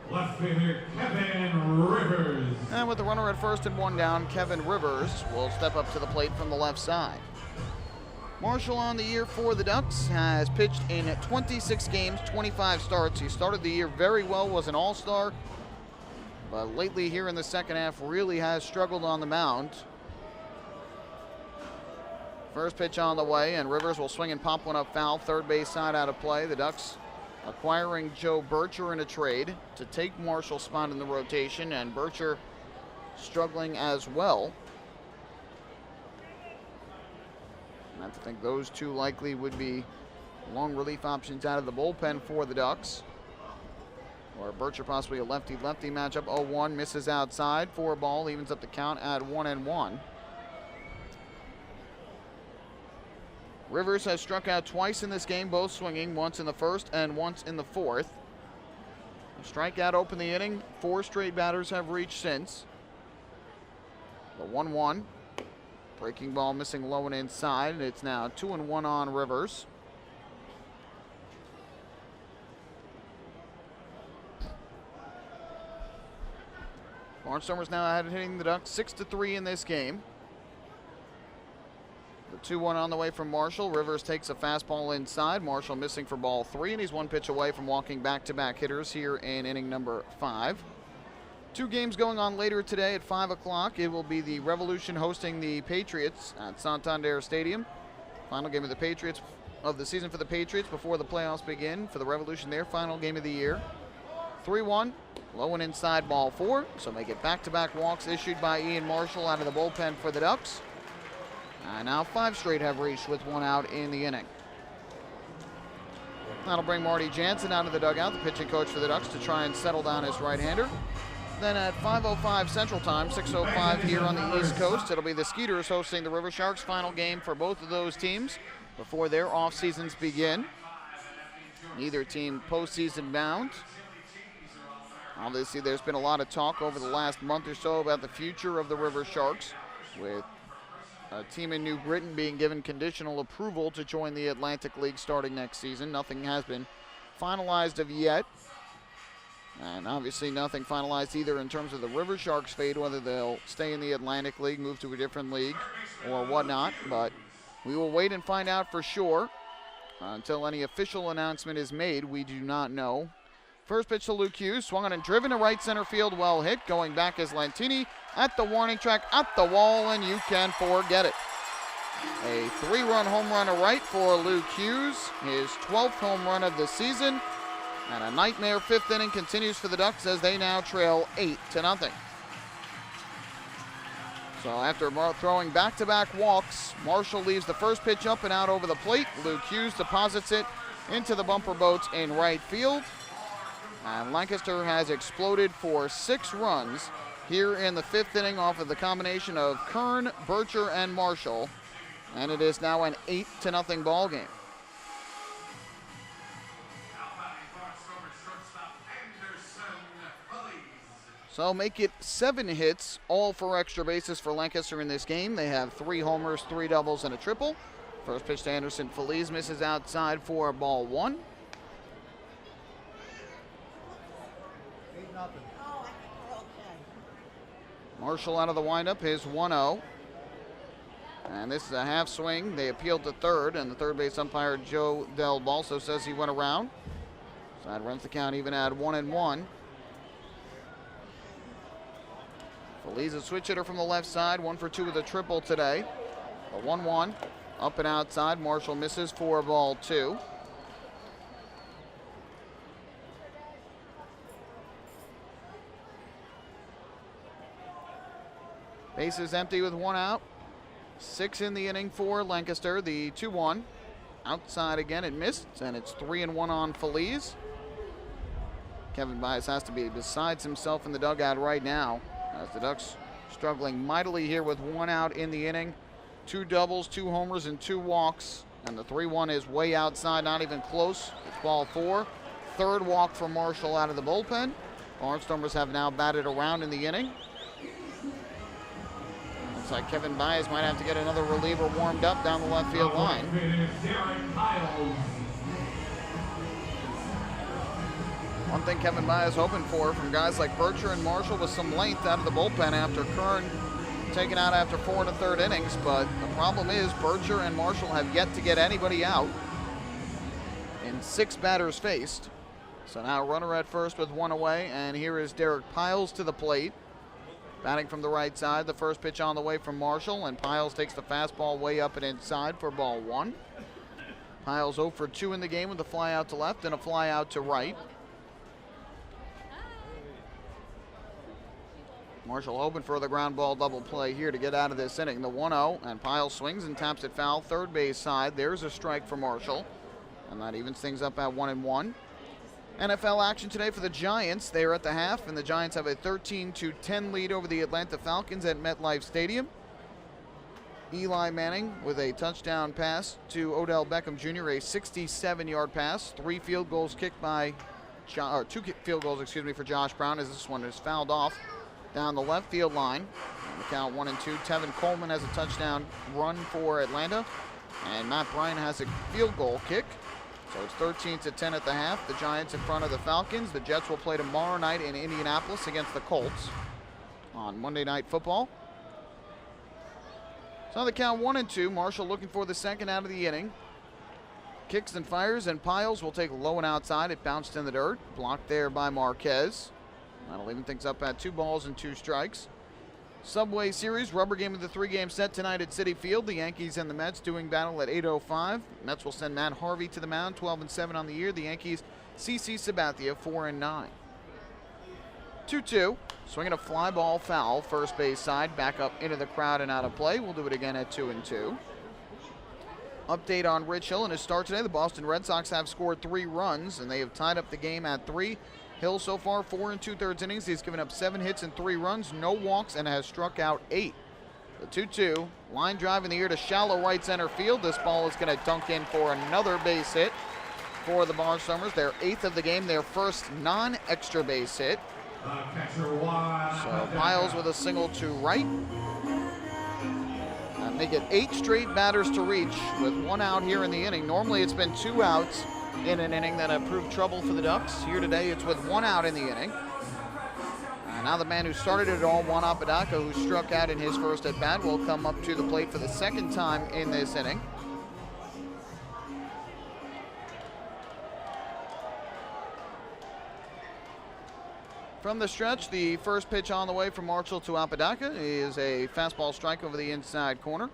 Left fielder Kevin Rivers. And with the runner at first and 1 down, Kevin Rivers will step up to the plate from the left side. Marshall on the year for the Ducks has pitched in 26 games, 25 starts. He started the year very well, was an all-star, but lately here in the second half really has struggled on the mound. First pitch on the way, and Rivers will swing and pop one up foul, third base side out of play. The Ducks acquiring Joe Bircher in a trade to take Marshall's spot in the rotation, and Bircher struggling as well. I have to think those 2 likely would be long relief options out of the bullpen for the Ducks. Or Bircher possibly a lefty-lefty matchup. 0-1, misses outside. 4 ball, evens up the count at 1-1. Rivers has struck out twice in this game, both swinging, once in the first and once in the fourth. A strikeout opened the inning. 4 straight batters have reached since. The 1-1. Breaking ball missing low and inside, and it's now 2-1 on Rivers. Barnstormers now hitting the Ducks 6-3 in this game. The 2-1 on the way from Marshall. Rivers takes a fastball inside. Marshall missing for ball 3, and he's one pitch away from walking back-to-back hitters here in inning number 5. 2 games going on later today at 5 o'clock. It will be the Revolution hosting the Patriots at Santander Stadium. Final game of the Patriots of the season for the Patriots before the playoffs begin. For the Revolution, their final game of the year. 3-1, low and inside ball 4. So make it back-to-back walks issued by Ian Marshall out of the bullpen for the Ducks. And now 5 straight have reached with 1 out in the inning. That'll bring Marty Jansen out of the dugout, the pitching coach for the Ducks, to try and settle down his right-hander. Then at 5:05 Central Time, 6:05 here on the East Coast, it'll be the Skeeters hosting the River Sharks. Final game for both of those teams before their off seasons begin. Neither team postseason bound. Obviously, there's been a lot of talk over the last month or so about the future of the River Sharks, with a team in New Britain being given conditional approval to join the Atlantic League starting next season. Nothing has been finalized of yet. And obviously nothing finalized either in terms of the River Sharks' fate, whether they'll stay in the Atlantic League, move to a different league, or whatnot. But we will wait and find out for sure. Until any official announcement is made, we do not know. First pitch to Luke Hughes, swung on and driven to right center field, well hit. Going back is Lantini at the warning track, at the wall, and you can forget it. A 3-run home run to right for Luke Hughes, his 12th home run of the season. And a nightmare 5th inning continues for the Ducks as they now trail 8-0. So after throwing back-to-back walks, Marshall leaves the first pitch up and out over the plate. Luke Hughes deposits it into the bumper boats in right field. And Lancaster has exploded for 6 runs here in the 5th inning off of the combination of Kern, Bircher, and Marshall. And it is now an 8-0 ball game. So make it 7 hits, all for extra bases for Lancaster in this game. They have 3 homers, 3 doubles, and a triple. First pitch to Anderson Feliz misses outside for ball 1. 8-0. Marshall out of the windup, his 1-0. And this is a half swing. They appealed to third, and the third base umpire Joe Del Balso says he went around. So that runs the count even at 1-1. Feliz a switch hitter from the left side, 1 for 2 with a triple today. A 1-1, up and outside. Marshall misses for ball 2. Bases empty with 1 out. 6 in the inning for Lancaster. The 2-1. Outside again, it missed, and it's 3-1 on Feliz. Kevin Bias has to be besides himself in the dugout right now, as the Ducks struggling mightily here with 1 out in the inning. 2 doubles, 2 homers, and 2 walks. And the 3-1 is way outside, not even close. It's ball 4. Third walk for Marshall out of the bullpen. Barnstormers have now batted around in the inning. Looks like Kevin Bias might have to get another reliever warmed up down the left field line. One thing Kevin Bias hoping for from guys like Bircher and Marshall was some length out of the bullpen after Kern taken out after 4 1/3 innings, but the problem is Bircher and Marshall have yet to get anybody out in 6 batters faced. So now runner at first with 1 away, and here is Derek Piles to the plate. Batting from the right side, the first pitch on the way from Marshall, and Piles takes the fastball way up and inside for ball 1. Piles 0 for 2 in the game with a fly out to left and a fly out to right. Marshall hoping for the ground ball double play here to get out of this inning. The 1-0, and Piles swings and taps it foul, third base side. There's a strike for Marshall, and that evens things up at 1-1. NFL action today for the Giants. They are at the half, and the Giants have a 13-10 lead over the Atlanta Falcons at MetLife Stadium. Eli Manning with a touchdown pass to Odell Beckham Jr., a 67-yard pass. 2 field goals, for Josh Brown, as this one is fouled off down the left field line. On the count 1-2. Tevin Coleman has a touchdown run for Atlanta, and Matt Bryan has a field goal kick. So it's 13-10 at the half. The Giants in front of the Falcons. The Jets will play tomorrow night in Indianapolis against the Colts. on Monday Night Football. So the count 1-2. Marshall looking for the second out of the inning. Kicks and fires, and Piles will take low and outside. It bounced in the dirt. Blocked there by Marquez. That'll even things up at 2 balls and 2 strikes. Subway Series, rubber game of the 3-game set tonight at Citi Field. The Yankees and the Mets doing battle at 8:05. Mets will send Matt Harvey to the mound, 12-7 on the year. The Yankees, CC Sabathia, 4-9. 2-2. Swinging a fly ball foul, first base side, back up into the crowd and out of play. We'll do it again at 2-2. Update on Rich Hill and his start today. The Boston Red Sox have scored 3 runs, and they have tied up the game at 3. Hill so far 4 2/3 innings. He's given up 7 hits and 3 runs, no walks, and has struck out 8. The 2-2 line drive in the air to shallow right center field. This ball is going to dunk in for another base hit for the Barnstormers. Their 8th of the game, their first non-extra base hit. So Piles with a single to right. And make it 8 straight batters to reach with 1 out here in the inning. Normally it's been 2 outs in an inning that have proved trouble for the Ducks. Here today it's with 1 out in the inning. And now the man who started it all, Juan Apodaca, who struck out in his first at bat, will come up to the plate for the second time in this inning. From the stretch, the first pitch on the way from Marshall to Apodaca is a fastball strike over the inside corner.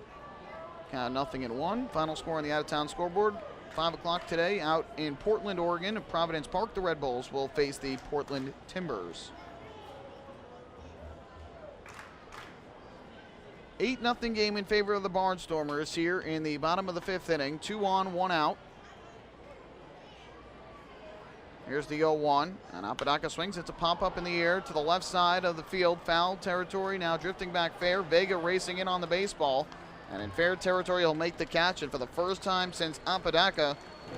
Count 0-1. Final score on the out-of-town scoreboard. 5 o'clock today out in Portland, Oregon. At Providence Park, the Red Bulls will face the Portland Timbers. 8-0 game in favor of the Barnstormers here in the bottom of the 5th inning. 2 on, 1 out. Here's the 0-1, and Apodaca swings. It's a pop-up in the air to the left side of the field. Foul territory, now drifting back fair. Vega racing in on the baseball, and in fair territory, he'll make the catch. And for the first time since Apodaca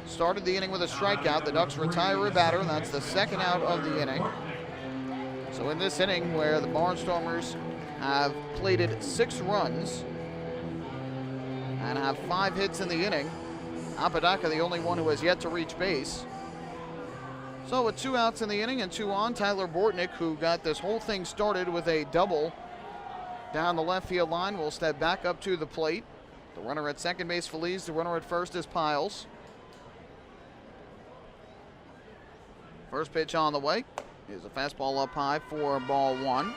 started the inning with a strikeout, the Ducks retire a batter, and that's the second out of the inning. So in this inning, where the Barnstormers have plated 6 runs and have 5 hits in the inning, Apodaca the only one who has yet to reach base. So with 2 outs in the inning and 2 on, Tyler Bortnick, who got this whole thing started with a double down the left field line, will step back up to the plate. The runner at second base, Feliz. The runner at first is Piles. First pitch on the way is a fastball up high for ball 1.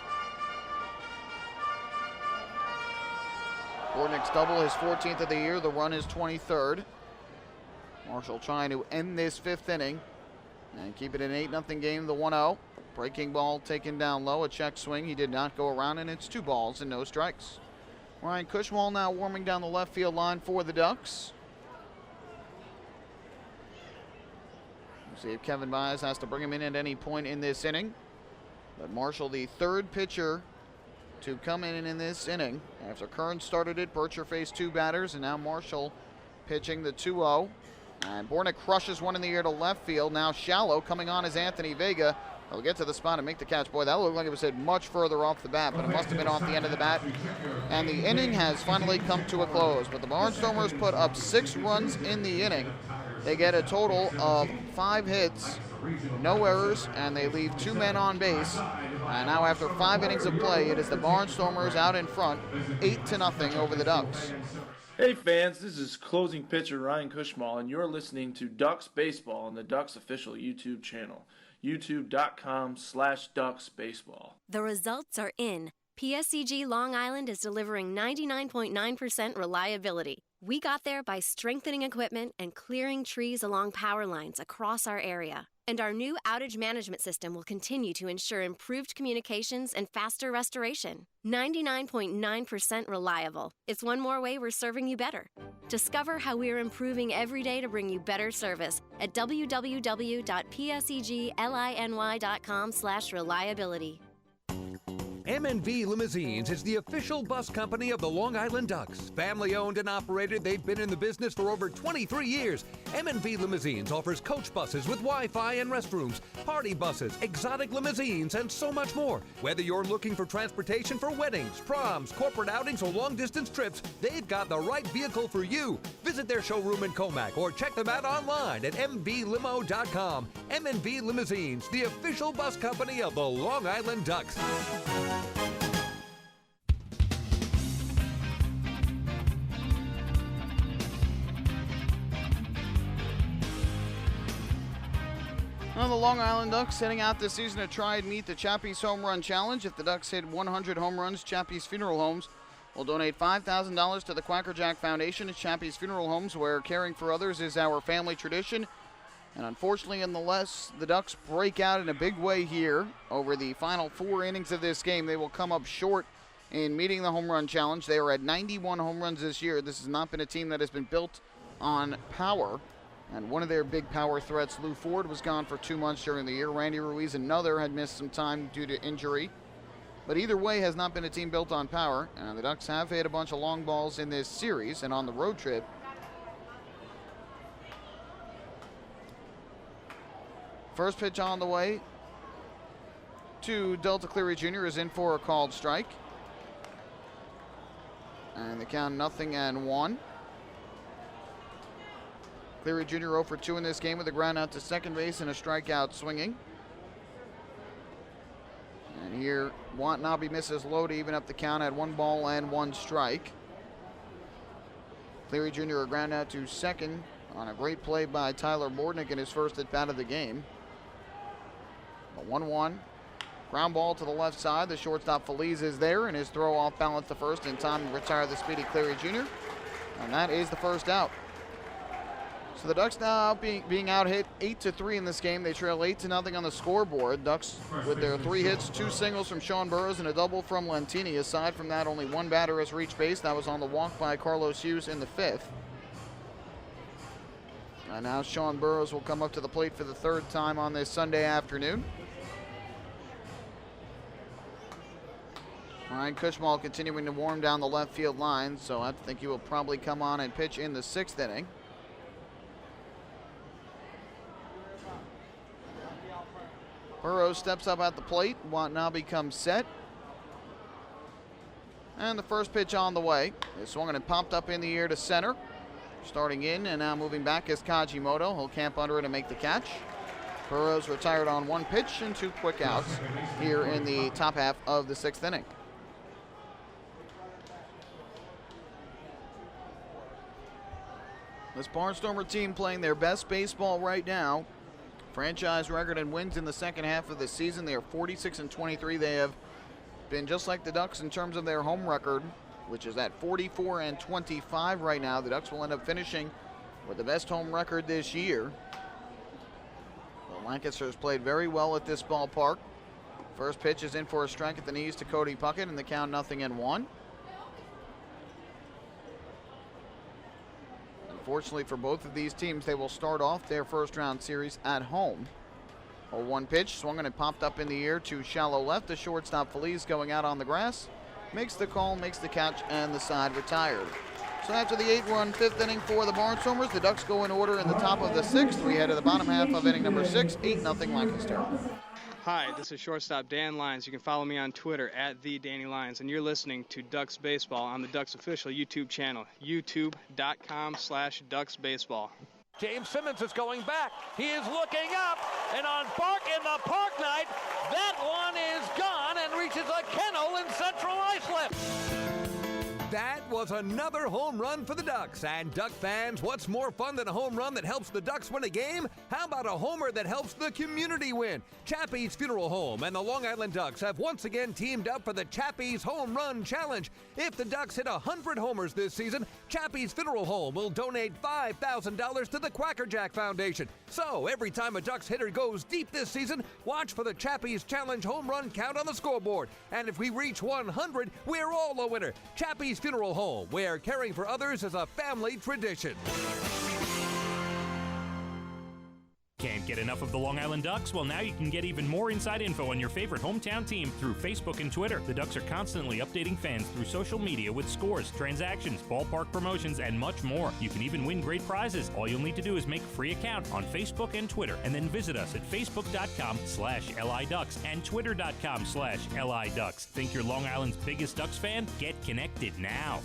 Bortnick's double, his 14th of the year. The run is 23rd. Marshall trying to end this 5th inning and keep it an 8-0 game, the 1-0. Breaking ball taken down low, a check swing. He did not go around, and it's 2 balls and no strikes. Ryan Cushmall now warming down the left field line for the Ducks. We'll see if Kevin Baez has to bring him in at any point in this inning. But Marshall, the 3rd pitcher to come in this inning. After Kern started it, Bircher faced 2 batters, and now Marshall pitching the 2-0. And Bornick crushes one in the air to left field. Now shallow, coming on is Anthony Vega. He'll get to the spot and make the catch. Boy, that looked like it was hit much further off the bat, but it must have been off the end of the bat. And the inning has finally come to a close. But the Barnstormers put up 6 runs in the inning. They get a total of 5 hits, no errors, and they leave 2 men on base. And now after 5 innings of play, it is the Barnstormers out in front, 8-0 over the Ducks. Hey fans, this is closing pitcher Ryan Cushmall, and you're listening to Ducks Baseball on the Ducks official YouTube channel, youtube.com/DucksBaseball. The results are in. PSEG Long Island is delivering 99.9% reliability. We got there by strengthening equipment and clearing trees along power lines across our area. And our new outage management system will continue to ensure improved communications and faster restoration. 99.9% reliable. It's one more way we're serving you better. Discover how we're improving every day to bring you better service at www.pseglyny.com/reliability. M&V Limousines is the official bus company of the Long Island Ducks. Family owned and operated, they've been in the business for over 23 years. M&V Limousines offers coach buses with Wi-Fi and restrooms, party buses, exotic limousines, and so much more. Whether you're looking for transportation for weddings, proms, corporate outings, or long-distance trips, they've got the right vehicle for you. Visit their showroom in Comac or check them out online at mvlimo.com. M&V Limousines, the official bus company of the Long Island Ducks. Well, the Long Island Ducks setting out this season to try and meet the Chappies Home Run Challenge. If the Ducks hit 100 home runs, Chappies Funeral Homes will donate $5,000 to the Quacker Jack Foundation at Chappies Funeral Homes, where caring for others is our family tradition. And unfortunately, unless the Ducks break out in a big way here over the final 4 innings of this game, they will come up short in meeting the home run challenge. They are at 91 home runs this year. This has not been a team that has been built on power. And one of their big power threats, Lou Ford, was gone for 2 months during the year. Randy Ruiz, another, had missed some time due to injury. But either way, has not been a team built on power. And the Ducks have hit a bunch of long balls in this series and on the road trip. First pitch on the way to Delta Cleary Jr. is in for a called strike. And the count 0-1. Cleary Jr. 0 for 2 in this game with a ground out to second base and a strikeout swinging. And here, Watanabe misses low to even up the count at 1 ball and 1 strike. Cleary Jr. a ground out to second on a great play by Tyler Bordnick in his first at bat of the game. A 1-1. Ground ball to the left side. The shortstop Feliz is there, and his throw off balance to first in time to retire the speedy Cleary Jr. And that is the first out. So the Ducks now being out hit 8-3 in this game. They trail 8-0 on the scoreboard. Ducks with their 3 hits, 2 singles from Sean Burrows and a double from Lentini. Aside from that, only 1 batter has reached base. That was on the walk by Carlos Hughes in the 5th. And now Sean Burrows will come up to the plate for the 3rd time on this Sunday afternoon. Ryan Cushmall continuing to warm down the left field line, so I think he will probably come on and pitch in the 6th inning. Burrows steps up at the plate. Watanabe comes set. And the first pitch on the way. It swung and popped up in the air to center. Starting in and now moving back is Kajimoto. He'll camp under it and make the catch. Burrows retired on 1 pitch and 2 quick outs here in the top half of the 6th inning. This Barnstormer team playing their best baseball right now. Franchise record and wins in the second half of the season. They are 46-23. They have been just like the Ducks in terms of their home record, which is at 44-25 right now. The Ducks will end up finishing with the best home record this year. Well, Lancaster has played very well at this ballpark. First pitch is in for a strike at the knees to Cody Puckett, and the count 0-1. Unfortunately for both of these teams, they will start off their first round series at home. A 1 pitch swung and it popped up in the air to shallow left. The shortstop Feliz going out on the grass. Makes the call, makes the catch, and the side retired. So after the 8-run 5th inning for the Barnstormers, the Ducks go in order in the top of the 6th. We head to the bottom half of inning number 6, 8-0 Lancaster. Hi, this is shortstop Dan Lyons. You can follow me on Twitter at @DannyLyons, and you're listening to Ducks Baseball on the Ducks official YouTube channel, youtube.com/Ducks Baseball. James Simmons is going back. He is looking up, and on Park in the Park Night, that one is gone and reaches a kennel in Central Islip. That was another home run for the Ducks. And Duck fans, what's more fun than a home run that helps the Ducks win a game? How about a homer that helps the community win? Chappies Funeral Home and the Long Island Ducks have once again teamed up for the Chappies Home Run Challenge. If the Ducks hit 100 homers this season, Chappies Funeral Home will donate $5,000 to the Quacker Jack Foundation. So every time a Ducks hitter goes deep this season, watch for the Chappies Challenge home run count on the scoreboard. And if we reach 100, we're all a winner. Chappies Funeral Home, where caring for others is a family tradition. Can't get enough of the Long Island Ducks? Well, now you can get even more inside info on your favorite hometown team through Facebook and Twitter. The Ducks are constantly updating fans through social media with scores, transactions, ballpark promotions, and much more. You can even win great prizes. All you'll need to do is make a free account on Facebook and Twitter, and then visit us at facebook.com/LIDucks and twitter.com/LIDucks. Think you're Long Island's biggest Ducks fan? Get connected now.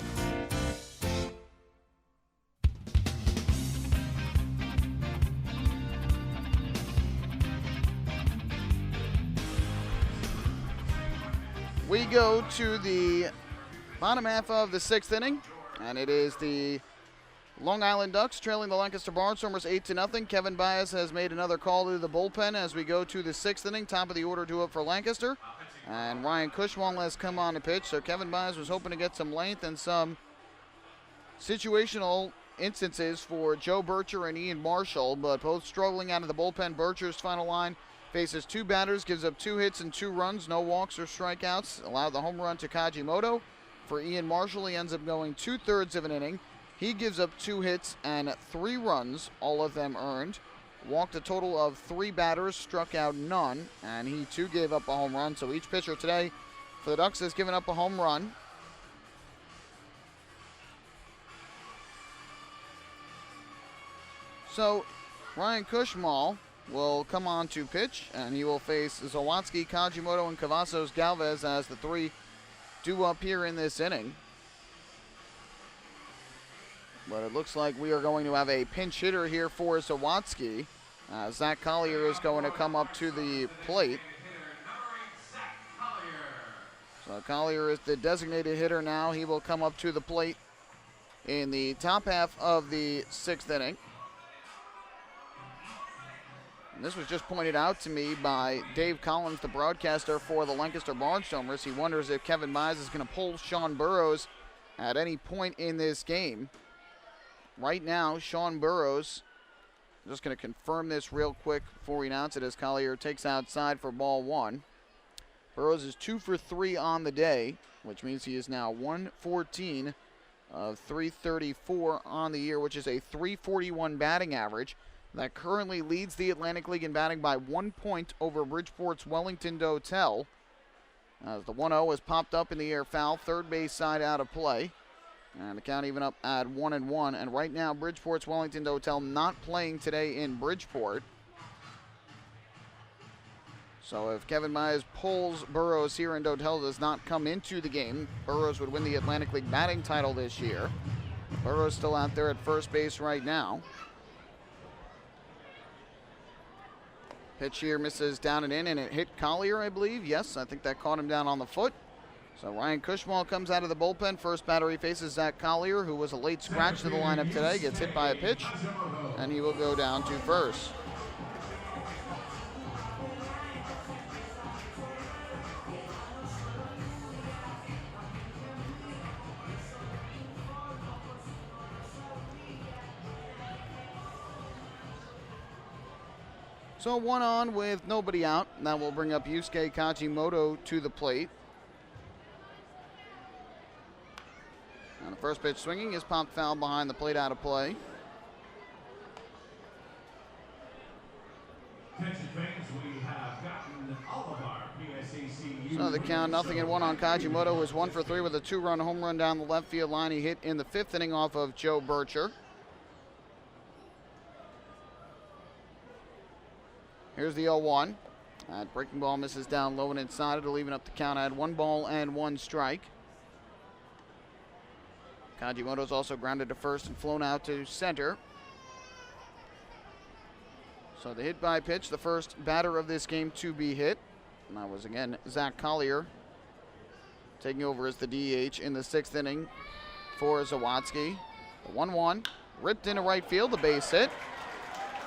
We go to the bottom half of the 6th inning, and it is the Long Island Ducks trailing the Lancaster Barnstormers 8-0. Kevin Baez has made another call to the bullpen as we go to the 6th inning. Top of the order due up for Lancaster. And Ryan Cushmall has come on to pitch. So Kevin Baez was hoping to get some length and some situational instances for Joe Bircher and Ian Marshall, but both struggling out of the bullpen. Bircher's final line faces 2 batters, gives up 2 hits and 2 runs, no walks or strikeouts. Allowed the home run to Kajimoto. For Ian Marshall, he ends up going 2/3 of an inning. He gives up 2 hits and 3 runs, all of them earned. Walked a total of 3 batters, struck out none, and he too gave up a home run. So each pitcher today for the Ducks has given up a home run. So Ryan Cushmall will come on to pitch, and he will face Zawadzki, Kajimoto, and Cavazos Galvez as the 3 due up here in this inning. But it looks like we are going to have a pinch hitter here for Zawadzki. Zach Collier is going to come up to the plate. So Collier is the designated hitter now. He will come up to the plate in the top half of the 6th inning. And this was just pointed out to me by Dave Collins, the broadcaster for the Lancaster Barnstormers. He wonders if Kevin Baez is going to pull Sean Burrows at any point in this game. Right now, Sean Burrows, I'm just going to confirm this real quick before we announce it as Collier takes outside for ball 1. Burrows is 2 for 3 on the day, which means he is now 114 of 334 on the year, which is a 341 batting average. That currently leads the Atlantic League in batting by 1 point over Bridgeport's Wellington Dotel. As the 1-0 has popped up in the air foul, third base side out of play. And the count even up at 1-1. And right now, Bridgeport's Wellington Dotel not playing today in Bridgeport. So if Kevin Baez pulls Burrows here and Dotel does not come into the game, Burrows would win the Atlantic League batting title this year. Burrows still out there at first base right now. Pitch here misses down and in, and it hit Collier, I believe. Yes, I think that caught him down on the foot. So Ryan Cushmall comes out of the bullpen. First batter he faces Zach Collier, who was a late scratch to the lineup today. Gets hit by a pitch, and he will go down to first. So 1 on with nobody out. That will bring up Yusuke Kajimoto to the plate. And the first pitch swinging is popped foul behind the plate, out of play. So the count 0-1 on Kajimoto, who is 1 for 3 with a 2-run home run down the left field line. He hit in the 5th inning off of Joe Bircher. Here's the 0-1. Breaking ball misses down low and inside. It'll even up the count at 1 ball and 1 strike. Kajimoto's also grounded to first and flown out to center. So the hit by pitch, the first batter of this game to be hit. And that was, again, Zach Collier taking over as the DH in the 6th inning for Zawadzki. The 1-1, ripped into right field, the base hit.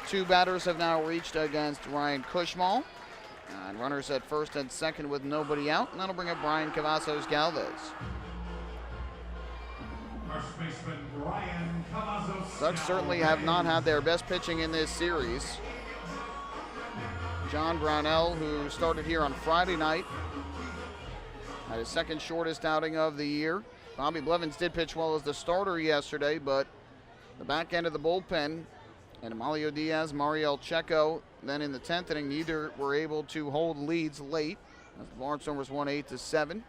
2 batters have now reached against Ryan Cushmall. And runners at first and second with nobody out. And that'll bring up Brian Cavazos Galvez. Ducks certainly have not had their best pitching in this series. John Brownell, who started here on Friday night, had his second shortest outing of the year. Bobby Blevins did pitch well as the starter yesterday, but the back end of the bullpen, and Emilio Diaz, Mariel Checo, then in the 10th inning, neither were able to hold leads late as the Barnstormers won 8-7.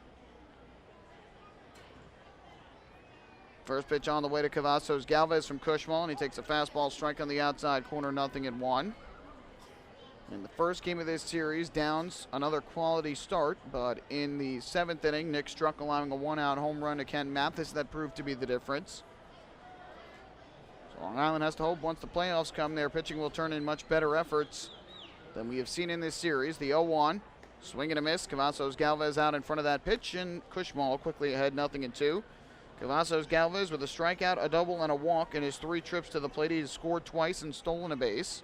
First pitch on the way to Cavazos Galvez from Cushmall, and he takes a fastball strike on the outside corner, 0-1. In the first game of this series, Downs, another quality start, but in the 7th inning, Nick Struck allowing a 1-out home run to Ken Mathis. That proved to be the difference. So Long Island has to hope once the playoffs come, their pitching will turn in much better efforts than we have seen in this series. The 0-1, swing and a miss. Cavazos Galvez out in front of that pitch, and Cushmall quickly ahead, 0-2. Cavazos Galvez with a strikeout, a double, and a walk in his 3 trips to the plate. He has scored twice and stolen a base.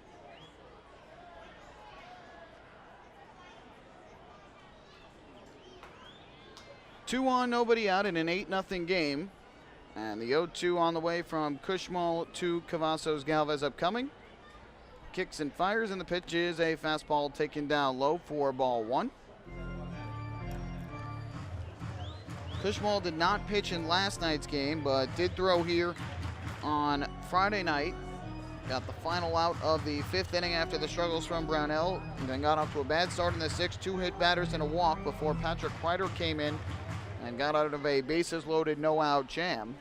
Two on, nobody out in an 8-0 game. And the 0-2 on the way from Kushmal to Cavazos Galvez upcoming. Kicks and fires, and the pitch is a fastball taken down low for ball 1. Kushmal did not pitch in last night's game, but did throw here on Friday night. Got the final out of the 5th inning after the struggles from Brownell, and then got off to a bad start in the 6th, 2 hit batters and a walk before Patrick Kreider came in and got out of a bases-loaded no-out jam.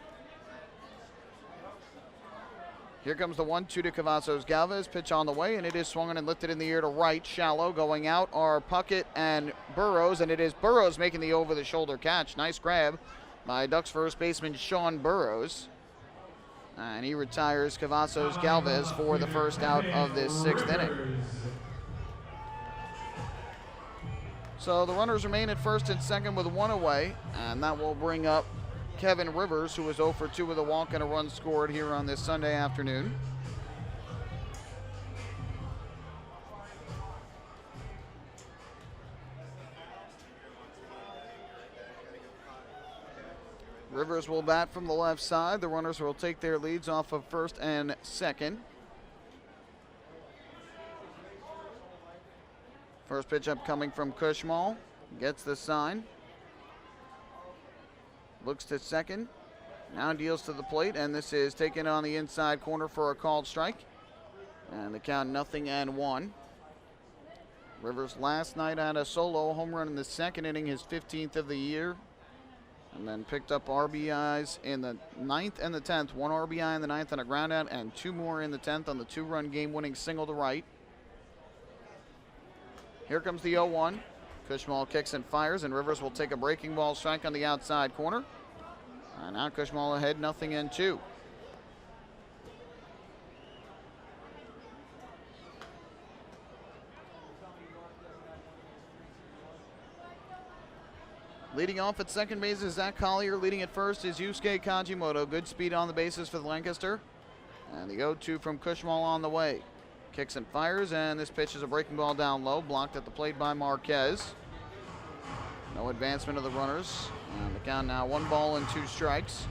Here comes the 1-2 to Cavazos Galvez. Pitch on the way, and it is swung and lifted in the air to right. Shallow. Going out are Puckett and Burrows, and it is Burrows making the over-the-shoulder catch. Nice grab by Ducks first baseman Sean Burrows. And he retires Cavazos Galvez for the first out of this 6th inning. So the runners remain at first and second with 1 away, and that will bring up Kevin Rivers, who is 0 for 2 with a walk and a run scored here on this Sunday afternoon. Rivers will bat from the left side. The runners will take their leads off of first and second. First pitch up coming from Kushmal. Gets the sign. Looks to second. Now deals to the plate, and this is taken on the inside corner for a called strike. And the count 0-1. Rivers last night had a solo home run in the 2nd inning, his 15th of the year. And then picked up RBIs in the 9th and the 10th. 1 RBI in the 9th on a ground out, and 2 more in the 10th on the 2-run game-winning single to right. Here comes the 0-1. Kushmal kicks and fires, and Rivers will take a breaking ball strike on the outside corner. And now Kushmal ahead, 0-2. Leading off at second base is Zach Collier. Leading at first is Yusuke Kajimoto. Good speed on the bases for the Lancaster. And the 0-2 from Kushmal on the way. Kicks and fires, and this pitch is a breaking ball down low, blocked at the plate by Marquez. No advancement of the runners. And the count now 1 ball and 2 strikes.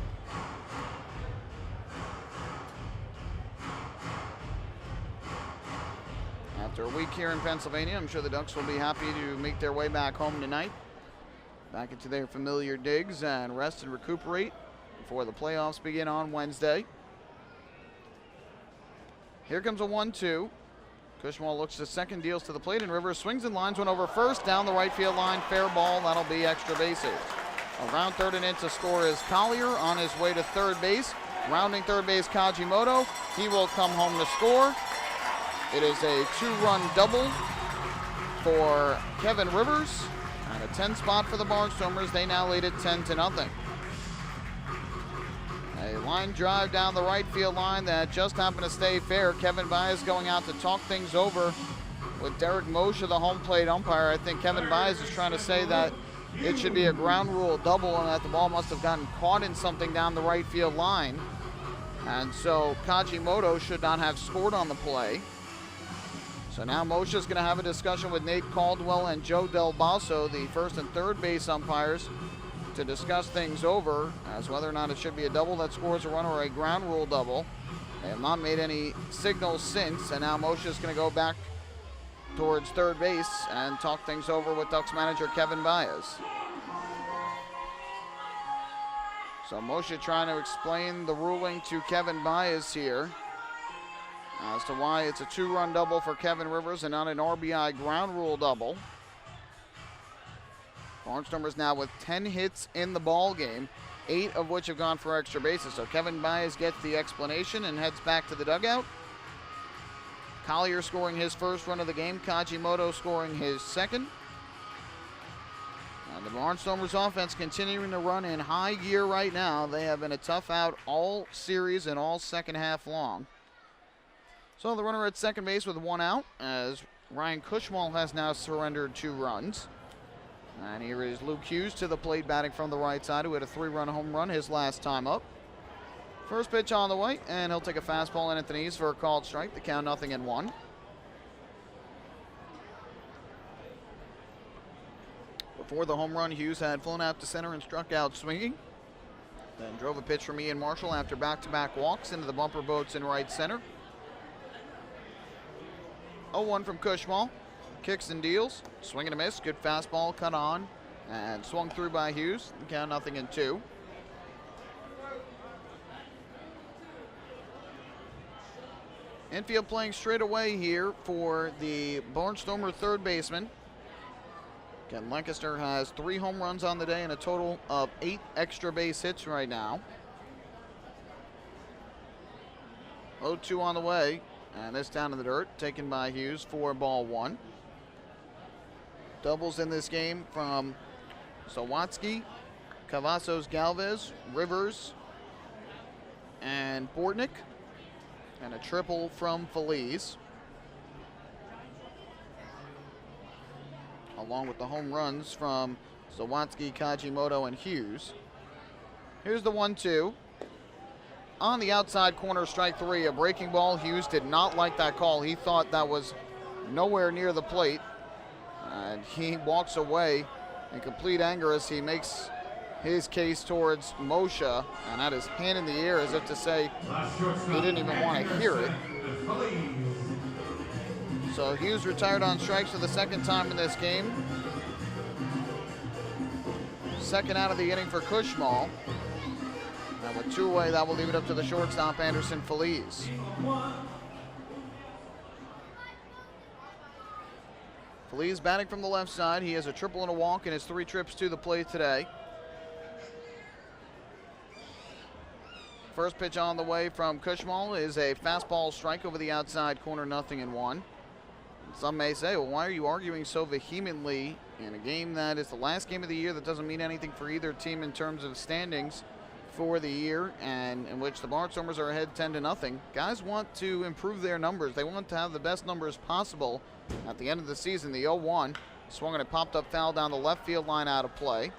After a week here in Pennsylvania, I'm sure the Ducks will be happy to make their way back home tonight. Back into their familiar digs and rest and recuperate before the playoffs begin on Wednesday. Here comes a 1-2. Kushmal looks to second, deals to the plate, and Rivers swings and lines one over first, down the right field line, fair ball. That'll be extra bases. Around third and in to score is Collier on his way to third base. Rounding third base, Kajimoto. He will come home to score. It is a 2-run double for Kevin Rivers, and a 10 spot for the Barnstormers. They now lead it 10-0. A line drive down the right field line that just happened to stay fair. Kevin Baez going out to talk things over with Derek Moshe, the home plate umpire. I think Kevin Baez is trying to say that it should be a ground rule double and that the ball must have gotten caught in something down the right field line. And so Kajimoto should not have scored on the play. So now Moshe is going to have a discussion with Nate Caldwell and Joe Del Basso, the first and third base umpires, to discuss things over as whether or not it should be a double that scores a run or a ground rule double. They have not made any signals since, and now Moshe is going to go back towards third base and talk things over with Ducks manager Kevin Baez. So Moshe trying to explain the ruling to Kevin Baez here as to why it's a 2-run double for Kevin Rivers and not an RBI ground rule double. Barnstormers now with 10 hits in the ball game, 8 of which have gone for extra bases. So Kevin Baez gets the explanation and heads back to the dugout. Collier scoring his first run of the game, Kajimoto scoring his second. And the Barnstormers offense continuing to run in high gear right now. They have been a tough out all series and all second half long. So the runner at second base with 1 out as Ryan Kushmal has now surrendered 2 runs. And here is Luke Hughes to the plate, batting from the right side, who had a 3-run home run his last time up. First pitch on the way, and he'll take a fastball in at the knees for a called strike. The count 0-1. Before the home run, Hughes had flown out to center and struck out swinging. Then drove a pitch from Ian Marshall after back-to-back walks into the bumper boats in right center. 0-1 from Cushmall. Kicks and deals. Swing and a miss. Good fastball cut on and swung through by Hughes. Count 0-2. Infield playing straight away here for the Barnstormer third baseman. Again, Lancaster has 3 home runs on the day and a total of 8 extra base hits right now. 0-2 on the way, and this down in the dirt, taken by Hughes for ball 1. Doubles in this game from Sawatsky, Cavazos Galvez, Rivers, and Bortnick. And a triple from Feliz. Along with the home runs from Sawatsky, Kajimoto, and Hughes. Here's the 1-2. On the outside corner, strike 3, a breaking ball. Hughes did not like that call. He thought that was nowhere near the plate. And he walks away in complete anger as he makes his case towards Moshe, and had his hand in the air as if to say he didn't even want to hear it. So Hughes retired on strikes for the second time in this game. Second out of the inning for Cushmall. And with 2 away, that will leave it up to the shortstop, Anderson Feliz. Feliz batting from the left side. He has a triple and a walk in his 3 trips to the plate today. First pitch on the way from Cushmall is a fastball strike over the outside corner, 0-1. Some may say, well, why are you arguing so vehemently in a game that is the last game of the year that doesn't mean anything for either team in terms of standings for the year, and in which the Barnstormers are ahead 10-0. Guys want to improve their numbers. They want to have the best numbers possible at the end of the season. The 0-1 swung and it popped up foul down the left field line, out of play.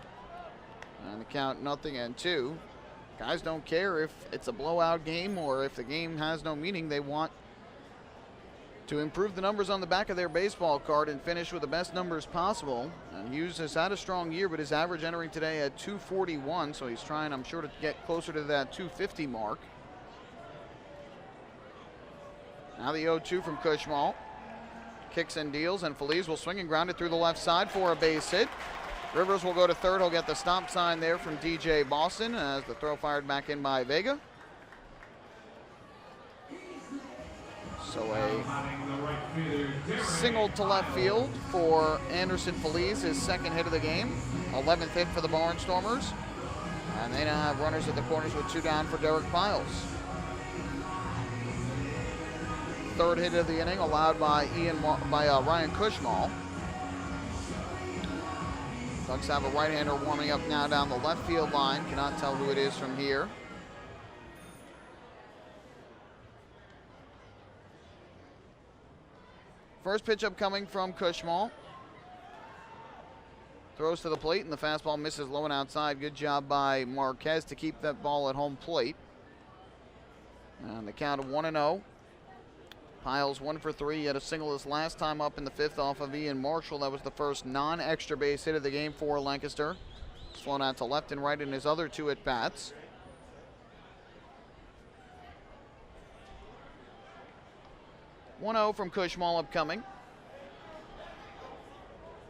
And the count 0-2. Guys don't care if it's a blowout game or if the game has no meaning. They want to improve the numbers on the back of their baseball card and finish with the best numbers possible. And Hughes has had a strong year, but his average entering today at 241, so he's trying, I'm sure, to get closer to that 250 mark. Now the 0-2 from Cushmall. Kicks and deals, and Feliz will swing and ground it through the left side for a base hit. Rivers will go to third. He'll get the stop sign there from DJ Boston as the throw fired back in by Vega. So a single to left field for Anderson Feliz, his second hit of the game. 11th hit for the Barnstormers. And they now have runners at the corners with 2 down for Derek Piles. Third hit of the inning allowed by Ryan Cushmall. Ducks have a right-hander warming up now down the left field line. Cannot tell who it is from here. First pitch upcoming from Cushmall. Throws to the plate, and the fastball misses low and outside. Good job by Marquez to keep that ball at home plate. And the count of 1-0. Piles 1 for 3. He had a single his last time up in the 5th off of Ian Marshall. That was the first non-extra base hit of the game for Lancaster. It's flown out to left and right in his other 2 at-bats. (1-0) from Cushmall upcoming.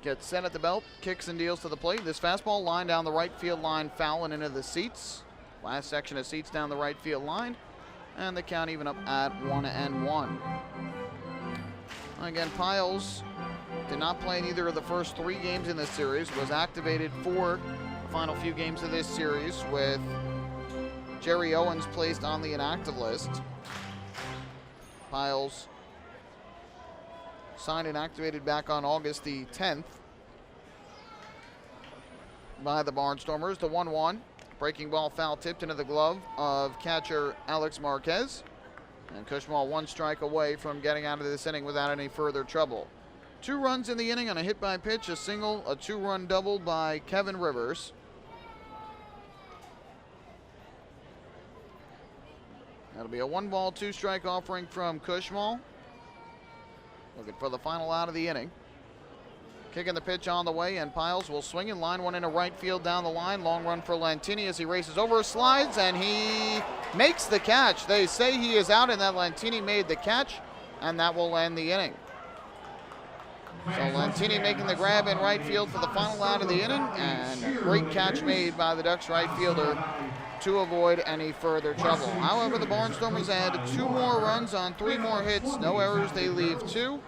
Gets set at the belt, kicks and deals to the plate. This fastball line down the right field line, foul and into the seats. Last section of seats down the right field line. And the count even up at 1-1. Again, Piles did not play in either of the first 3 games in this series. Was activated for the final few games of this series with Jerry Owens placed on the inactive list. Piles signed and activated back on August the 10th by the Barnstormers. The 1-1. Breaking ball foul tipped into the glove of catcher Alex Marquez. And Cushmall 1 strike away from getting out of this inning without any further trouble. 2 runs in the inning on a hit by pitch, a single, a 2-run double by Kevin Rivers. That'll be a 1-ball, 2-strike offering from Cushmall. Looking for the final out of the inning. Kicking the pitch on the way, and Piles will swing and line one into right field down the line. Long run for Lantini as he races over, slides, and he makes the catch. They say he is out, and that Lantini made the catch, and that will end the inning. So Lantini making the grab in right field for the final out of the inning, and great catch made by the Ducks right fielder to avoid any further trouble. However, the Barnstormers add 2 more runs on 3 more hits. No errors, they leave 2.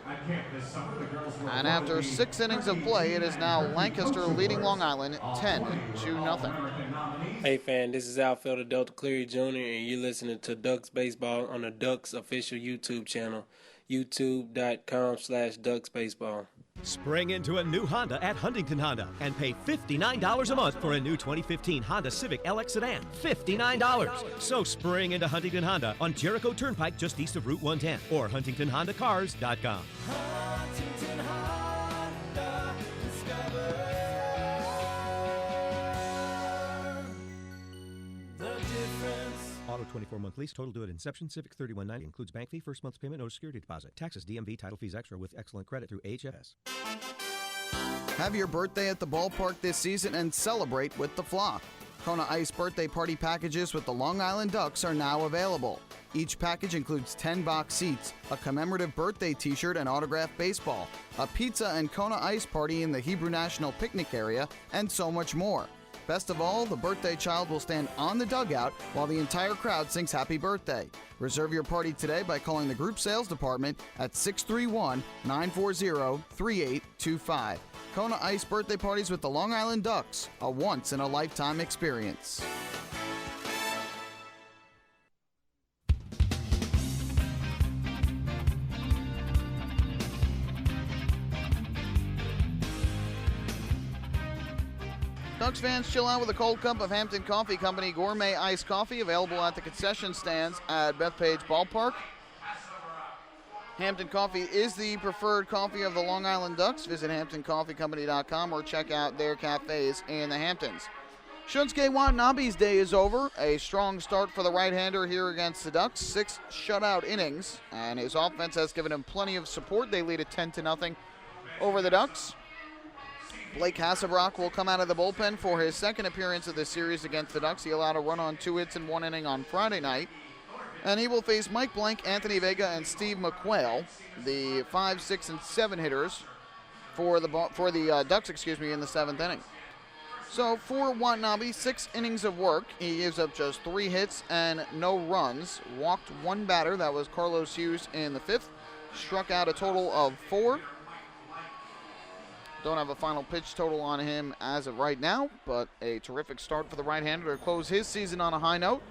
And after 6 innings of play, it is now Lancaster leading Long Island 10-0. Hey fan, this is outfielder Delta Cleary Jr. and you're listening to Ducks Baseball on the Ducks official YouTube channel, youtube.com/DucksBaseball. Spring into a new Honda at Huntington Honda and pay $59 a month for a new 2015 Honda Civic LX sedan. $59. So spring into Huntington Honda on Jericho Turnpike just east of Route 110 or HuntingtonHondaCars.com. Huntington Honda, discover the difference. Auto 24-month lease, total due at inception. Civic $31.90 includes bank fee, first month's payment, no security deposit. Taxes, DMV, title fees extra with excellent credit through HFS. Have your birthday at the ballpark this season and celebrate with the flock. Kona Ice birthday party packages with the Long Island Ducks are now available. Each package includes 10 box seats, a commemorative birthday t-shirt and autographed baseball, a pizza and Kona Ice party in the Hebrew National Picnic area, and so much more. Best of all, the birthday child will stand on the dugout while the entire crowd sings happy birthday. Reserve your party today by calling the group sales department at 631-940-3825. Kona Ice birthday parties with the Long Island Ducks, a once-in-a-lifetime experience. Ducks fans, chill out with a cold cup of Hampton Coffee Company Gourmet Iced Coffee, available at the concession stands at Bethpage Ballpark. Hampton Coffee is the preferred coffee of the Long Island Ducks. Visit HamptonCoffeeCompany.com or check out their cafes in the Hamptons. Shunsuke Watanabe's day is over. A strong start for the right-hander here against the Ducks. 6 shutout innings, and his offense has given him plenty of support. They lead at 10-0 over the Ducks. Blake Hasselbrock will come out of the bullpen for his second appearance of this series against the Ducks. He allowed a run on 2 hits in 1 inning on Friday night. And he will face Mike Blank, Anthony Vega, and Steve McQuail, the 5, 6, and 7 hitters for the Ducks, in the 7th inning. So for Watanabe, 6 innings of work. He gives up just 3 hits and no runs. Walked 1 batter, that was Carlos Hughes in the 5th. Struck out a total of 4. Don't have a final pitch total on him as of right now, but a terrific start for the right-hander to close his season on a high note.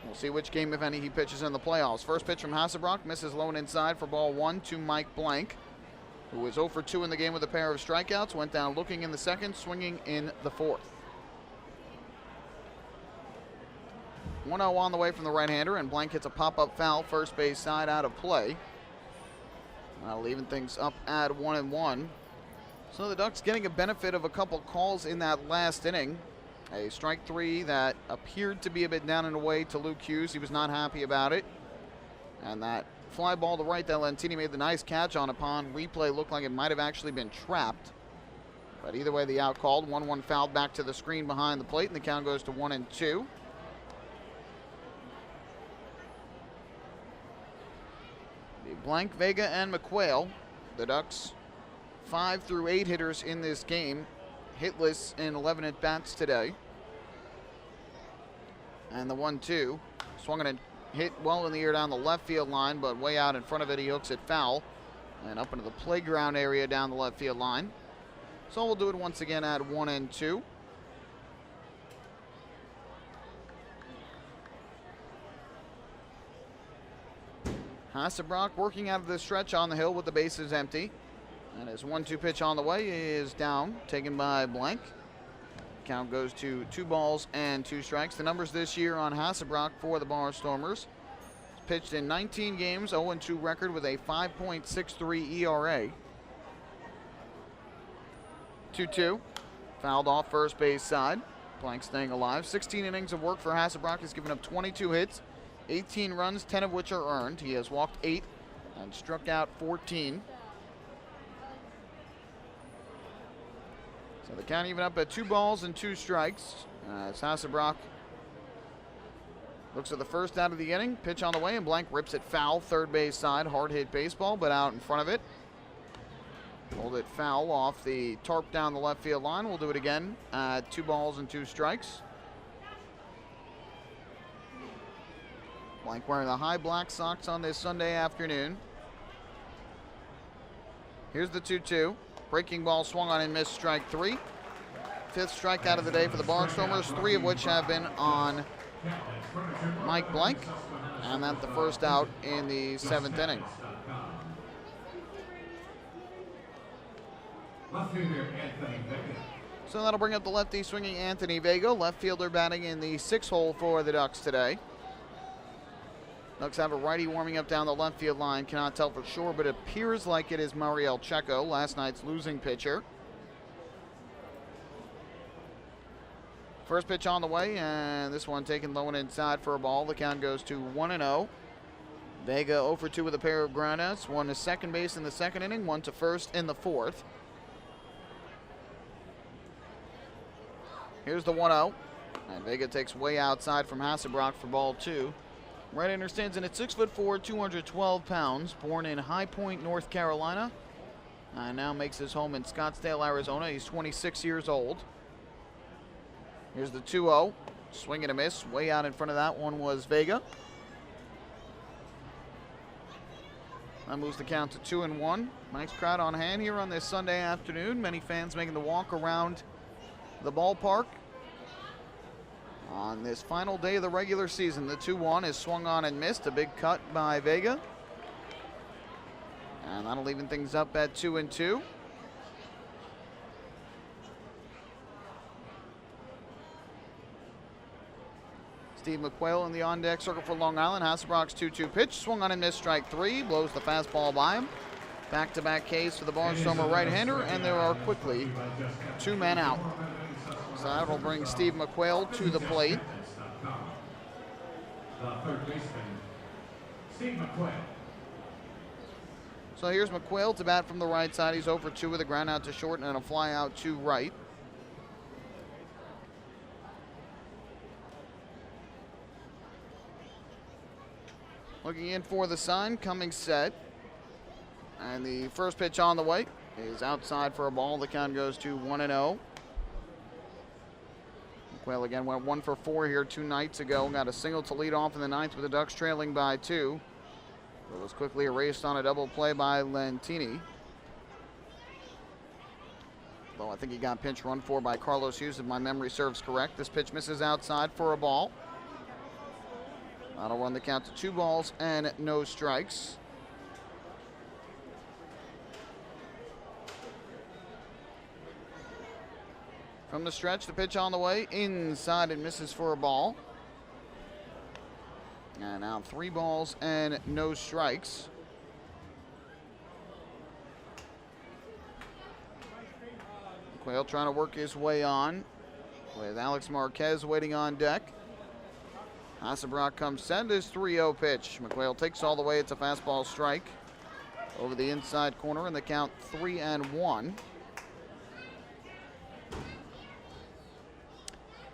We'll see which game, if any, he pitches in the playoffs. First pitch from Hasselbrock, misses low and inside for ball 1 to Mike Blank, who was 0 for 2 in the game with a pair of strikeouts. Went down looking in the 2nd, swinging in the 4th. 1-0 on the way from the right-hander, and Blank hits a pop-up foul first base side out of play. That'll even things up at 1-1. So the Ducks getting a benefit of a couple calls in that last inning. A strike 3 that appeared to be a bit down and away to Luke Hughes. He was not happy about it. And that fly ball to right that Lantini made the nice catch on upon replay looked like it might have actually been trapped. But either way, the out called. 1-1 fouled back to the screen behind the plate, and the count goes to 1-2. Blank, Vega, and McQuail, the Ducks 5 through 8 hitters in this game, hitless in 11 at-bats today. And the 1-2, swung and hit well in the air down the left field line, but way out in front of it, he hooks it foul and up into the playground area down the left field line. So we'll do it once again at 1-2. Hasselbrock working out of the stretch on the hill with the bases empty. And his 1-2 pitch on the way is down, taken by Blank. Count goes to 2 balls and 2 strikes. The numbers this year on Hasselbrock for the Barnstormers. Pitched in 19 games, 0-2 record with a 5.63 ERA. 2-2. Fouled off first base side. Blank staying alive. 16 innings of work for Hasselbrock. He's given up 22 hits, 18 runs, 10 of which are earned. He has walked 8 and struck out 14. So the count even up at 2 balls and 2 strikes. As Hasselbrock looks at the first out of the inning. Pitch on the way, and Blank rips it foul. Third base side. Hard hit baseball, but out in front of it. Pulled it foul off the tarp down the left field line. We'll do it again at 2 balls and 2 strikes. Blank wearing the high black socks on this Sunday afternoon. Here's the 2-2. Breaking ball swung on and missed, strike 3. 5th strikeout of the day for the Barnstormers, 3 of which have been on Mike Blank. And that's the first out in the 7th inning. So that'll bring up the lefty swinging Anthony Vega, left fielder batting in the 6th hole for the Ducks today. Ducks have a righty warming up down the left field line. Cannot tell for sure, but it appears like it is Mariel Checo, last night's losing pitcher. First pitch on the way, and this one taken low and inside for a ball. The count goes to 1-0. Vega 0 for 2 with a pair of groundouts. 1 to second base in the 2nd inning, 1 to first in the 4th. Here's the 1-0. And Vega takes way outside from Hasselbrock for ball 2. Right-hander stands in at 6'4", 212 pounds. Born in High Point, North Carolina. Now makes his home in Scottsdale, Arizona. He's 26 years old. Here's the 2-0. Swing and a miss. Way out in front of that one was Vega. That moves the count to 2-1. Nice crowd on hand here on this Sunday afternoon. Many fans making the walk around the ballpark. On this final day of the regular season, the 2-1 is swung on and missed. A big cut by Vega. And that'll even things up at 2-2. Steve McQuail in the on-deck circle for Long Island. Hasselbrock's 2-2 pitch. Swung on and missed, strike 3. Blows the fastball by him. Back-to-back Ks for the Barnstormer right-hander, and there are quickly 2 men out. So that will bring Steve McQuail to the plate. Third baseman, Steve McQuail. So here's McQuail to bat from the right side. He's 0 for 2 with a ground out to short and a fly out to right. Looking in for the sign, coming set. And the first pitch on the way is outside for a ball. The count goes to 1-0. McQuail again went 1 for 4 here 2 nights ago. Got a single to lead off in the 9th with the Ducks trailing by 2. It was quickly erased on a double play by Lentini. Though I think he got pinch run for by Carlos Hughes, if my memory serves correct. This pitch misses outside for a ball. That'll run the count to 2 balls and no strikes. From the stretch, the pitch on the way, inside and misses for a ball. And now 3 balls and no strikes. Quayle trying to work his way on with Alex Marquez waiting on deck. Hasselbrock comes set, his 3-0 pitch. McQuail takes all the way, it's a fastball strike over the inside corner, and the count 3-1.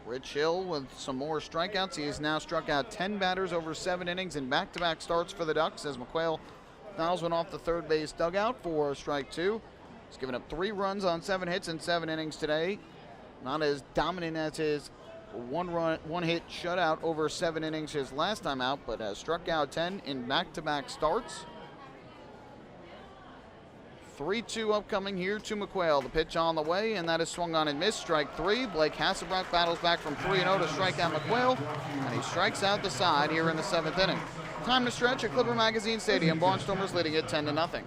Rich Hill with some more strikeouts. He has now struck out 10 batters over 7 innings in back-to-back starts for the Ducks as McQuail fouls one off the third base dugout for strike 2. He's given up 3 runs on 7 hits in 7 innings today. Not as dominant as his 1-hit shutout over 7 innings his last time out, but has struck out 10 in back-to-back starts. 3-2 upcoming here to McQuail. The pitch on the way, and that is swung on and missed. Strike 3. Blake Hasselbrock battles back from 3-0 to strike out McQuail, and he strikes out the side here in the 7th inning. Time to stretch at Clipper Magazine Stadium. Barnstormers leading it 10-0.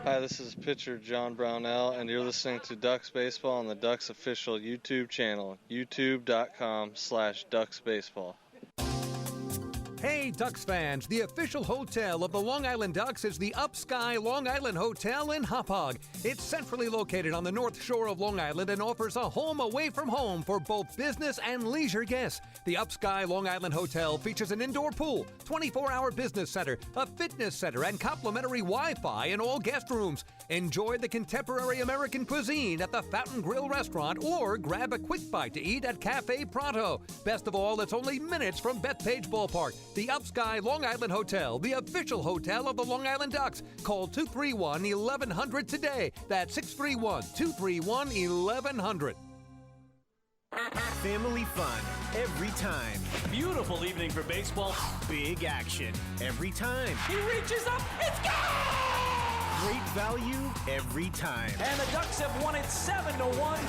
Hi, this is pitcher John Brownell, and you're listening to Ducks Baseball on the Ducks official YouTube channel, youtube.com/DucksBaseball. Hey, Ducks fans, the official hotel of the Long Island Ducks is the Upsky Long Island Hotel in Hauppauge. It's centrally located on the north shore of Long Island and offers a home away from home for both business and leisure guests. The Upsky Long Island Hotel features an indoor pool, 24-hour business center, a fitness center, and complimentary Wi-Fi in all guest rooms. Enjoy the contemporary American cuisine at the Fountain Grill restaurant or grab a quick bite to eat at Cafe Pronto. Best of all, it's only minutes from Bethpage Ballpark. The Upsky Long Island Hotel, the official hotel of the Long Island Ducks. Call 231-1100 today. That's 631-231-1100. Family fun every time. Beautiful evening for baseball. Big action every time. He reaches up. It's gone! Great value every time. And the Ducks have won it 7-1.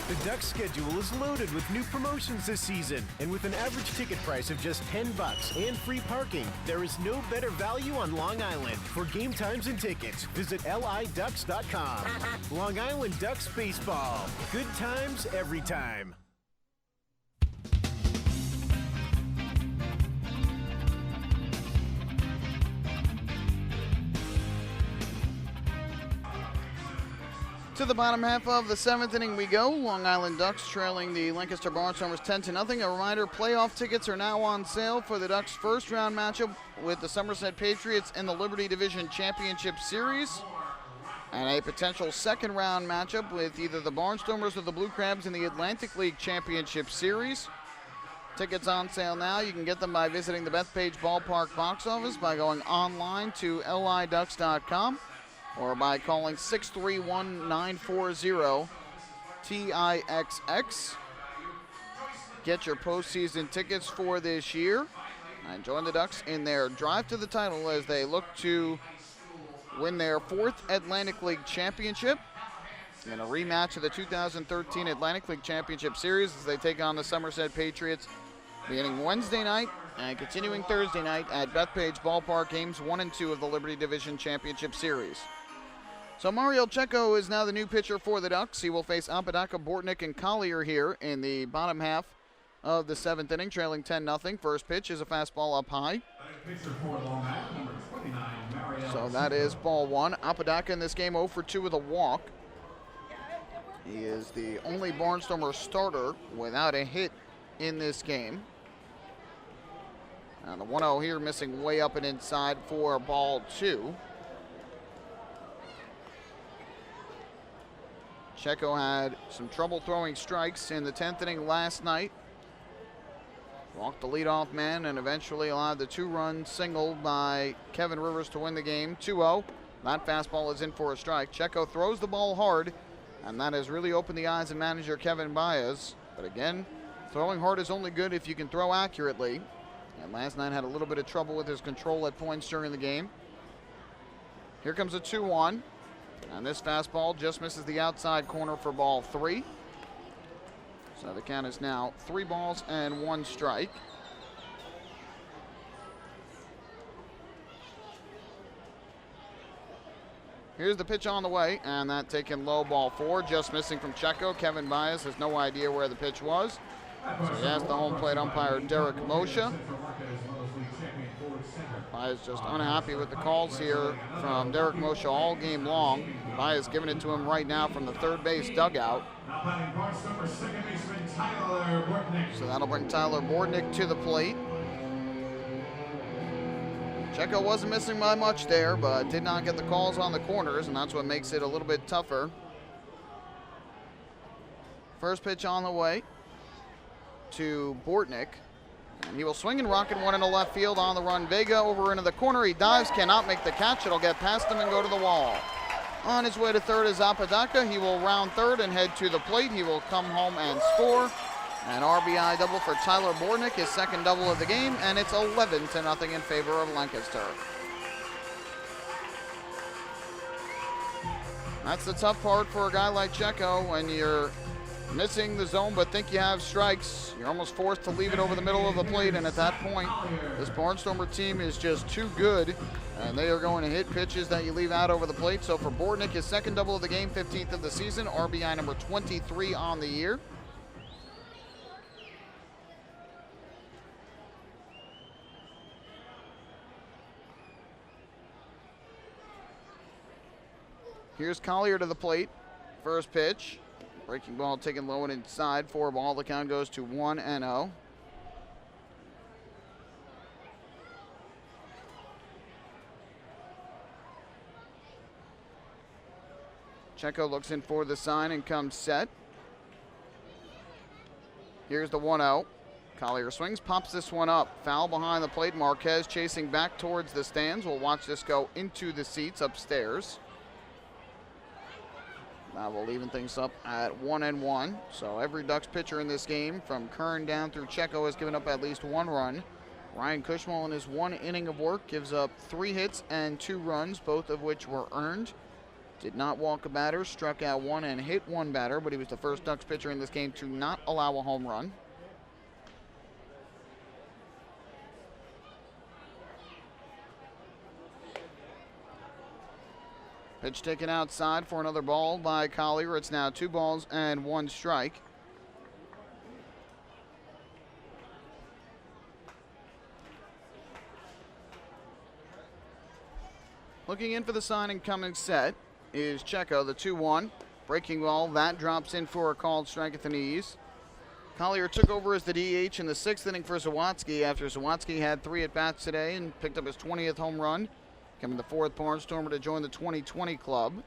The Ducks schedule is loaded with new promotions this season, and with an average ticket price of just $10 and free parking, there is no better value on Long Island. For game times and tickets, visit liducks.com. Long Island Ducks baseball. Good times every time. To the bottom half of the 7th inning we go. Long Island Ducks trailing the Lancaster Barnstormers 10-0. A reminder, playoff tickets are now on sale for the Ducks' first round matchup with the Somerset Patriots in the Liberty Division Championship Series, and a potential second round matchup with either the Barnstormers or the Blue Crabs in the Atlantic League Championship Series. Tickets on sale now. You can get them by visiting the Bethpage Ballpark box office, by going online to liducks.com, or by calling 631-940-TIXX. Get your postseason tickets for this year and join the Ducks in their drive to the title as they look to win their 4th Atlantic League Championship in a rematch of the 2013 Atlantic League Championship Series as they take on the Somerset Patriots beginning Wednesday night and continuing Thursday night at Bethpage Ballpark, games 1 and 2 of the Liberty Division Championship Series. So Mario Checo is now the new pitcher for the Ducks. He will face Apodaca, Bortnick, and Collier here in the bottom half of the 7th inning, trailing 10-0. First pitch is a fastball up high. So that is ball one. Apodaca in this game 0 for 2 with a walk. He is the only Barnstormer starter without a hit in this game. And the 1-0 here missing way up and inside for ball 2. Checo had some trouble throwing strikes in the 10th inning last night. Walked the leadoff man and eventually allowed the 2-run single by Kevin Rivers to win the game. 2-0. That fastball is in for a strike. Checo throws the ball hard, and that has really opened the eyes of manager Kevin Baez. But again, throwing hard is only good if you can throw accurately. And last night had a little bit of trouble with his control at points during the game. Here comes a 2-1. And this fastball just misses the outside corner for ball 3. So the count is now 3 balls and 1 strike. Here's the pitch on the way, and that taken low, ball 4, just missing from Checo. Kevin Baez has no idea where the pitch was. So he asked the home plate umpire, Derek Moshe. Baez just unhappy with the calls here from Derek Moshe all game long. Baez giving it to him right now from the third base dugout. So that'll bring Tyler Bortnick to the plate. Checo wasn't missing by much there, but did not get the calls on the corners, and that's what makes it a little bit tougher. First pitch on the way to Bortnick. And he will swing and rocket one into left field on the run. Vega over into the corner. He dives, cannot make the catch. It'll get past him and go to the wall. On his way to third is Apodaca. He will round third and head to the plate. He will come home and score. An RBI double for Tyler Bortnick, his second double of the game, and it's 11-0 in favor of Lancaster. That's the tough part for a guy like Checo. When you're missing the zone but think you have strikes, you're almost forced to leave it over the middle of the plate, and at that point, this Barnstormer team is just too good, and they are going to hit pitches that you leave out over the plate. So for Bortnick, his second double of the game, 15th of the season, RBI number 23 on the year. Here's Collier to the plate. First pitch. Breaking ball taken low and inside. 4-ball. The count goes to 1-0. Checo looks in for the sign and comes set. Here's the 1-0. Collier swings, pops this one up. Foul behind the plate. Marquez chasing back towards the stands. We'll watch this go into the seats upstairs. That will even things up at 1-1. So every Ducks pitcher in this game, from Kern down through Checo, has given up at least 1 run. Ryan Cushmall in his 1 inning of work gives up 3 hits and 2 runs, both of which were earned. Did not walk a batter, struck out 1 and hit 1 batter, but he was the first Ducks pitcher in this game to not allow a home run. Pitch taken outside for another ball by Collier. It's now 2 balls and 1 strike. Looking in for the sign and coming set is Checo, the 2-1. Breaking ball, that drops in for a called strike at the knees. Collier took over as the DH in the 6th inning for Zawatsky after Zawatsky had 3 at-bats today and picked up his 20th home run. Becoming the 4th Barnstormer to join the 2020 club.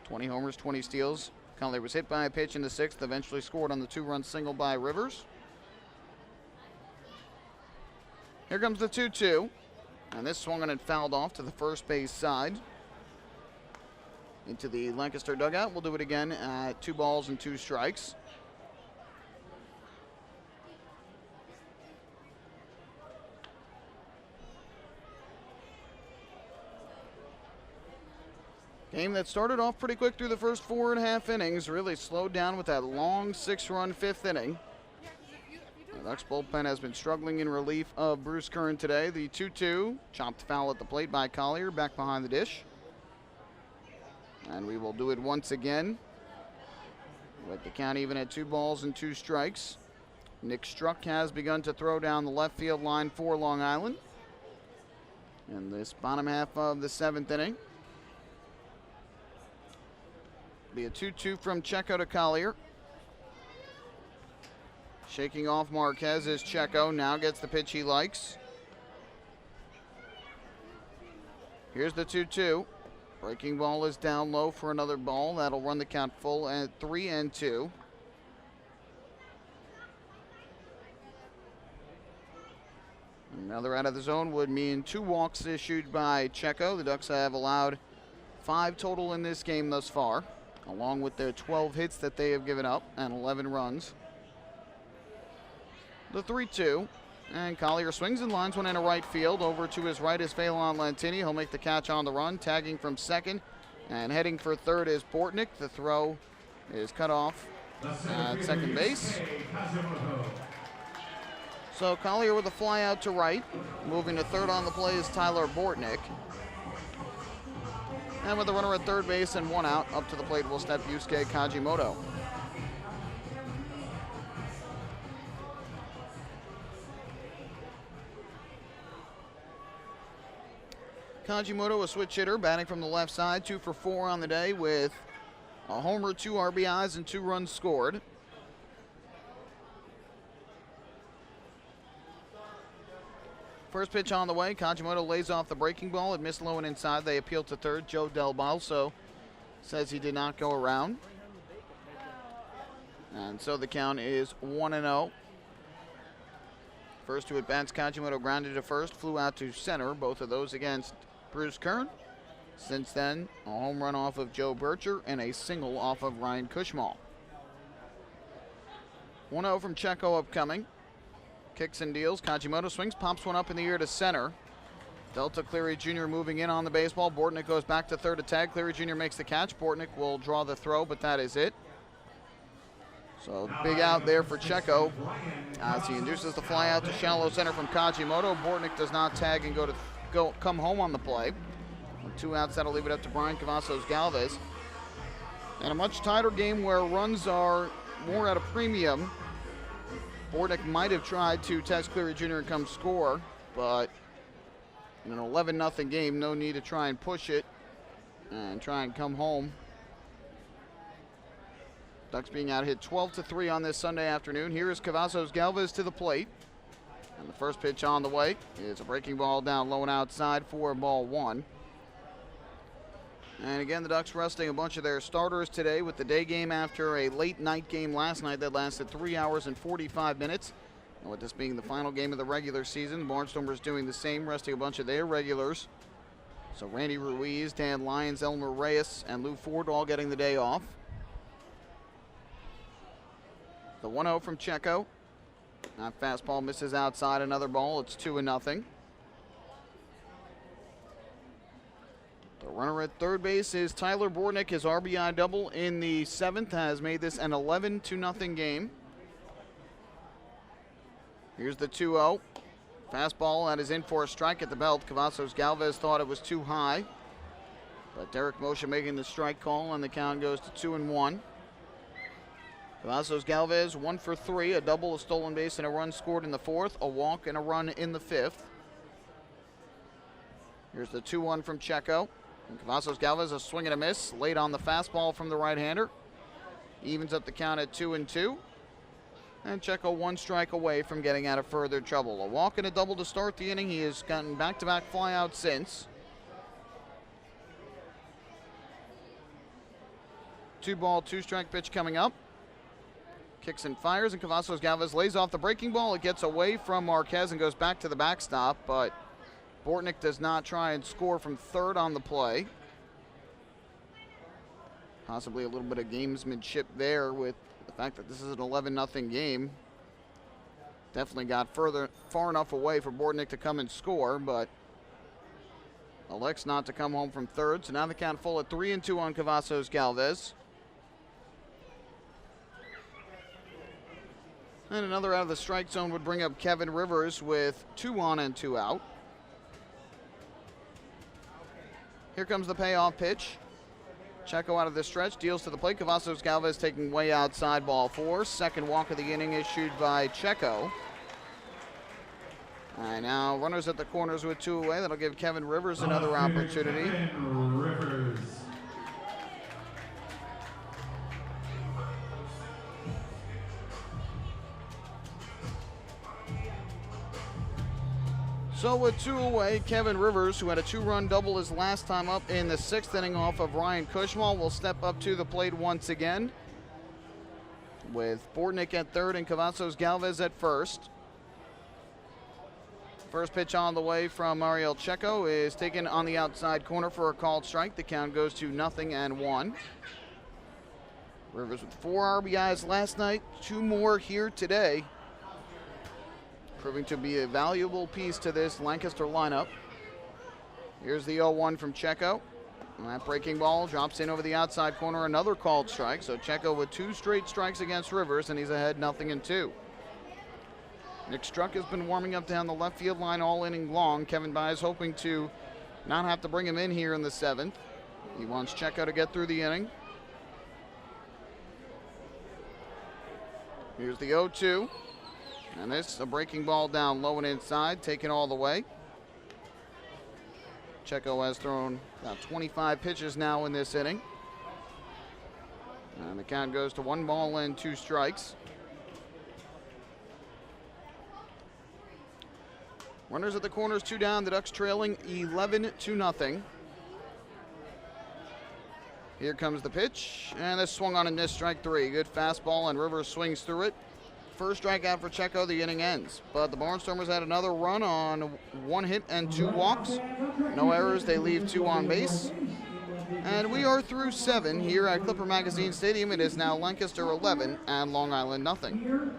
20 homers, 20 steals. Collier was hit by a pitch in the 6th, eventually scored on the 2-run single by Rivers. Here comes the 2-2. And this swung on and fouled off to the first base side. Into the Lancaster dugout. We'll do it again at 2 balls and 2 strikes. Game that started off pretty quick through the first 4.5 innings, really slowed down with that long 6-run 5th inning. The Ducks bullpen has been struggling in relief of Bruce Kern today. The 2-2, chopped foul at the plate by Collier, back behind the dish. And we will do it once again with the count even at 2 balls and 2 strikes. Nick Struck has begun to throw down the left field line for Long Island in this bottom half of the 7th inning. Be a 2-2 from Checo to Collier. Shaking off Marquez is Checo. Now gets the pitch he likes. Here's the 2-2. Breaking ball is down low for another ball. That'll run the count full at 3-2. Another out of the zone would mean 2 walks issued by Checo. The Ducks have allowed 5 total in this game thus far, along with their 12 hits that they have given up and 11 runs. The 3-2, and Collier swings and lines one into right field. Over to his right is Phelan Lantini. He'll make the catch on the run. Tagging from second and heading for third is Bortnick. The throw is cut off at second base. So Collier with a fly out to right. Moving to third on the play is Tyler Bortnick. And with the runner at third base and 1 out, up to the plate will step Yusuke Kajimoto. Kajimoto, a switch hitter, batting from the left side, 2 for 4 on the day with a homer, 2 RBIs, and 2 runs scored. First pitch on the way. Kajimoto lays off the breaking ball. It missed low and inside. They appeal to third. Joe Del Balso says he did not go around. And so the count is 1-0. First 2 at-bats, Kajimoto grounded to first, flew out to center, both of those against Bruce Kern. Since then, a home run off of Joe Bircher and a single off of Ryan Cushmall. 1-0 from Checo upcoming. Kicks and deals. Kajimoto swings, pops one up in the air to center. Delta Cleary Jr. moving in on the baseball. Bortnick goes back to third to tag. Cleary Jr. makes the catch. Bortnick will draw the throw, but that is it. So big out there for Checo as he induces the fly out to shallow center from Kajimoto. Bortnick does not tag and come home on the play. With 2 outs, that'll leave it up to Brian Cavazos Galvez. And a much tighter game where runs are more at a premium. Bortnick might have tried to test Cleary Jr. and come score, but in an 11-0 game, no need to try and push it. and try and come home. Ducks being out hit 12-3 on this Sunday afternoon. Here is Cavazos Galvez to the plate. And the first pitch on the way is a breaking ball down low and outside for ball one. And again, the Ducks resting a bunch of their starters today with the day game after a late night game last night that lasted 3 hours and 45 minutes. And with this being the final game of the regular season, Barnstormers doing the same, resting a bunch of their regulars. So Randy Ruiz, Dan Lyons, Elmer Reyes, and Lou Ford all getting the day off. The 1-0 from Checo. That fastball misses outside, another ball. It's 2-0. The runner at third base is Tyler Bortnick. His RBI double in the 7th has made this an 11-0 game. Here's the 2-0. Fastball that is in for a strike at the belt. Cavazos Galvez thought it was too high, but Derek Moshe making the strike call, and the count goes to 2-1. Cavazos Galvez 1 for 3, a double, a stolen base, and a run scored in the 4th, a walk, and a run in the 5th. Here's the 2-1 from Checo. And Cavazos Galvez a swing and a miss, late on the fastball from the right-hander. Evens up the count at 2-2. And Checo 1 strike away from getting out of further trouble. A walk and a double to start the inning. He has gotten back-to-back flyouts since. 2-ball, 2-strike pitch coming up. Kicks and fires, and Cavazos Galvez lays off the breaking ball. It gets away from Marquez and goes back to the backstop, but Bortnick does not try and score from third on the play. Possibly a little bit of gamesmanship there with the fact that this is an 11-0 game. Definitely got far enough away for Bortnick to come and score, but elects not to come home from third. So now the count full at 3-2 on Cavazos Galvez. And another out of the strike zone would bring up Kevin Rivers with 2 on and 2 out. Here comes the payoff pitch. Checo out of the stretch, deals to the plate. Cavazos Galvez taking way outside, ball 4. Second walk of the inning issued by Checo. All right, now runners at the corners with 2 away. That'll give Kevin Rivers another opportunity. Rivers. So with 2 away, Kevin Rivers, who had a 2-run double his last time up in the 6th inning off of Ryan Cushmal, will step up to the plate once again, with Bortnick at third and Cavazos Galvez at first. First pitch on the way from Mariel Checo is taken on the outside corner for a called strike. The count goes to 0-1. Rivers with 4 RBIs last night, 2 more here today, proving to be a valuable piece to this Lancaster lineup. Here's the 0-1 from Checo. And that breaking ball drops in over the outside corner, another called strike. So Checo with 2 straight strikes against Rivers, and he's ahead 0-2. Nick Struck has been warming up down the left field line all inning long. Kevin Byes hoping to not have to bring him in here in the 7th. He wants Checo to get through the inning. Here's the 0-2. And this, a breaking ball down low and inside, taken all the way. Checo has thrown about 25 pitches now in this inning. And the count goes to 1 ball and 2 strikes. Runners at the corners, 2 down. The Ducks trailing 11-0. Here comes the pitch, and this swung on and missed, strike 3. Good fastball, and Rivers swings through it. First strikeout for Checo, the inning ends. But the Barnstormers had another run on 1 hit and 2 walks. No errors, they leave 2 on base. And we are through 7 here at Clipper Magazine Stadium. It is now Lancaster 11 and Long Island 0.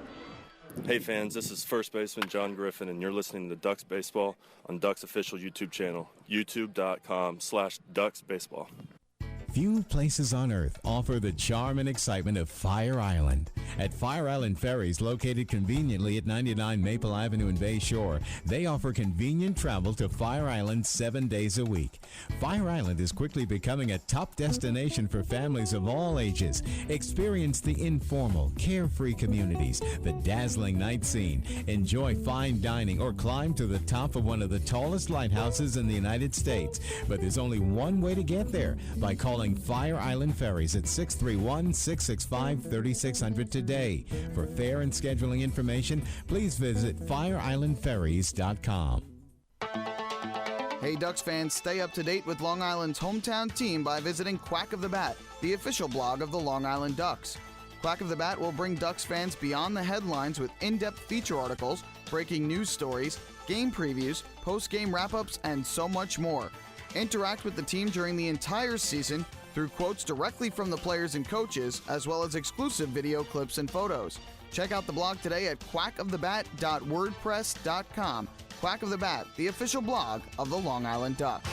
Hey fans, this is first baseman John Griffin, and you're listening to Ducks Baseball on Ducks official YouTube channel, youtube.com/DucksBaseball. Few places on earth offer the charm and excitement of Fire Island. At Fire Island Ferries, located conveniently at 99 Maple Avenue in Bay Shore, they offer convenient travel to Fire Island 7 days a week. Fire Island is quickly becoming a top destination for families of all ages. Experience the informal, carefree communities, the dazzling night scene, enjoy fine dining, or climb to the top of one of the tallest lighthouses in the United States. But there's only one way to get there, by calling Fire Island Ferries at 631-665-3600 today. For fare and scheduling information, please visit fireislandferries.com. Hey Ducks fans, stay up to date with Long Island's hometown team by visiting Quack of the Bat, the official blog of the Long Island Ducks. Quack of the Bat will bring Ducks fans beyond the headlines with in-depth feature articles, breaking news stories, game previews, post-game wrap-ups, and so much more. Interact with the team during the entire season through quotes directly from the players and coaches, as well as exclusive video clips and photos. Check out the blog today at quackofthebat.wordpress.com. Quack of the Bat, the official blog of the Long Island Ducks.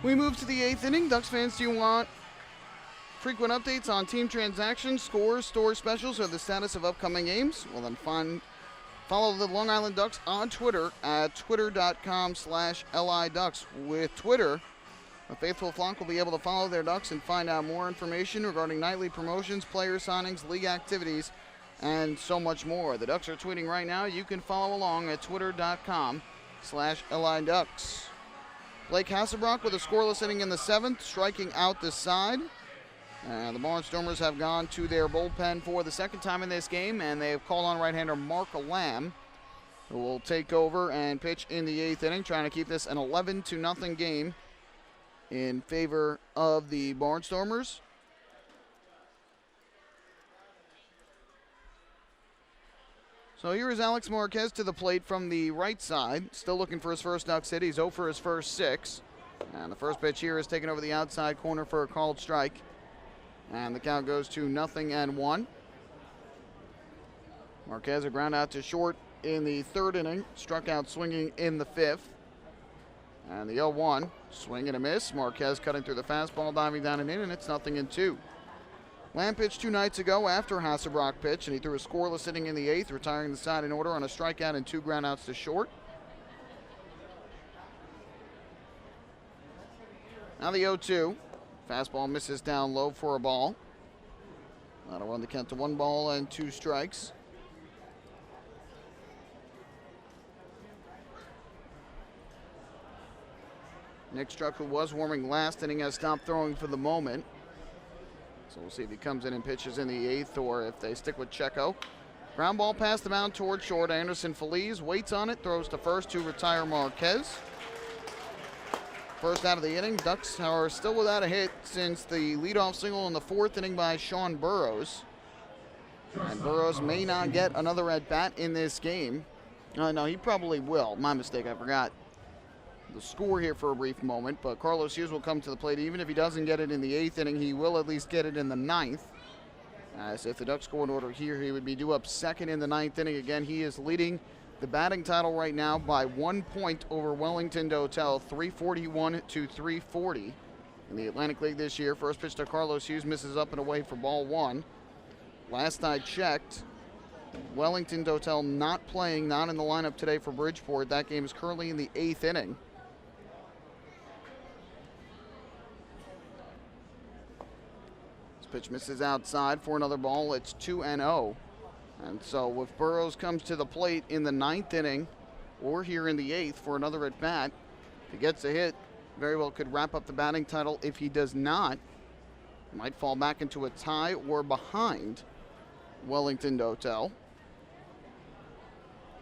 We move to the 8th inning. Ducks fans, do you want frequent updates on team transactions, scores, store specials, or the status of upcoming games? Well, then follow the Long Island Ducks on Twitter at twitter.com/LIDucks. With Twitter, a faithful flock will be able to follow their Ducks and find out more information regarding nightly promotions, player signings, league activities, and so much more. The Ducks are tweeting right now. You can follow along at twitter.com/LIDucks. Blake Hasselbrock with a scoreless inning in the 7th, striking out the side. The Barnstormers have gone to their bullpen for the second time in this game, and they have called on right-hander Mark Lamb, who will take over and pitch in the 8th inning, trying to keep this an 11-0 game in favor of the Barnstormers. So here is Alex Marquez to the plate from the right side, still looking for his first Ducks hit. He's 0 for his first 6. And the first pitch here is taken over the outside corner for a called strike. And the count goes to 0-1. Marquez a ground out to short in the 3rd inning, struck out swinging in the 5th. And the 0-1, swing and a miss. Marquez cutting through the fastball, diving down and in, and it's 0-2. Lamb pitched 2 nights ago after Hasselbrock pitched, and he threw a scoreless inning in the 8th, retiring the side in order on a strikeout and 2 groundouts to short. Now the 0-2. Fastball misses down low for a ball. That'll run the count to 1 ball and 2 strikes. Nick Struck, who was warming last inning, has stopped throwing for the moment. So we'll see if he comes in and pitches in the 8th or if they stick with Checo. Ground ball past the mound toward short. Anderson Feliz waits on it, throws to first to retire Marquez. First out of the inning. Ducks are still without a hit since the leadoff single in the 4th inning by Sean Burrows. And Burrows may not get another at-bat in this game. No, he probably will. My mistake, I forgot the score here for a brief moment, but Carlos Hughes will come to the plate. Even if he doesn't get it in the 8th inning, he will at least get it in the 9th. As if the Ducks go in order here, he would be due up 2nd in the 9th inning. Again, he is leading the batting title right now by 1 point over Wellington Dotel, 341-340 in the Atlantic League this year. First pitch to Carlos Hughes, misses up and away for ball 1. Last I checked, Wellington Dotel not playing, not in the lineup today for Bridgeport. That game is currently in the 8th inning. Pitch misses outside for another ball. It's 2-0. And so if Burrows comes to the plate in the 9th inning or here in the 8th for another at bat, if he gets a hit, very well could wrap up the batting title. If he does not, he might fall back into a tie or behind Wellington Dotel.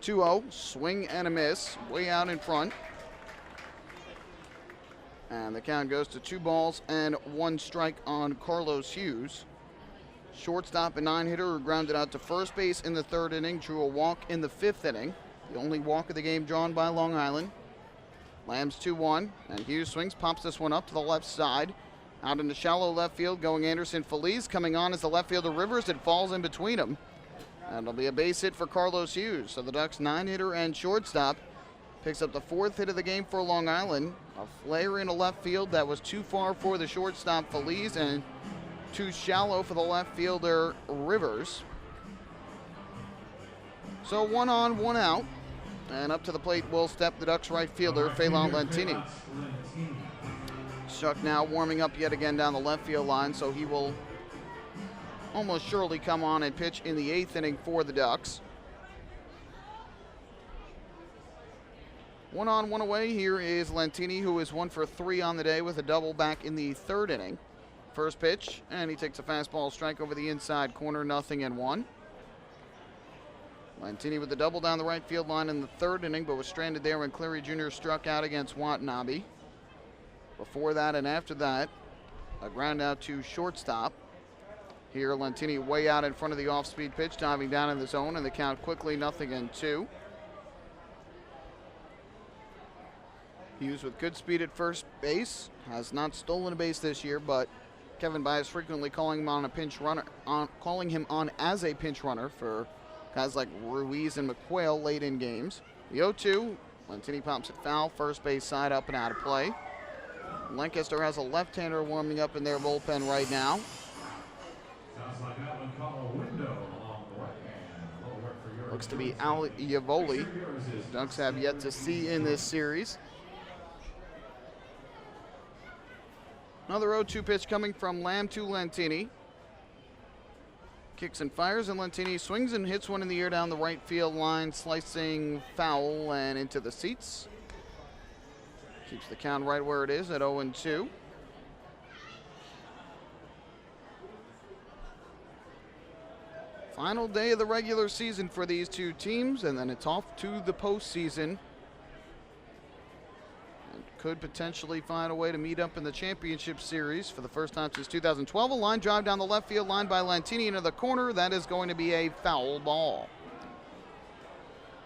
2-0, swing and a miss, way out in front. And the count goes to 2 balls and 1 strike on Carlos Hughes. Shortstop and 9-hitter grounded out to first base in the 3rd inning, drew a walk in the 5th inning. The only walk of the game drawn by Long Island. Lamb's 2-1, and Hughes swings, pops this one up to the left side. Out in the shallow left field going Anderson Feliz. Coming on is the left fielder Rivers. It falls in between them. And it'll be a base hit for Carlos Hughes. So the Ducks 9-hitter and shortstop picks up the 4th hit of the game for Long Island. A flare in the left field that was too far for the shortstop Feliz and too shallow for the left fielder Rivers. So 1 on, 1 out. And up to the plate will step the Ducks right fielder, Phelan Lentini. Shuck now warming up yet again down the left field line, so he will almost surely come on and pitch in the 8th inning for the Ducks. 1 on, 1 away. Here is Lentini, who is 1 for 3 on the day with a double back in the 3rd inning. First pitch, and he takes a fastball strike over the inside corner, 0-1. Lentini with the double down the right field line in the 3rd inning, but was stranded there when Cleary Jr. struck out against Watanabe. Before that and after that, a ground out to shortstop. Here, Lentini way out in front of the off-speed pitch, diving down in the zone, and the count quickly 0-2. Hughes with good speed at first base, has not stolen a base this year, but Kevin Byers frequently calling him on as a pinch runner for guys like Ruiz and McQuail late in games. The 0-2, Lentini pops it foul, first base side up and out of play. Lancaster has a left-hander warming up in their bullpen right now. Sounds like that one caught a window along the right hand. A little work for your Looks to be Al Iavoli. The Ducks have yet to see in this series. Another 0-2 pitch coming from Lamb to Lentini. Kicks and fires, and Lentini swings and hits one in the air down the right field line, slicing foul and into the seats. Keeps the count right where it is at 0-2. Final day of the regular season for these two teams, and then it's off to the postseason. And could potentially find a way to meet up in the championship series for the first time since 2012. A line drive down the left field line by Lentini into the corner. That is going to be a foul ball.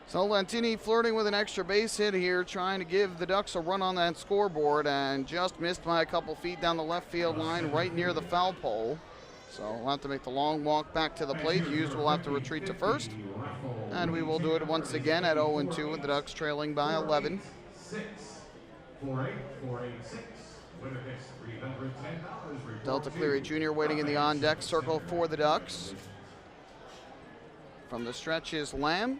So Lentini flirting with an extra base hit here, trying to give the Ducks a run on that scoreboard, and just missed by a couple feet down the left field line right near the foul pole. So we'll have to make the long walk back to the plate. Hughes will have to retreat to first. And we will do it once again at 0-2 with the Ducks trailing by 11. 4-8-4-8-6. Delta Cleary Jr. waiting in the on-deck circle for the Ducks. From the stretch is Lamb.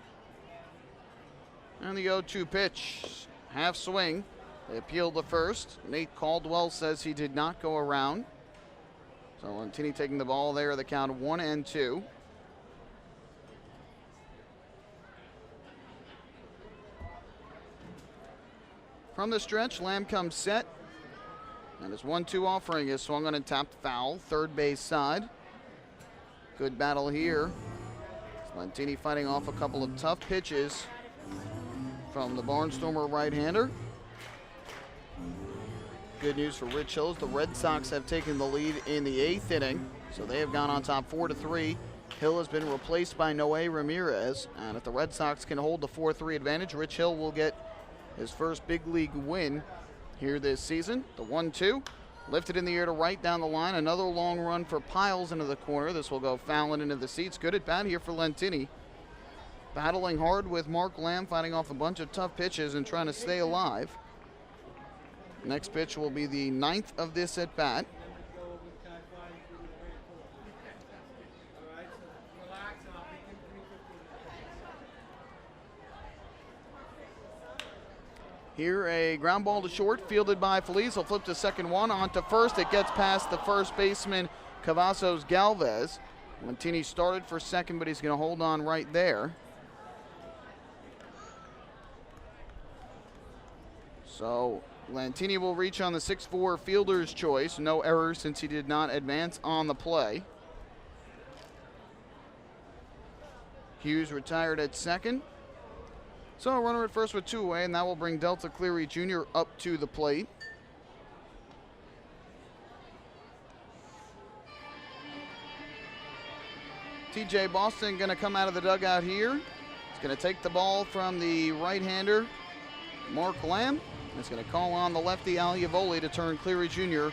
And the 0-2 pitch, half swing. They appeal the first. Nate Caldwell says he did not go around. So Lentini taking the ball there, the count 1-2. From the stretch, Lamb comes set. And his 1-2 offering is swung on and tapped foul, third base side. Good battle here. Lentini fighting off a couple of tough pitches from the Barnstormer right-hander. Good news for Rich Hills. The Red Sox have taken the lead in the 8th inning, so they have gone on top 4-3. Hill has been replaced by Noé Ramirez, and if the Red Sox can hold the 4-3 advantage, Rich Hill will get his first big league win here this season. The 1-2, lifted in the air to right down the line. Another long run for Piles into the corner. This will go fouling into the seats. Good at bat here for Lentini. Battling hard with Mark Lamb, fighting off a bunch of tough pitches and trying to stay alive. Next pitch will be the 9th of this at bat. Here, a ground ball to short, fielded by Feliz. He'll flip to second one, on to first. It gets past the first baseman, Cavazos Galvez. Lentini started for second, but he's going to hold on right there. So Lentini will reach on the 6-4 fielder's choice. No errors since he did not advance on the play. Hughes retired at second. So a runner at first with 2 away, and that will bring Delta Cleary Jr. up to the plate. TJ Boston going to come out of the dugout here. He's going to take the ball from the right-hander, Mark Lamb. He's going to call on the lefty Al Iavoli to turn Cleary Jr.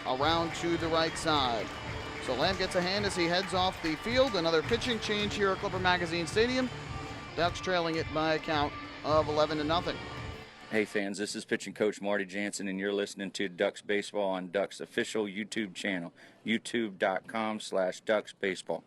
around to the right side. So Lamb gets a hand as he heads off the field. Another pitching change here at Clipper Magazine Stadium. Ducks trailing it by a count of 11-0. Hey fans, this is pitching coach Marty Jansen, and you're listening to Ducks Baseball on Ducks official YouTube channel, youtube.com/DucksBaseball.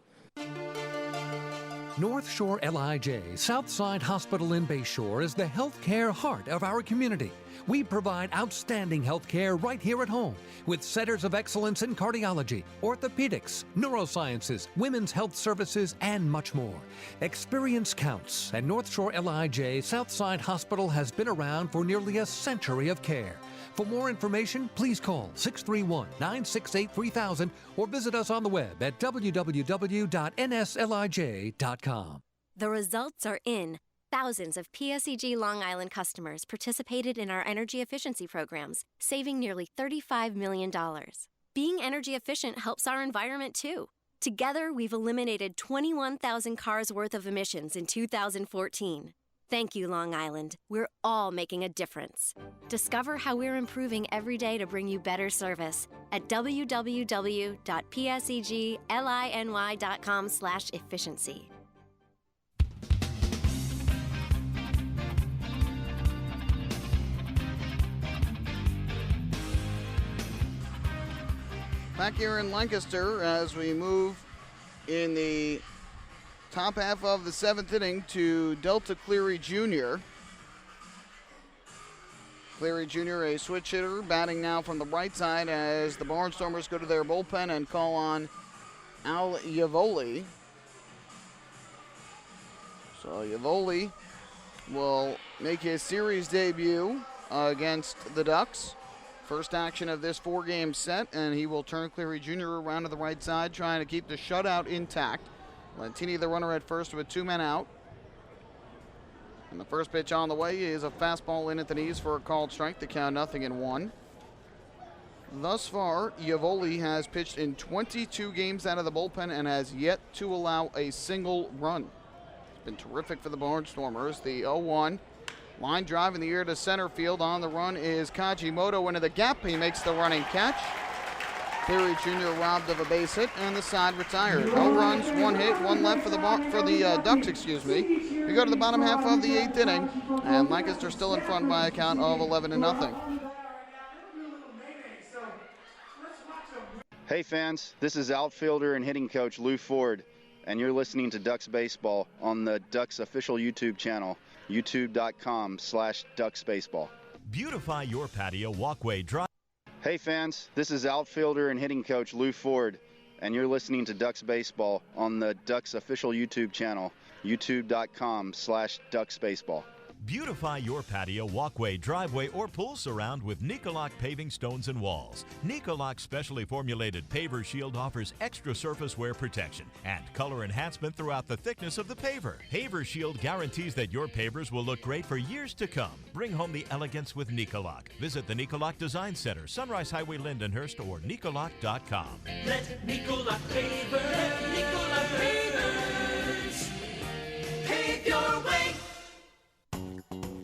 North Shore LIJ Southside Hospital in Bayshore is the healthcare heart of our community. We provide outstanding healthcare right here at home with centers of excellence in cardiology, orthopedics, neurosciences, women's health services, and much more. Experience counts, and North Shore LIJ Southside Hospital has been around for nearly a century of care. For more information, please call 631-968-3000 or visit us on the web at www.nslij.com. The results are in. Thousands of PSEG Long Island customers participated in our energy efficiency programs, saving nearly $35 million. Being energy efficient helps our environment too. Together, we've eliminated 21,000 cars worth of emissions in 2014. Thank you, Long Island. We're all making a difference. Discover how we're improving every day to bring you better service at www.psegly.com/efficiency. Back here in Lancaster as we move in the top half of the 7th inning to Delta Cleary Jr. Cleary Jr., a switch hitter, batting now from the right side as the Barnstormers go to their bullpen and call on Al Yavoli. So Yavoli will make his series debut against the Ducks. First action of this 4-game set, and he will turn Cleary Jr. around to the right side, trying to keep the shutout intact. Lantini, the runner at first with 2 men out. And the first pitch on the way is a fastball in at the knees for a called strike. The count 0-1. Thus far, Yavoli has pitched in 22 games out of the bullpen and has yet to allow a single run. It's been terrific for the Barnstormers. The 0-1. Line drive in the air to center field. On the run is Kajimoto into the gap. He makes the running catch. Cleary Jr. robbed of a base hit, and the side retired. No runs, 1 hit, 1 left for the Ducks. We go to the bottom half of the 8th inning, and Lancaster still in front by a count of 11-0. Hey fans, this is outfielder and hitting coach Lou Ford, and you're listening to Ducks Baseball on the Ducks official YouTube channel, youtube.com/DucksBaseball. Beautify your patio, walkway, drive. Hey fans, this is outfielder and hitting coach Lou Ford, and you're listening to Ducks Baseball on the Ducks official YouTube channel, youtube.com/DucksBaseball. Beautify your patio, walkway, driveway, or pool surround with Nicoloc paving stones and walls. Nicoloc specially formulated paver shield offers extra surface wear protection and color enhancement throughout the thickness of the paver. Paver shield guarantees that your pavers will look great for years to come. Bring home the elegance with Nicoloc. Visit the Nicoloc Design Center, Sunrise Highway, Lindenhurst, or Nicoloc.com. Let Nicoloc Pavers, let Nicoloc Pavers pave your way.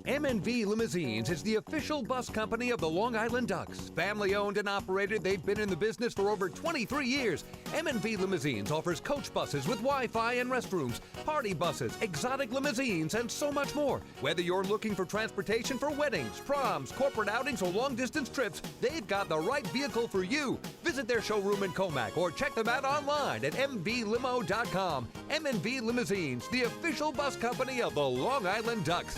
M&V Limousines is the official bus company of the Long Island Ducks. Family owned and operated, they've been in the business for over 23 years. M&V Limousines offers coach buses with Wi-Fi and restrooms, party buses, exotic limousines, and so much more. Whether you're looking for transportation for weddings, proms, corporate outings, or long-distance trips, they've got the right vehicle for you. Visit their showroom in Comac or check them out online at mvlimo.com. M&V Limousines, the official bus company of the Long Island Ducks.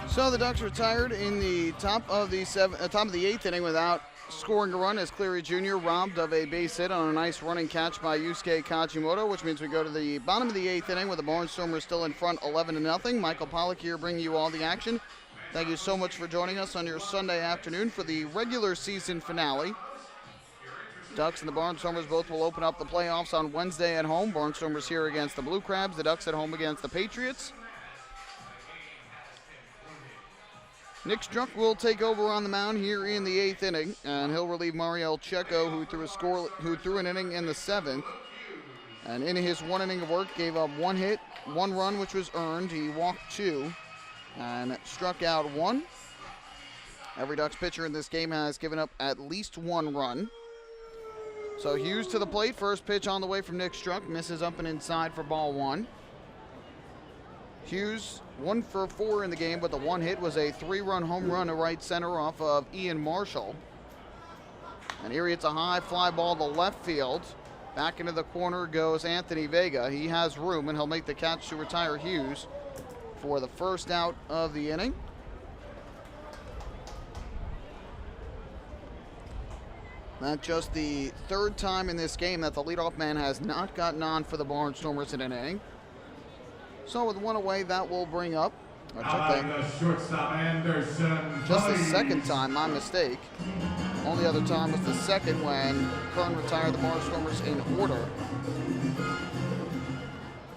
So the Ducks retired in the top of the 8th inning without scoring a run as Cleary Jr. robbed of a base hit on a nice running catch by Yusuke Kajimoto, which means we go to the bottom of the 8th inning with the Barnstormers still in front 11-0. Michael Pollack here bringing you all the action. Thank you so much for joining us on your Sunday afternoon for the regular season finale. Ducks and the Barnstormers both will open up the playoffs on Wednesday at home. Barnstormers here against the Blue Crabs, the Ducks at home against the Patriots. Nick Struck will take over on the mound here in the 8th inning, and he'll relieve Mariel Checo, who threw an inning in the 7th. And in his 1 inning of work, gave up 1 hit, 1 run, which was earned. He walked 2 and struck out 1. Every Ducks pitcher in this game has given up at least 1 run. So Hughes to the plate. First pitch on the way from Nick Struck. Misses up and inside for ball 1. Hughes 1 for 4 in the game, but the 1 hit was a 3-run home run to right center off of Ian Marshall. And here hits a high fly ball to left field. Back into the corner goes Anthony Vega. He has room, and he'll make the catch to retire Hughes for the first out of the inning. That's just the 3rd time in this game that the leadoff man has not gotten on for the Barnstormers in an inning. So with 1 away, that will bring up. The shortstop Anderson. Just the 2nd time, my mistake. Only other time was the 2nd when Kern retired the Barnstormers in order.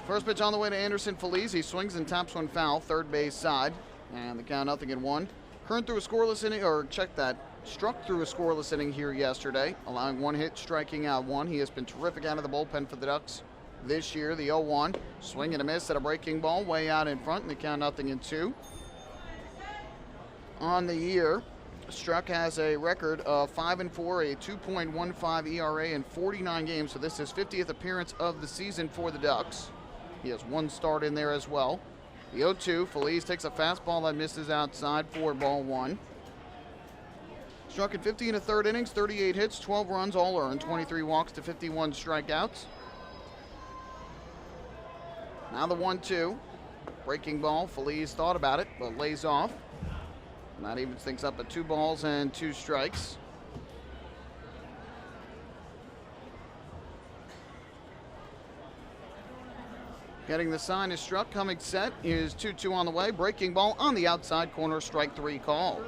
First pitch on the way to Anderson Feliz. He swings and taps 1 foul, 3rd base side. And the count 0-1. Kern threw a scoreless inning, or check that. Struck through a scoreless inning here yesterday, allowing 1 hit, striking out 1. He has been terrific out of the bullpen for the Ducks this year. The 0-1, swing and a miss at a breaking ball, way out in front, and the count 0-2. On the year, Struck has a record of 5-4, a 2.15 ERA in 49 games, so this is his 50th appearance of the season for the Ducks. He has 1 start in there as well. The 0-2, Feliz takes a fastball that misses outside for ball 1. Struck in 50 1/3 innings, 38 hits, 12 runs, all earned, 23 walks to 51 strikeouts. Now the 1-2, breaking ball. Feliz thought about it, but lays off. And that evens things up at 2 balls and 2 strikes. Getting the sign is Struck, coming set. Is 2-2 on the way. Breaking ball on the outside corner, strike 3 called.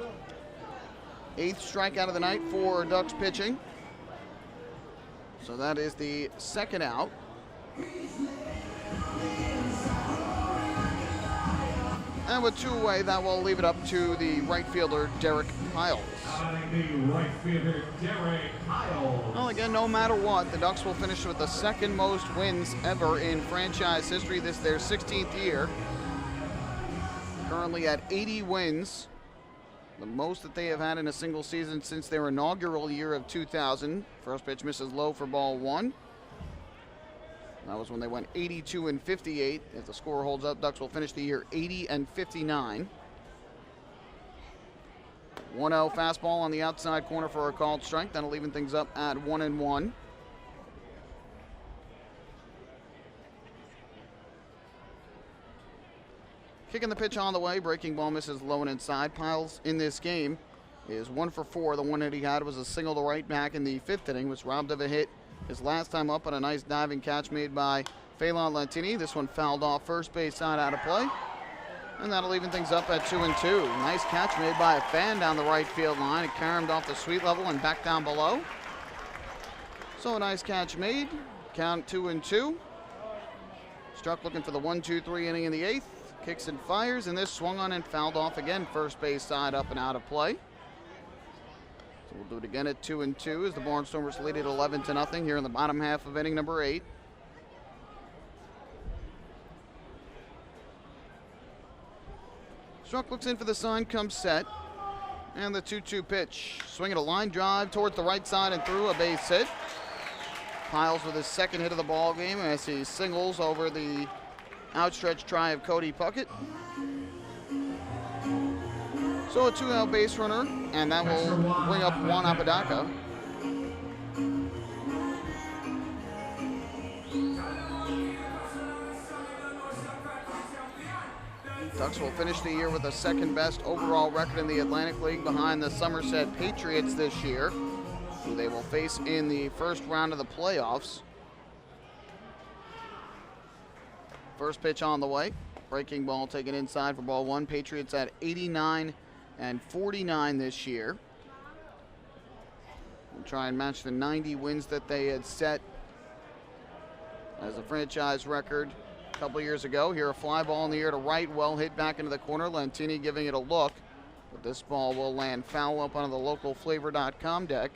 8th strikeout of the night for Ducks pitching. So that is the 2nd out. And with 2 away, that will leave it up to the right fielder, Derek Piles. Well, again, no matter what, the Ducks will finish with the 2nd most wins ever in franchise history. This is their 16th year. Currently at 80 wins. The most that they have had in a single season since their inaugural year of 2000. First pitch misses low for ball 1. That was when they went 82-58. If the score holds up, Ducks will finish the year 80-59. 1-0 fastball on the outside corner for a called strike. That'll even things up at 1-1. Kicking the pitch on the way, breaking ball misses low and inside. Piles in this game is 1 for 4. The 1 hit he had was a single to right back in the 5th inning, was robbed of a hit his last time up on a nice diving catch made by Phelan Lantini. This one fouled off first base side out of play. And that'll even things up at 2-2. Nice catch made by a fan down the right field line. It caromed off the sweet level and back down below. So a nice catch made. Count 2-2. Struck looking for the 1-2-3 inning in the 8th. Kicks and fires, and this swung on and fouled off again. First base side up and out of play. So we'll do it again at 2-2 as the Barnstormers lead it 11-0 here in the bottom half of inning number 8. Struck looks in for the sign, comes set. And the 2-2 pitch. Swinging a line drive towards the right side and through, a base hit. Piles with his 2nd hit of the ball game as he singles over the outstretched try of Cody Puckett. So a 2-out base runner, and that will bring up Juan Apodaca. Ducks will finish the year with the 2nd best overall record in the Atlantic League behind the Somerset Patriots this year, who they will face in the first round of the playoffs. First pitch on the way. Breaking ball taken inside for ball 1. Patriots at 89-49 this year. We'll try and match the 90 wins that they had set as a franchise record a couple years ago. Here a fly ball in the air to right, well hit back into the corner. Lantini giving it a look, but this ball will land foul up onto the local flavor.com deck.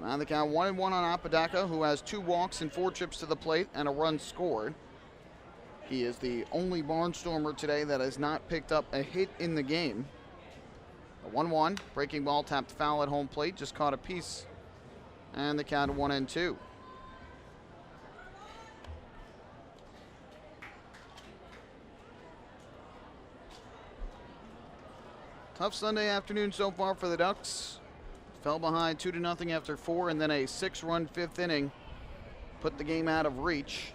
And the count 1-1 on Apodaca, who has 2 walks and 4 trips to the plate and a run scored. He is the only Barnstormer today that has not picked up a hit in the game. A 1-1, breaking ball tapped foul at home plate, just caught a piece. And the count of 1-2. Tough Sunday afternoon so far for the Ducks. Fell behind 2-0 after 4, and then a 6-run 5th inning put the game out of reach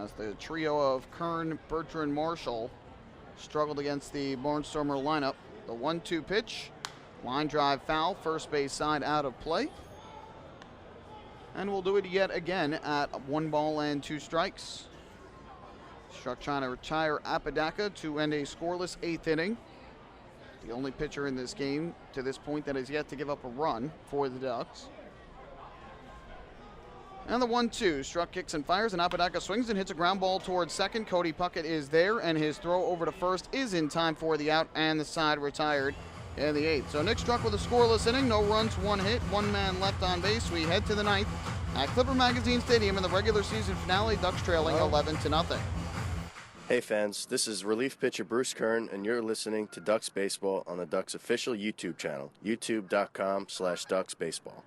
as the trio of Kern, Bertrand, Marshall struggled against the Barnstormer lineup. The 1-2 pitch, line drive foul, first base side out of play. And we'll do it yet again at 1 ball and 2 strikes. Struck trying to retire Apodaca to end a scoreless 8th inning. The only pitcher in this game to this point that has yet to give up a run for the Ducks. And the 1-2, struck, kicks, and fires, and Apodaca swings and hits a ground ball towards second. Cody Puckett is there, and his throw over to first is in time for the out, and the side retired in the 8th. So Nick struck with a scoreless inning, no runs, 1 hit, 1 man left on base. We head to the 9th at Clipper Magazine Stadium in the regular season finale. Ducks trailing 11-0. Hey fans, this is relief pitcher Bruce Kern, and you're listening to Ducks Baseball on the Ducks official YouTube channel, youtube.com/DucksBaseball.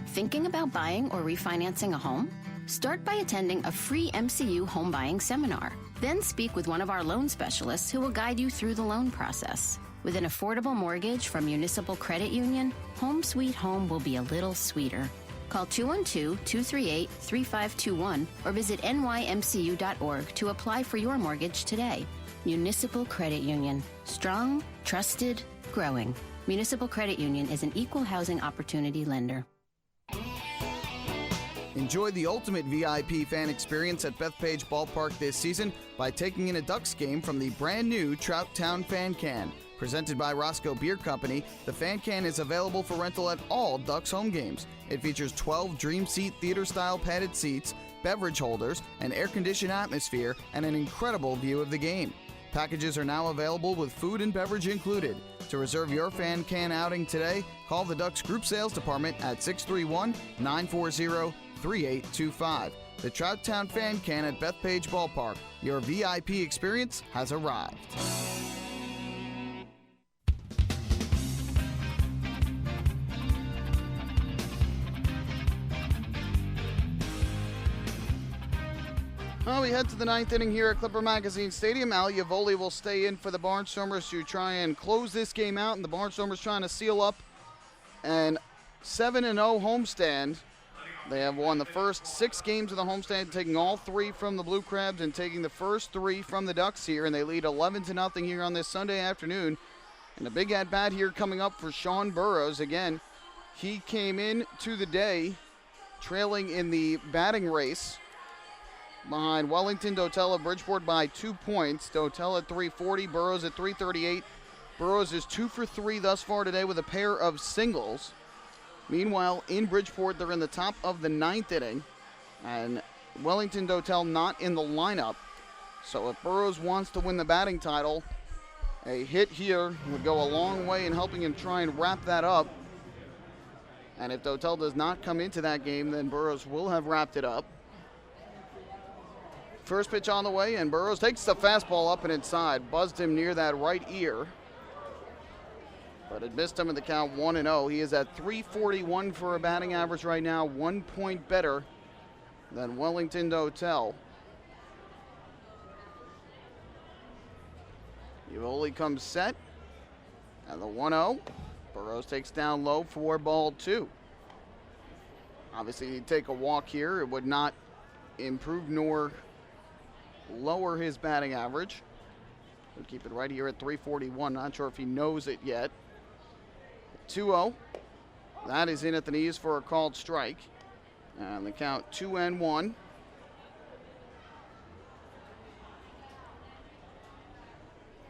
Thinking about buying or refinancing a home? Start by attending a free MCU home buying seminar. Then speak with one of our loan specialists who will guide you through the loan process. With an affordable mortgage from Municipal Credit Union, Home Sweet Home will be a little sweeter. Call 212-238-3521 or visit nymcu.org to apply for your mortgage today. Municipal Credit Union. Strong, trusted, growing. Municipal Credit Union is an equal housing opportunity lender. Enjoy the ultimate VIP fan experience at Bethpage Ballpark this season by taking in a Ducks game from the brand new Trout Town Fan Can. Presented by Roscoe Beer Company, the Fan Can is available for rental at all Ducks home games. It features 12 Dream Seat theater-style padded seats, beverage holders, an air-conditioned atmosphere, and an incredible view of the game. Packages are now available with food and beverage included. To reserve your Fan Can outing today, call the Ducks Group Sales Department at 631-940-3825. The Trout Town Fan Can at Bethpage Ballpark. Your VIP experience has arrived. Well, we head to the 9th inning here at Clipper Magazine Stadium. Al Yavoli will stay in for the Barnstormers to try and close this game out, and the Barnstormers trying to seal up an 7-0 homestand. They have won the first 6 games of the homestand, taking all 3 from the Blue Crabs and taking the first 3 from the Ducks here, and they lead 11-0 here on this Sunday afternoon. And a big at-bat here coming up for Sean Burrows. Again, he came in to the day trailing in the batting race behind Wellington, Dotel, and Bridgeport by 2 points. Dotel at 340, Burrows at 338. Burrows is 2 for 3 thus far today with a pair of singles. Meanwhile, in Bridgeport, they're in the top of the 9th inning, and Wellington, Dotel not in the lineup. So if Burrows wants to win the batting title, a hit here would go a long way in helping him try and wrap that up. And if Dotel does not come into that game, then Burrows will have wrapped it up. First pitch on the way, and Burrows takes the fastball up and inside. Buzzed him near that right ear. But it missed him in the count 1-0. He is at 341 for a batting average right now, 1 point better than Wellington Dotel. Yavoli comes set. And the 1-0. Burrows takes down low for ball 2. Obviously, he'd take a walk here. It would not improve nor lower his batting average. We'll keep it right here at 341. Not sure if he knows it yet. 2-0. That is in at the knees for a called strike. And the count 2-1.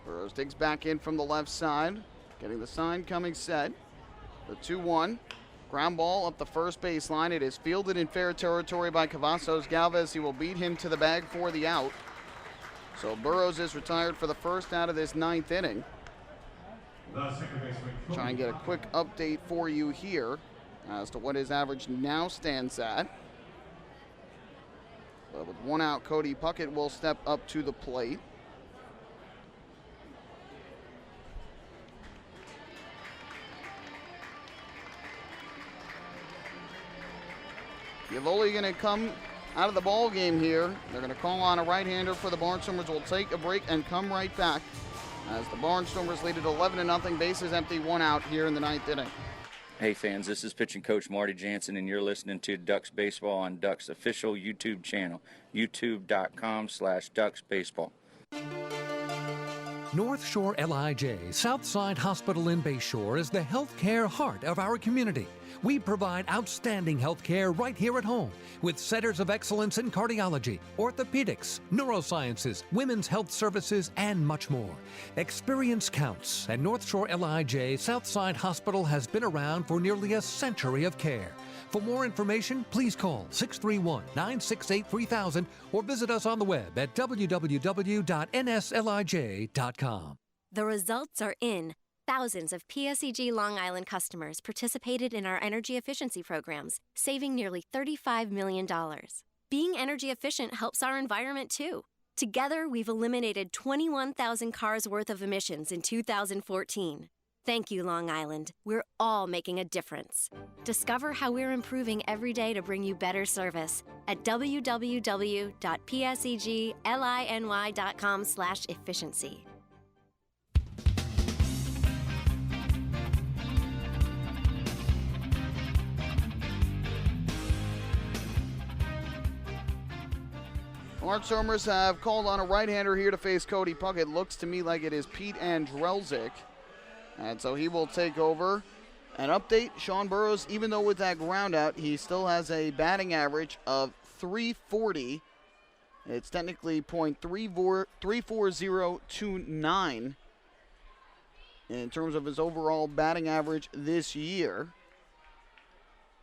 Burrows digs back in from the left side. Getting the sign coming set. The 2-1. Ground ball up the first baseline. It is fielded in fair territory by Cavazos Galvez. He will beat him to the bag for the out. So Burrows is retired for the first out of this 9th inning. Try and get a quick update for you here. as to what his average now stands at. But with one out, Cody Puckett will step up to the plate. Yavoli going to come out of the ball game here. They're going to call on a right-hander for the Barnstormers. We'll take a break and come right back as the Barnstormers lead at 11-0. Bases empty, one out here in the ninth inning. Hey fans, this is pitching coach Marty Jansen, and you're listening to Ducks Baseball on Ducks official YouTube channel, youtube.com/DucksBaseball. North Shore LIJ Southside Hospital in Bayshore is the healthcare heart of our community. We provide outstanding healthcare right here at home with centers of excellence in cardiology, orthopedics, neurosciences, women's health services, and much more. Experience counts, and North Shore LIJ Southside Hospital has been around for nearly a century of care. For more information, please call 631-968-3000 or visit us on the web at www.nslij.com. The results are in. Thousands of PSEG Long Island customers participated in our energy efficiency programs, saving nearly $35 million. Being energy efficient helps our environment too. Together, we've eliminated 21,000 cars worth of emissions in 2014. Thank you, Long Island. We're all making a difference. Discover how we're improving every day to bring you better service at www.pseglyny.com/efficiency. Barnstormers have called on a right-hander here to face Cody Puckett. Looks to me like it is Pete Andrelzik. And so he will take over. An update, Sean Burrows, even though with that ground out, he still has a batting average of .340. It's technically .34029 in terms of his overall batting average this year.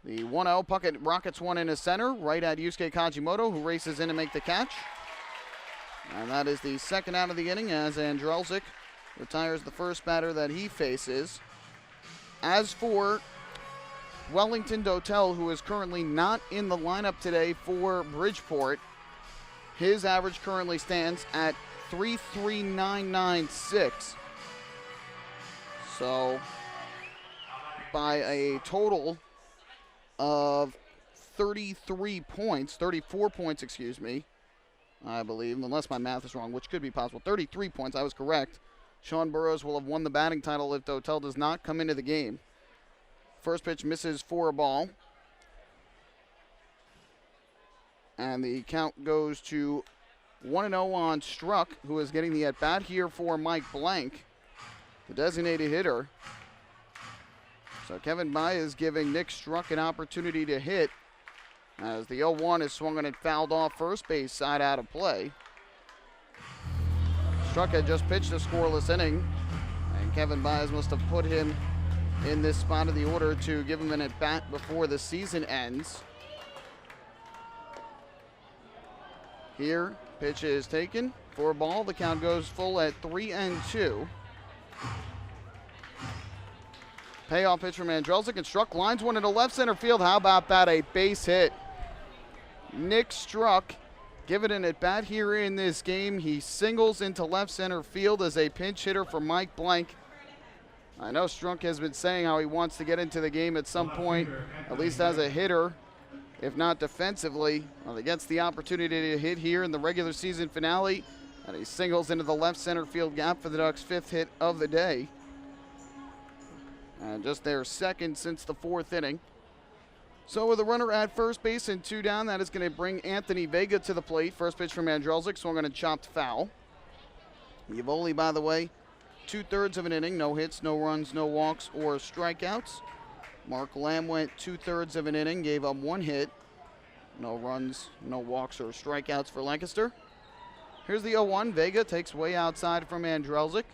The 1-0, Puckett rockets one in his center, right at Yusuke Kajimoto, who races in to make the catch. And that is the second out of the inning as Andrelzik retires the first batter that he faces. As for Wellington Dotel, who is currently not in the lineup today for Bridgeport, his average currently stands at .33996. So, by a total of 34 points, excuse me, I believe, unless my math is wrong, which could be possible. 33 points, I was correct. Sean Burrows will have won the batting title if Dotel does not come into the game. First pitch misses for a ball. And the count goes to 1-0 on Struck, who is getting the at-bat here for Mike Blank, the designated hitter. So Kevin Baez is giving Nick Struck an opportunity to hit as the 0-1 is swung and fouled off first base side out of play. Struck had just pitched a scoreless inning, and Kevin Baez must have put him in this spot of the order to give him an at-bat before the season ends. Here, pitch is taken for a ball. The count goes full at 3-2. Payoff pitch from Andrelzik, and Struck lines one into left center field. How about that, a base hit? Nick Struck given an at-bat here in this game. He singles into left center field as a pinch hitter for Mike Blank. I know Struck has been saying how he wants to get into the game at some point, at least as a hitter, if not defensively. Well, he gets the opportunity to hit here in the regular season finale, and he singles into the left center field gap for the Ducks' fifth hit of the day. And just their second since the fourth inning. So with a runner at first base and two down, that is going to bring Anthony Vega to the plate. First pitch from Andrelzik, swung on a chopped foul. Yavoli, by the way, 2/3 of an inning, no hits, no runs, no walks, or strikeouts. Mark Lamb went 2/3 of an inning, gave up one hit. No runs, no walks, or strikeouts for Lancaster. Here's the 0-1. Vega takes way outside from Andrelzik.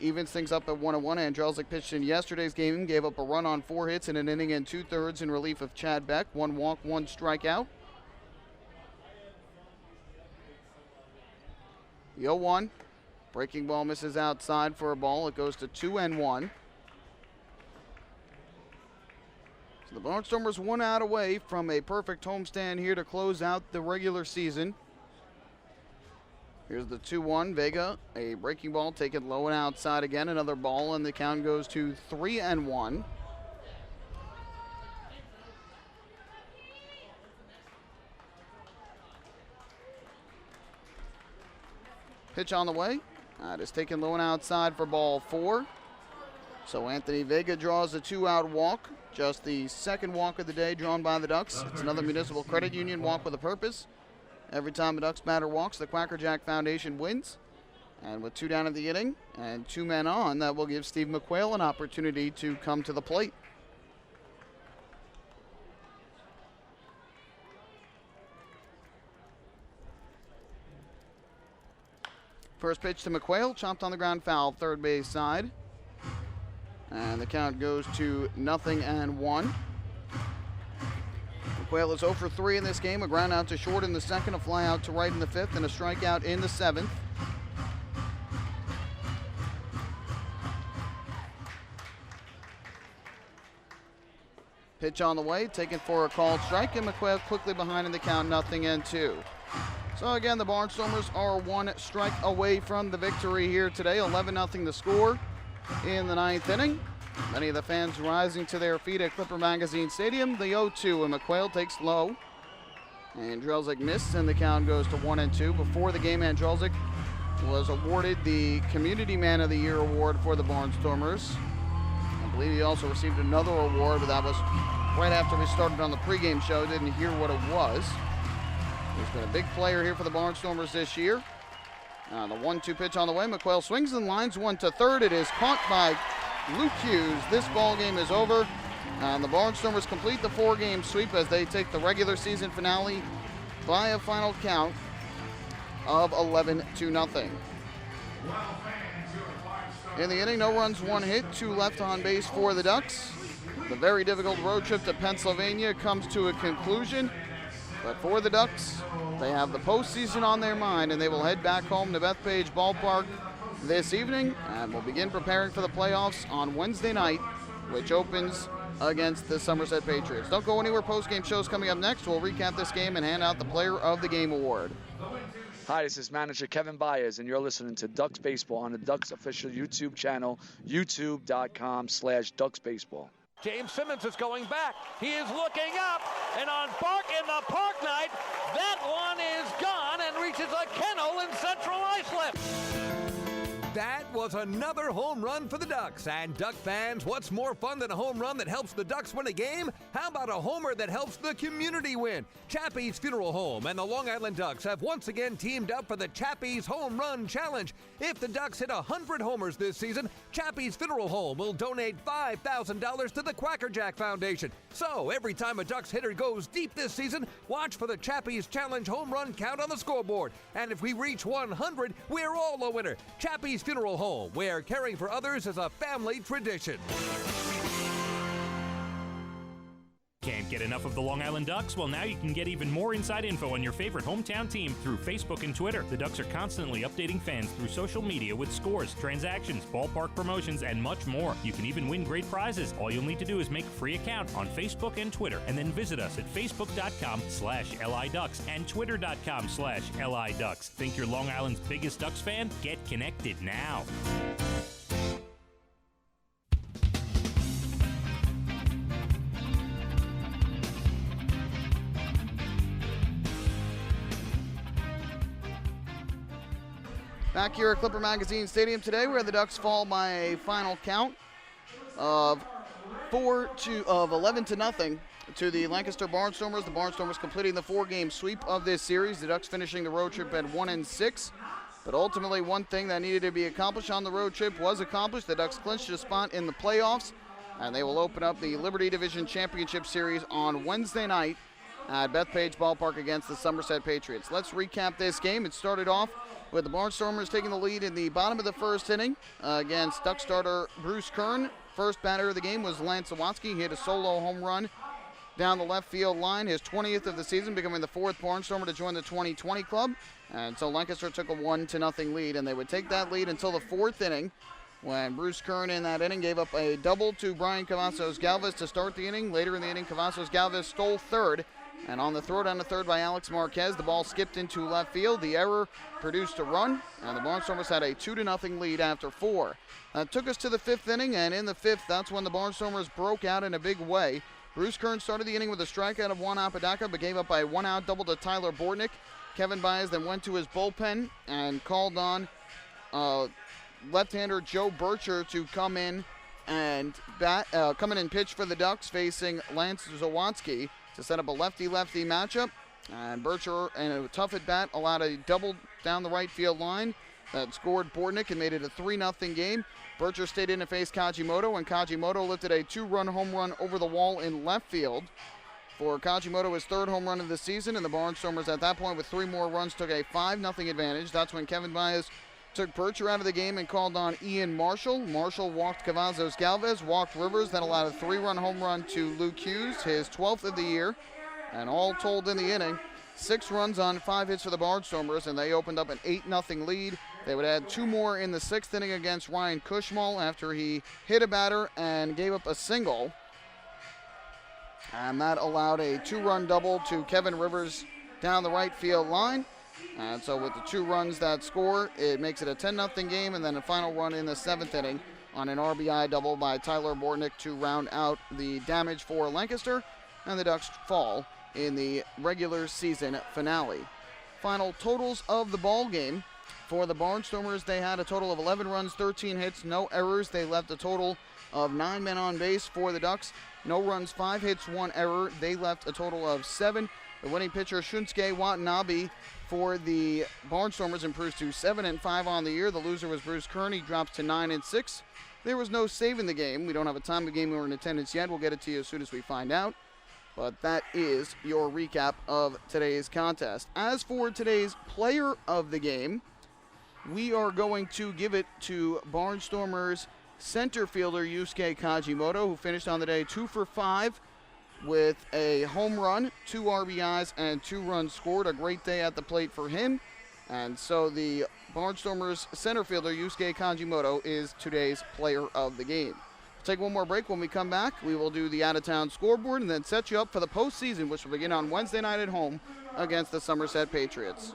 Evens things up at 1-1. Andrelzik pitched in yesterday's game, gave up a run on 4 hits in an inning and 2/3 in relief of Chad Beck. 1 walk, 1 strikeout. The 0-1. Breaking ball misses outside for a ball. It goes to 2-1. So the Barnstormers 1 out away from a perfect homestand here to close out the regular season. Here's the 2-1. Vega, a breaking ball taken low and outside again. Another ball, and the count goes to 3-1. Pitch on the way. That is taken low and outside for ball 4. So Anthony Vega draws a 2-out walk. Just the second walk of the day drawn by the Ducks. It's another Municipal Credit Union walk with a purpose. Every time the Ducks batter walks, the Quackerjack Foundation wins. And with 2 down in the inning and 2 men on, that will give Steve McQuail an opportunity to come to the plate. First pitch to McQuail, chopped on the ground foul, third base side. And the count goes to 0-1. McQuail is 0 for 3 in this game. A ground out to short in the second, a fly out to right in the 5th, and a strikeout in the 7th. Pitch on the way, taken for a called strike, and McQuail quickly behind in the count, 0-2. So again, the Barnstormers are 1 strike away from the victory here today. 11-0 the score in the 9th inning. Many of the fans rising to their feet at Clipper Magazine Stadium. The 0-2, and McQuail takes low. And Drelzik missed, and the count goes to 1-2. Before the game, Drelzik was awarded the Community Man of the Year award for the Barnstormers. I believe he also received another award, but that was right after we started on the pregame show. Didn't hear what it was. He's been a big player here for the Barnstormers this year. The 1-2 pitch on the way. McQuail swings and lines one to third. It is caught by Luke Hughes. This ball game is over. And the Barnstormers complete the 4-game sweep as they take the regular season finale by a final count of 11-0. In the inning, no runs, 1 hit, 2 left on base for the Ducks. The very difficult road trip to Pennsylvania comes to a conclusion. But for the Ducks, they have the postseason on their mind, and they will head back home to Bethpage Ballpark this evening and will begin preparing for the playoffs on Wednesday night, which opens against the Somerset Patriots. Don't go anywhere. Post-game shows coming up next. We'll recap this game and hand out the Player of the Game award. Hi, this is manager Kevin Baez, and you're listening to Ducks Baseball on the Ducks official YouTube channel, youtube.com/DucksBaseball. James Simmons is going back. He is looking up, and on the Park Night, that one is gone and reaches a kennel in Central Islip. That was another home run for the Ducks. And Duck fans, what's more fun than a home run that helps the Ducks win a game? How about a homer that helps the community win? Chappie's Funeral Home and the Long Island Ducks have once again teamed up for the Chappie's Home Run Challenge. If the Ducks hit 100 homers this season, Chappie's Funeral Home will donate $5,000 to the Quackerjack Foundation. So every time a Ducks hitter goes deep this season, watch for the Chappie's Challenge home run count on the scoreboard. And if we reach 100, we're all a winner. Chappie's Funeral Home, where caring for others is a family tradition. Can't get enough of the Long Island Ducks? Well, now you can get even more inside info on your favorite hometown team through Facebook and Twitter. The Ducks are constantly updating fans through social media with scores, transactions, ballpark promotions, and much more. You can even win great prizes. All you'll need to do is make a free account on Facebook and Twitter, and then visit us at facebook.com/LIDucks and twitter.com/LIDucks. Think you're Long Island's biggest Ducks fan? Get connected now. Back here at Clipper Magazine Stadium today, where the Ducks fall by a final count of 11-0 to the Lancaster Barnstormers. The Barnstormers completing the 4-game sweep of this series. The Ducks finishing the road trip at 1-6. But ultimately, one thing that needed to be accomplished on the road trip was accomplished. The Ducks clinched a spot in the playoffs, and they will open up the Liberty Division Championship Series on Wednesday night at Bethpage Ballpark against the Somerset Patriots. Let's recap this game. It started off with the Barnstormers taking the lead in the bottom of the first inning against Duck starter Bruce Kern. First batter of the game was Lance Sawatsky. He hit a solo home run down the left field line, his 20th of the season, becoming the 4th Barnstormer to join the 2020 club. And so Lancaster took a 1-0 lead, and they would take that lead until the 4th inning when Bruce Kern in that inning gave up a double to Brian Cavazos-Galvez to start the inning. Later in the inning, Cavazos-Galvez stole third, and on the throw down to third by Alex Marquez, the ball skipped into left field. The error produced a run, and the Barnstormers had a 2-0 lead after 4. That took us to the 5th inning, and in the 5th, that's when the Barnstormers broke out in a big way. Bruce Kern started the inning with a strikeout of Juan Apodaca, but gave up a 1-out double to Tyler Bortnick. Kevin Baez then went to his bullpen and called on left-hander Joe Bircher to come in and pitch for the Ducks, facing Lance Zawatsky to set up a lefty-lefty matchup. And Bircher, in a tough at bat, allowed a double down the right field line that scored Bortnick and made it a 3-0 game. Bircher stayed in to face Kajimoto, and Kajimoto lifted a 2-run home run over the wall in left field. For Kajimoto, his 3rd home run of the season, and the Barnstormers at that point with 3 more runs took a 5-0 advantage. That's when Kevin Baez took Bircher out of the game and called on Ian Marshall. Marshall walked Cavazos-Galvez, walked Rivers, then allowed a 3-run home run to Luke Hughes, his 12th of the year. And all told in the inning, 6 runs on 5 hits for the Barnstormers, and they opened up an 8-0 lead. They would add 2 more in the 6th inning against Ryan Kushmal after he hit a batter and gave up a single. And that allowed a 2-run double to Kevin Rivers down the right field line. And so with the 2 runs that score, it makes it a 10-0 game, and then a final run in the 7th inning on an RBI double by Tyler Bortnick to round out the damage for Lancaster, and the Ducks fall in the regular season finale. Final totals of the ball game. For the Barnstormers, they had a total of 11 runs, 13 hits, no errors. They left a total of 9 men on base. For the Ducks, no runs, 5 hits, 1 error. They left a total of 7. The winning pitcher, Shunsuke Watanabe, for the Barnstormers improves to 7-5 on the year. The loser was Bruce Kern. He drops to 9-6. There was no save in the game. We don't have a time of game or in attendance yet. We'll get it to you as soon as we find out. But that is your recap of today's contest. As for today's player of the game, we are going to give it to Barnstormers center fielder Yusuke Kajimoto, who finished on the day 2 for 5 with a home run, 2 RBIs, and 2 runs scored. A great day at the plate for him. And so the Barnstormers center fielder Yusuke Kajimoto is today's player of the game. We'll take one more break. When we come back, we will do the out-of-town scoreboard and then set you up for the postseason, which will begin on Wednesday night at home against the Somerset Patriots.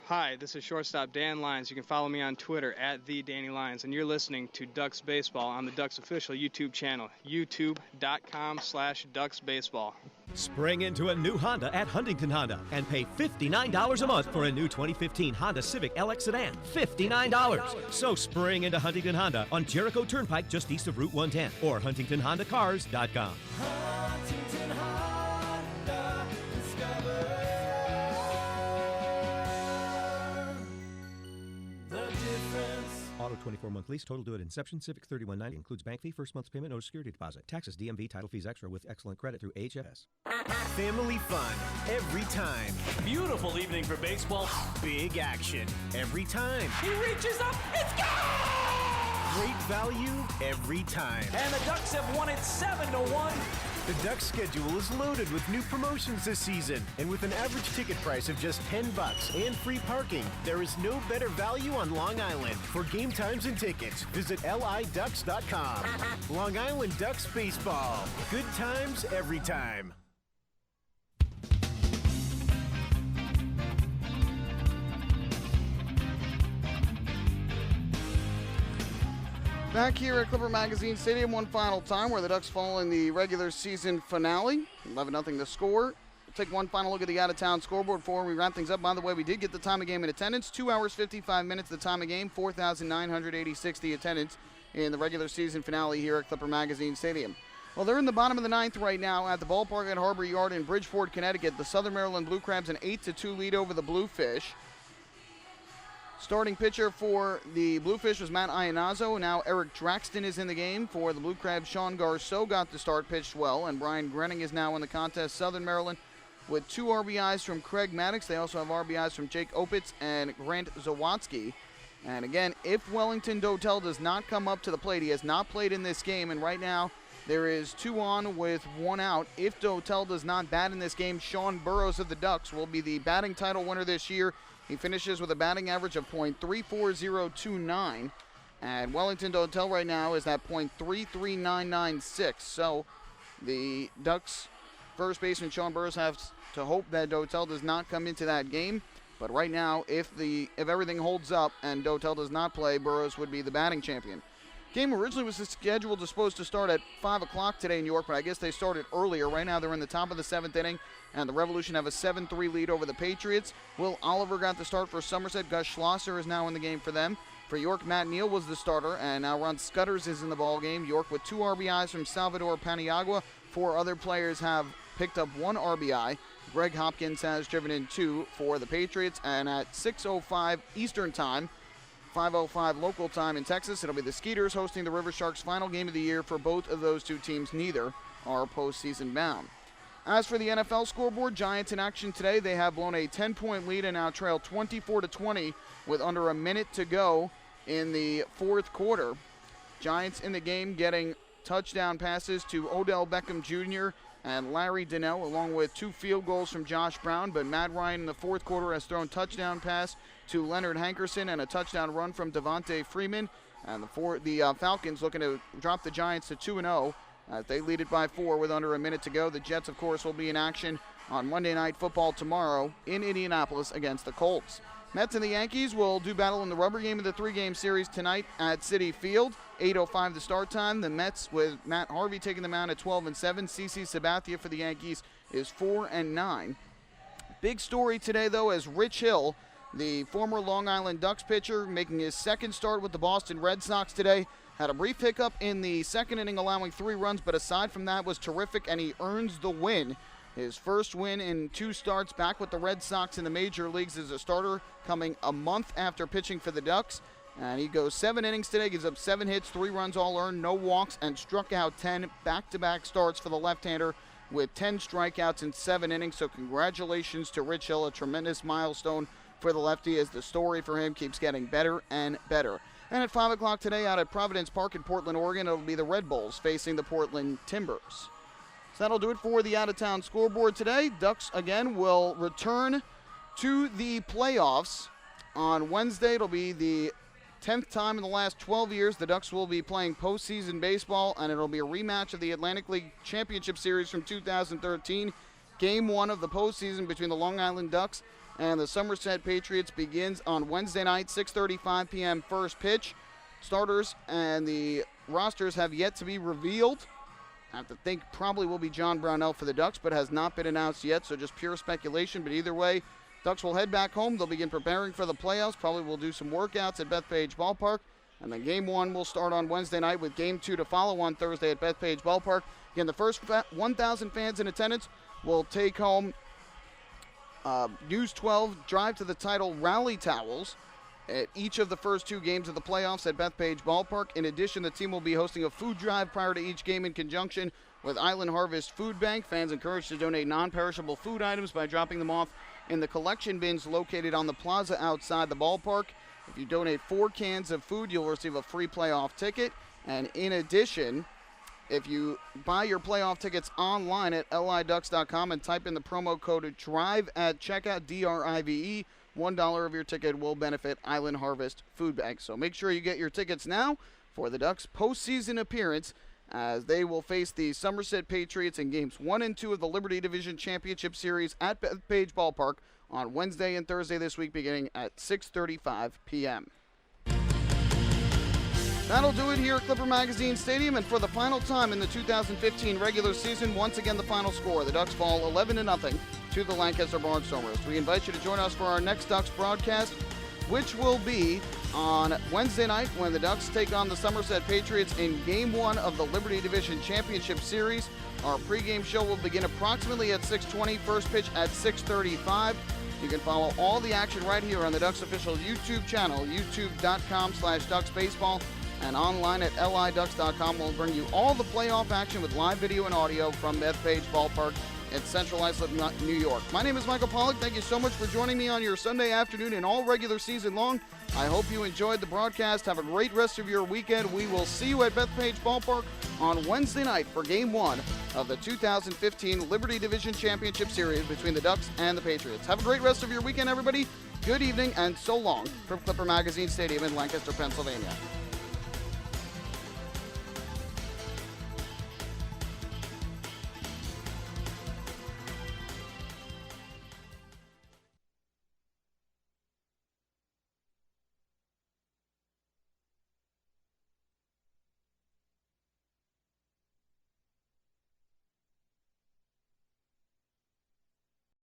Hi, this is shortstop Dan Lyons. You can follow me on Twitter at @TheDannyLyons, and you're listening to Ducks Baseball on the Ducks official YouTube channel, youtube.com/DucksBaseball. Spring into a new Honda at Huntington Honda and pay $59 a month for a new 2015 Honda Civic LX sedan. $59. So spring into Huntington Honda on Jericho Turnpike just east of Route 110 or HuntingtonHondaCars.com. Huntington Honda, discover the difference. Auto 24-month lease, total due at inception. Civic $31.90 includes bank fee, first month's payment, no security deposit. Taxes, DMV, title fees extra with excellent credit through HFS. Family fun every time. Beautiful evening for baseball. Big action every time. He reaches up, it's gone! Great value every time. And the Ducks have won it 7-1. The Ducks schedule is loaded with new promotions this season, and with an average ticket price of just $10 and free parking, there is no better value on Long Island. For game times and tickets, visit liducks.com. Long Island Ducks Baseball. Good times every time. Back here at Clipper Magazine Stadium one final time, where the Ducks fall in the regular season finale. 11-0 the score. We'll take one final look at the out-of-town scoreboard before we wrap things up. By the way, we did get the time of game in attendance. 2 hours, 55 minutes the time of game. 4,986 the attendance in the regular season finale here at Clipper Magazine Stadium. Well, they're in the bottom of the 9th right now at the ballpark at Harbor Yard in Bridgeport, Connecticut. The Southern Maryland Blue Crabs an 8-2 lead over the Bluefish. Starting pitcher for the Bluefish was Matt Iannazzo. Now Eric Draxton is in the game. For the Blue Crabs, Sean Garceau got the start, pitched well, and Brian Grenning is now in the contest. Southern Maryland with 2 RBIs from Craig Maddox. They also have RBIs from Jake Opitz and Grant Zawatsky. And again, if Wellington Dotel does not come up to the plate, he has not played in this game, and right now there is 2 on with 1 out. If Dotel does not bat in this game, Sean Burrows of the Ducks will be the batting title winner this year. He finishes with a batting average of .34029. And Wellington Dotel right now is at .33996. So the Ducks first baseman Sean Burris has to hope that Dotel does not come into that game. But right now, if everything holds up and Dotel does not play, Burris would be the batting champion. Game originally was scheduled to supposed to start at 5 o'clock today in York, but I guess they started earlier. Right now they're in the top of the 7th inning, and the Revolution have a 7-3 lead over the Patriots. Will Oliver got the start for Somerset. Gus Schlosser is now in the game for them. For York, Matt Neal was the starter, and now Ron Scutters is in the ball game. York with 2 RBIs from Salvador Paniagua. 4 other players have picked up 1 RBI. Greg Hopkins has driven in 2 for the Patriots, and at 6:05 Eastern Time, 5:05 local time in Texas, it'll be the Skeeters hosting the River Sharks' final game of the year. For both of those two teams, neither are postseason bound. As for the NFL scoreboard, Giants in action today. They have blown a 10-point lead and now trail 24-20 with under a minute to go in the 4th quarter. Giants in the game getting touchdown passes to Odell Beckham Jr. and Larry Donnell, along with 2 field goals from Josh Brown. But Matt Ryan in the 4th quarter has thrown touchdown pass to Leonard Hankerson and a touchdown run from Devontae Freeman. And the Falcons looking to drop the Giants to 2-0 as they lead it by 4 with under a minute to go. The Jets, of course, will be in action on Monday Night Football tomorrow in Indianapolis against the Colts. Mets and the Yankees will do battle in the rubber game of the 3-game series tonight at Citi Field. 8:05 the start time. The Mets with Matt Harvey taking the mound at 12-7. CC Sabathia for the Yankees is 4-9. Big story today, though, as Rich Hill, the former Long Island Ducks pitcher, making his 2nd start with the Boston Red Sox today, had a brief hiccup in the 2nd inning, allowing 3 runs, but aside from that was terrific, and he earns the win. His first win in 2 starts back with the Red Sox in the major leagues as a starter, coming a month after pitching for the Ducks. And he goes 7 innings today, gives up 7 hits, 3 runs all earned, no walks, and struck out 10 back-to-back starts for the left-hander with 10 strikeouts in 7 innings. So congratulations to Rich Hill, a tremendous milestone for the lefty as the story for him keeps getting better and better. And at 5 o'clock today out at Providence Park in Portland, Oregon, it'll be the Red Bulls facing the Portland Timbers. So that'll do it for the out-of-town scoreboard today. Ducks, again, will return to the playoffs on Wednesday. It'll be the 10th time in the last 12 years the Ducks will be playing postseason baseball, and it'll be a rematch of the Atlantic League Championship Series from 2013. Game 1 of the postseason between the Long Island Ducks and the Somerset Patriots begins on Wednesday night, 6:35 p.m. first pitch. Starters and the rosters have yet to be revealed. I have to think probably will be John Brownell for the Ducks, but has not been announced yet, so just pure speculation. But either way, Ducks will head back home. They'll begin preparing for the playoffs. Probably will do some workouts at Bethpage Ballpark. And then Game 1 will start on Wednesday night with Game 2 to follow on Thursday at Bethpage Ballpark. Again, the first 1,000 fans in attendance will take home News 12 Drive to the Title rally towels at each of the first 2 games of the playoffs at Bethpage Ballpark. In addition, the team will be hosting a food drive prior to each game in conjunction with Island Harvest Food Bank. Fans encouraged to donate non-perishable food items by dropping them off in the collection bins located on the plaza outside the ballpark. If you donate 4 cans of food, you'll receive a free playoff ticket. And in addition, if you buy your playoff tickets online at liducks.com and type in the promo code DRIVE at checkout, DRIVE, $1 of your ticket will benefit Island Harvest Food Bank. So make sure you get your tickets now for the Ducks' postseason appearance as they will face the Somerset Patriots in Games 1 and 2 of the Liberty Division Championship Series at Bethpage Ballpark on Wednesday and Thursday this week beginning at 6:35 p.m. That'll do it here at Clipper Magazine Stadium, and for the final time in the 2015 regular season, once again the final score. The Ducks fall 11-0 to the Lancaster Barnstormers. We invite you to join us for our next Ducks broadcast, which will be on Wednesday night when the Ducks take on the Somerset Patriots in Game 1 of the Liberty Division Championship Series. Our pregame show will begin approximately at 6:20, first pitch at 6:35. You can follow all the action right here on the Ducks official YouTube channel, youtube.com/DucksBaseball, and online at liducks.com. We'll bring you all the playoff action with live video and audio from Bethpage Ballpark in Central Islip, New York. My name is Michael Pollack. Thank you so much for joining me on your Sunday afternoon and all regular season long. I hope you enjoyed the broadcast. Have a great rest of your weekend. We will see you at Bethpage Ballpark on Wednesday night for Game 1 of the 2015 Liberty Division Championship Series between the Ducks and the Patriots. Have a great rest of your weekend, everybody. Good evening and so long from Clipper Magazine Stadium in Lancaster, Pennsylvania.